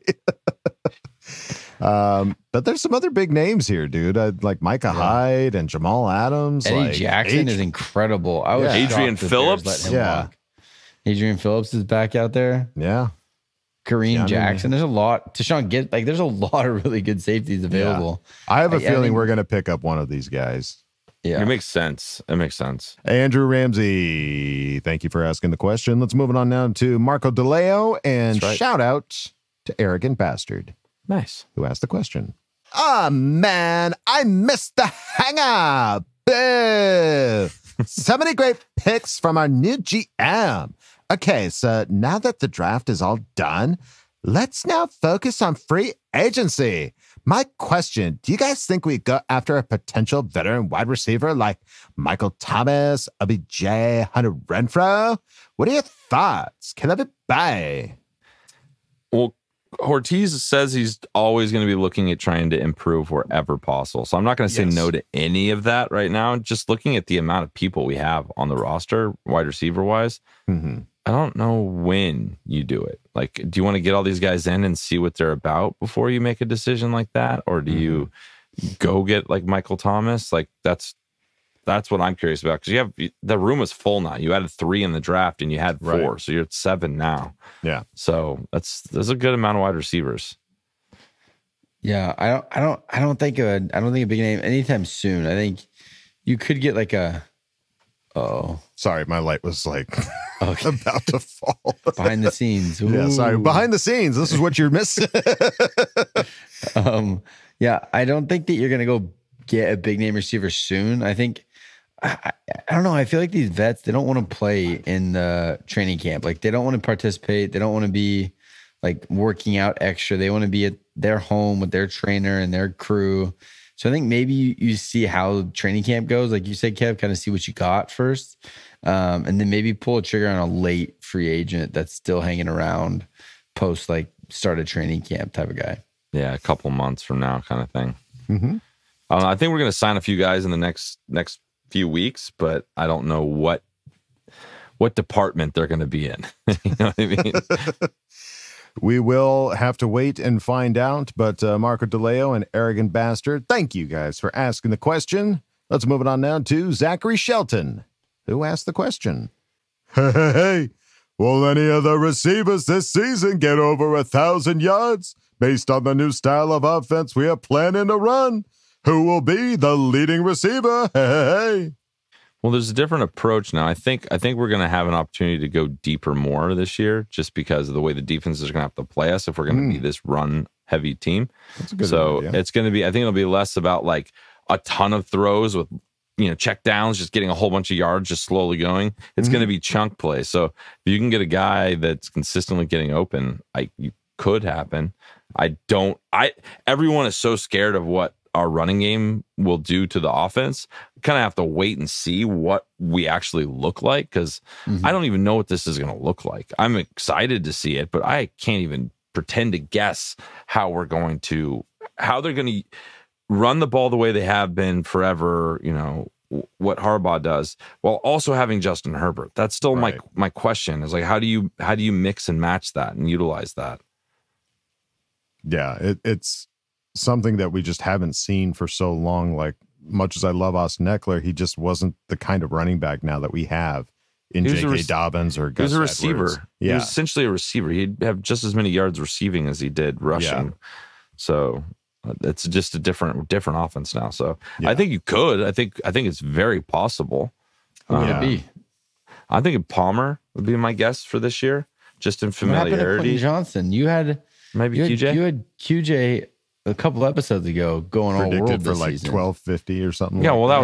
But there's some other big names here, dude. Like Micah Hyde and Jamal Adams. Eddie Jackson is incredible. I was Adrian Phillips. Walk. Adrian Phillips is back out there. Yeah. Kareem Jackson. There's a lot. Tashawn Gibbs. Like, there's a lot of really good safeties available. Yeah. I have a feeling we're going to pick up one of these guys. Yeah. It makes sense. It makes sense. Andrew Ramsey, thank you for asking the question. Let's move on now to Marco DeLeo, and shout out to Arrogant Bastard. Nice. Who asked the question? Ah, man, I missed the hang-up. Boo. So many great picks from our new GM. Okay, so now that the draft is all done, let's now focus on free agency. My question, do you guys think we go after a potential veteran wide receiver like Michael Thomas, OBJ, Hunter Renfrow? What are your thoughts? Can I be bye? Well, Ortiz says he's always going to be looking at trying to improve wherever possible. So I'm not going to say no to any of that right now. Just looking at the amount of people we have on the roster, wide receiver wise, I don't know when you do it. Like, do you want to get all these guys in and see what they're about before you make a decision like that? Or do you go get like Michael Thomas? Like, that's what I'm curious about. Because the room is full now. You added 3 in the draft and you had 4. So you're at 7 now. Yeah. So there's a good amount of wide receivers. Yeah. I don't think a big name anytime soon. I think you could get like a... Oh, sorry, my light was like about to fall behind the scenes. Ooh. Yeah, sorry, behind the scenes. This is what you're missing. Yeah, I don't think that you're gonna go get a big name receiver soon. I think I don't know. I feel like these vets, they don't want to play in the training camp. Like, they don't want to participate. They don't want to be like working out extra. They want to be at their home with their trainer and their crew. So I think maybe you see how training camp goes. Like you said, Kev, kind of see what you got first. And then maybe pull a trigger on a late free agent that's still hanging around post, like, start a training camp type of guy. Yeah, a couple months from now kind of thing. I don't know. I think we're going to sign a few guys in the next few weeks, but I don't know what department they're going to be in. You know what I mean? We will have to wait and find out, but Marco DeLeo and Arrogant Bastard, thank you guys for asking the question. Let's move it on now to Zachary Shelton, who asked the question. Hey, will any of the receivers this season get over 1,000 yards based on the new style of offense we are planning to run? Who will be the leading receiver? Hey. Well, there's a different approach now. I think we're going to have an opportunity to go deeper more this year, just because of the way the defense is going to have to play us if we're going to be this run-heavy team. That's a good so idea. it's going to be. I think it'll be less about like a ton of throws with check downs, just getting a whole bunch of yards, just slowly going. It's going to be chunk play. So if you can get a guy that's consistently getting open, could happen. Everyone is so scared of what our running game will do to the offense. Kind of have to wait and see what we actually look like, because I don't even know what this is going to look like. I'm excited to see it, but I can't even pretend to guess how they're going to run the ball the way they have been forever, what Harbaugh does, while also having Justin Herbert. That's still my question, is like, how do you mix and match that and utilize that? Yeah, it's something that we just haven't seen for so long. Like, much as I love Austin Eckler, he just wasn't the kind of running back now that we have in J.K. Dobbins or Gus He was a Edwards. receiver. Yeah. He was essentially a receiver. He'd have just as many yards receiving as he did rushing. Yeah. So it's just a different offense now. So I think you could. I think it's very possible. Who would it be? I think Palmer would be my guess for this year, just in familiarity. What happened to Quentin Johnson? You had QJ. You had QJ a couple episodes ago going all world for this like season. 1250 or something. Yeah, well, that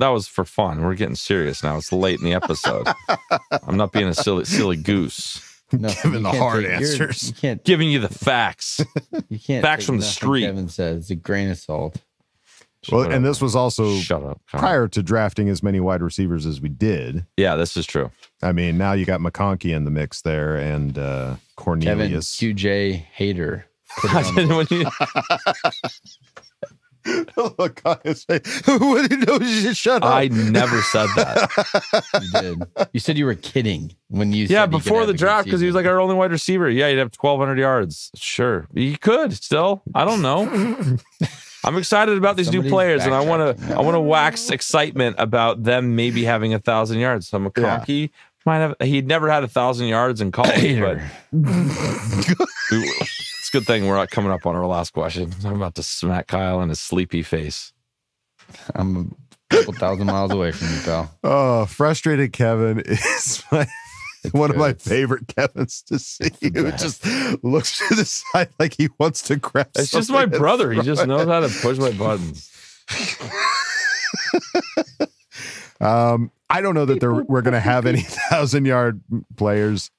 was for fun. We're getting serious now. It's late in the episode. I'm not being a silly goose. No, giving the hard answers. You can't giving you the facts. You can't facts from the street. Kevin says it's a grain of salt. Well, and this was also Kevin. prior to drafting as many wide receivers as we did. Yeah, this is true. I mean, now you got McConkey in the mix there, and Cornelius. Kevin QJ hater. Look on his face. What did you know? You just shut up. I never said that. You did. You said you were kidding when you said before the draft, because he was like our only wide receiver. Yeah, he'd have 1,200 yards. Sure, he could still. I don't know. I'm excited about these new players, and I want to wax excitement about them maybe having 1,000 yards. So McConkey might have. He'd never had 1,000 yards in college, but it's a good thing we're not coming up on our last question. I'm about to smack Kyle in his sleepy face. I'm a couple thousand miles away from you, pal. Oh, frustrated Kevin is one of my favorite Kevins to see. Who just looks to the side like he wants to grab. It's just my brother. He just knows how to push my buttons. I don't know that we're going to have any 1,000-yard players.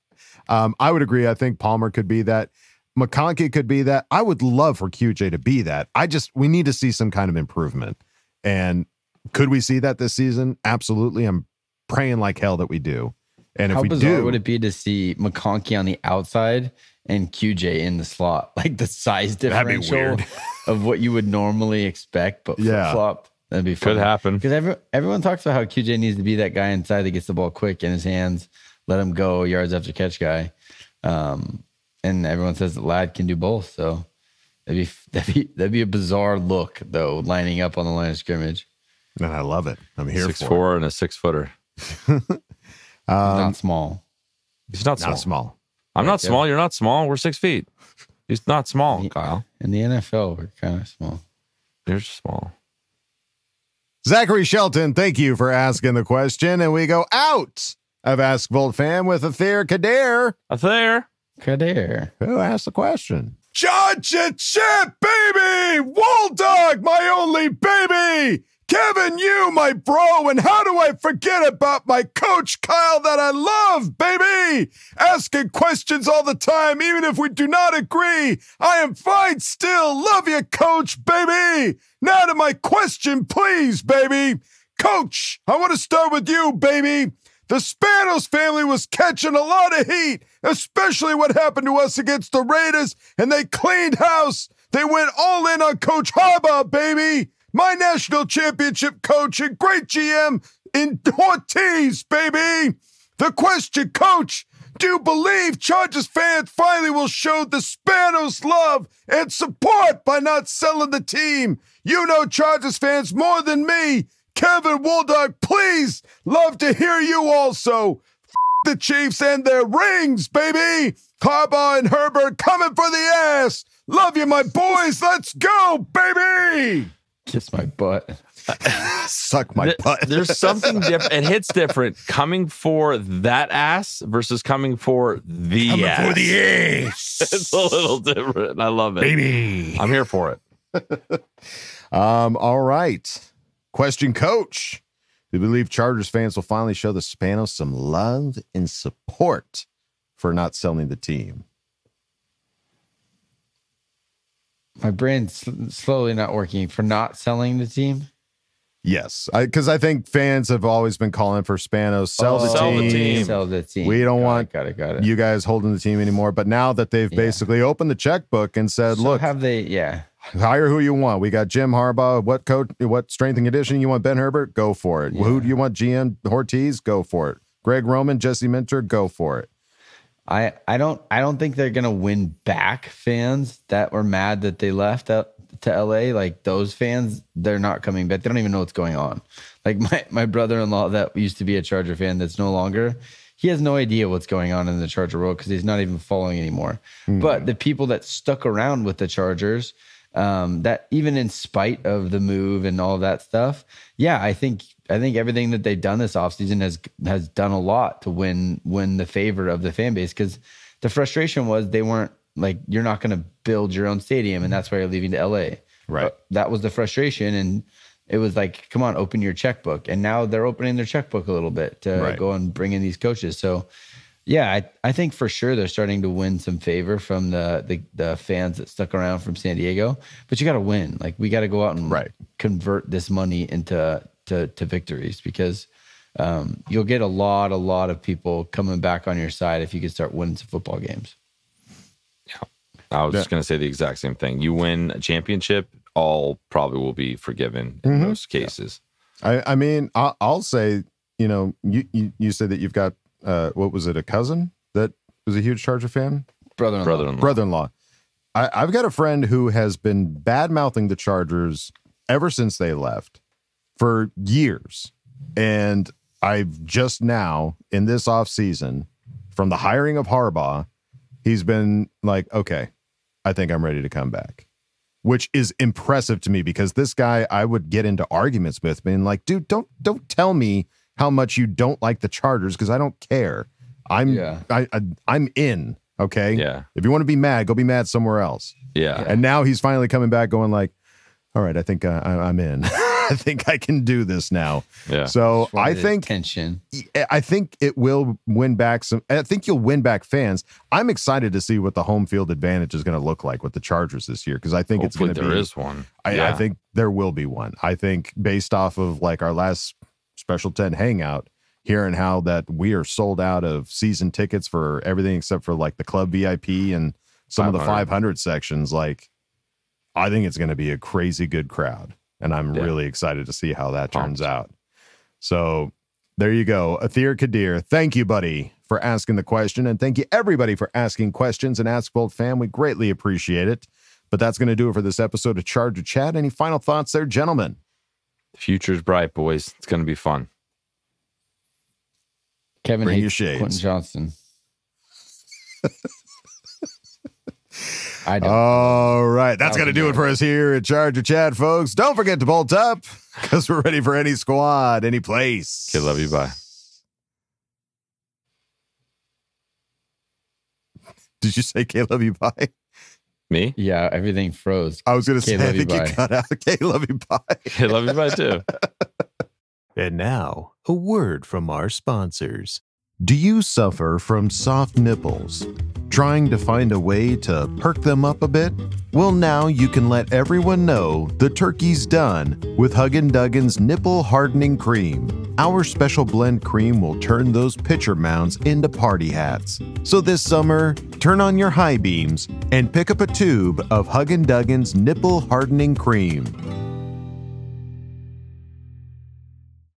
I would agree. I think Palmer could be that. McConkey could be that. I would love for QJ to be that. We need to see some kind of improvement. And could we see that this season? Absolutely. I'm praying like hell that we do. And how if we bizarre do, would it be to see McConkey on the outside and QJ in the slot? Like the size differential of what you would normally expect, but flip-flop. That'd be fun. Could happen. Because everyone talks about how QJ needs to be that guy inside that gets the ball quick in his hands, let him go, yards after catch guy. And everyone says that Ladd can do both. So that'd be a bizarre look, though, lining up on the line of scrimmage. And I love it. I'm here 6'4" and a 6-footer. Not small. He's not small. Not small. I'm not small. You're not small. We're 6 feet. He's not small, Kyle. In the NFL, we're kind of small. You're small. Zachary Shelton, thank you for asking the question. And we go out of Ask Boltfam with Athair Kader. Kader. Who asked the question? Championship, baby! Wall Dog, my only baby! Kevin, you, my bro, and how do I forget about my coach, Kyle, that I love, baby? Asking questions all the time, even if we do not agree. I am fine still. Love you, coach, baby. Now to my question, please, baby. Coach, I want to start with you, baby. The Spanos family was catching a lot of heat, especially what happened to us against the Raiders, and they cleaned house. They went all in on Coach Harbaugh, baby. My national championship coach and great GM in Ortiz, baby. The question, Coach, do you believe Chargers fans finally will show the Spanos love and support by not selling the team? You know Chargers fans more than me. Kevin Woldog, please, love to hear you also. The Chiefs and their rings, baby. Harbaugh and Herbert coming for the ass. Love you, my boys. Let's go, baby. Kiss my butt. Suck my butt. There's something different. It hits different coming for that ass versus coming for the ass. For the ass. It's a little different. I love it. Baby. I'm here for it. All right. Question, Coach. Do you believe Chargers fans will finally show the Spanos some love and support for not selling the team? My brain's slowly not working for not selling the team. Yes, because I think fans have always been calling for Spanos, sell the team. Sell the team. We don't want got it. you guys holding the team anymore. But now that they've basically opened the checkbook and said, So look, have they? Yeah. Hire who you want. We got Jim Harbaugh. What coach? What strength and conditioning you want? Ben Herbert? Go for it. Who do you want? GM Ortiz? Go for it. Greg Roman, Jesse Minter? Go for it. I don't think they're gonna win back fans that were mad that they left to LA. Like those fans, they're not coming back. They don't even know what's going on. Like my brother-in-law that used to be a Charger fan that's no longer. He has no idea what's going on in the Charger world because he's not even following anymore. But the people that stuck around with the Chargers, that even in spite of the move and all that stuff, I think everything that they've done this offseason has done a lot to win the favor of the fan base, because the frustration was they weren't like, you're not going to build your own stadium and that's why you're leaving to LA. Right. That was the frustration, and it was like, come on, open your checkbook. And now they're opening their checkbook a little bit to go and bring in these coaches. So I think for sure they're starting to win some favor from the fans that stuck around from San Diego. But you got to win. Like, we got to go out and convert this money into victories, because you'll get a lot of people coming back on your side if you can start winning some football games. Yeah, I was just going to say the exact same thing. You win a championship, all probably will be forgiven in most cases. I mean, I'll say, you said that you've got, what was it, a cousin that was a huge Charger fan? Brother-in-law. I've got a friend who has been bad-mouthing the Chargers ever since they left for years. And I've just now, in this offseason, from the hiring of Harbaugh, he's been like, okay, I think I'm ready to come back. Which is impressive to me, because this guy, I would get into arguments with, being like, dude, don't tell me how much you don't like the Chargers, because I don't care. I'm in. Okay. Yeah. If you want to be mad, go be mad somewhere else. Yeah. And now he's finally coming back, going like, all right, I think I'm in. I think I can do this now. Yeah. So I think it will win back some. I think you'll win back fans. I'm excited to see what the home field advantage is going to look like with the Chargers this year, because I think it's going to be. There is one. I think there will be one. I think based off of like our last Special 10 hangout, hearing how that we are sold out of season tickets for everything except for like the club VIP and some of the 500 sections. Like, I think it's going to be a crazy good crowd, and I'm really excited to see how that turns out. So there you go. Athir Kadir, thank you, buddy, for asking the question, and thank you everybody for asking questions, and Ask Boltfam. We greatly appreciate it. But that's going to do it for this episode of Charger Chat. Any final thoughts there, gentlemen? The future's bright, boys. It's going to be fun. Kevin Bring hates your shades. Quentin Johnston. I don't. All right. That's going to do it for us here at Charger Chat, folks. Don't forget to bolt up, because we're ready for any squad, any place. Okay, love you. Bye. Did you say K love you bye? Me? Yeah, everything froze. I was going to say, I think you cut out. K love you bye. K love you bye too. And now, a word from our sponsors. Do you suffer from soft nipples? Trying to find a way to perk them up a bit? Well, now you can let everyone know the turkey's done with Huggin Duggin's Nipple Hardening Cream. Our special blend cream will turn those pitcher mounds into party hats. So this summer, turn on your high beams and pick up a tube of Huggin Duggin's Nipple Hardening Cream.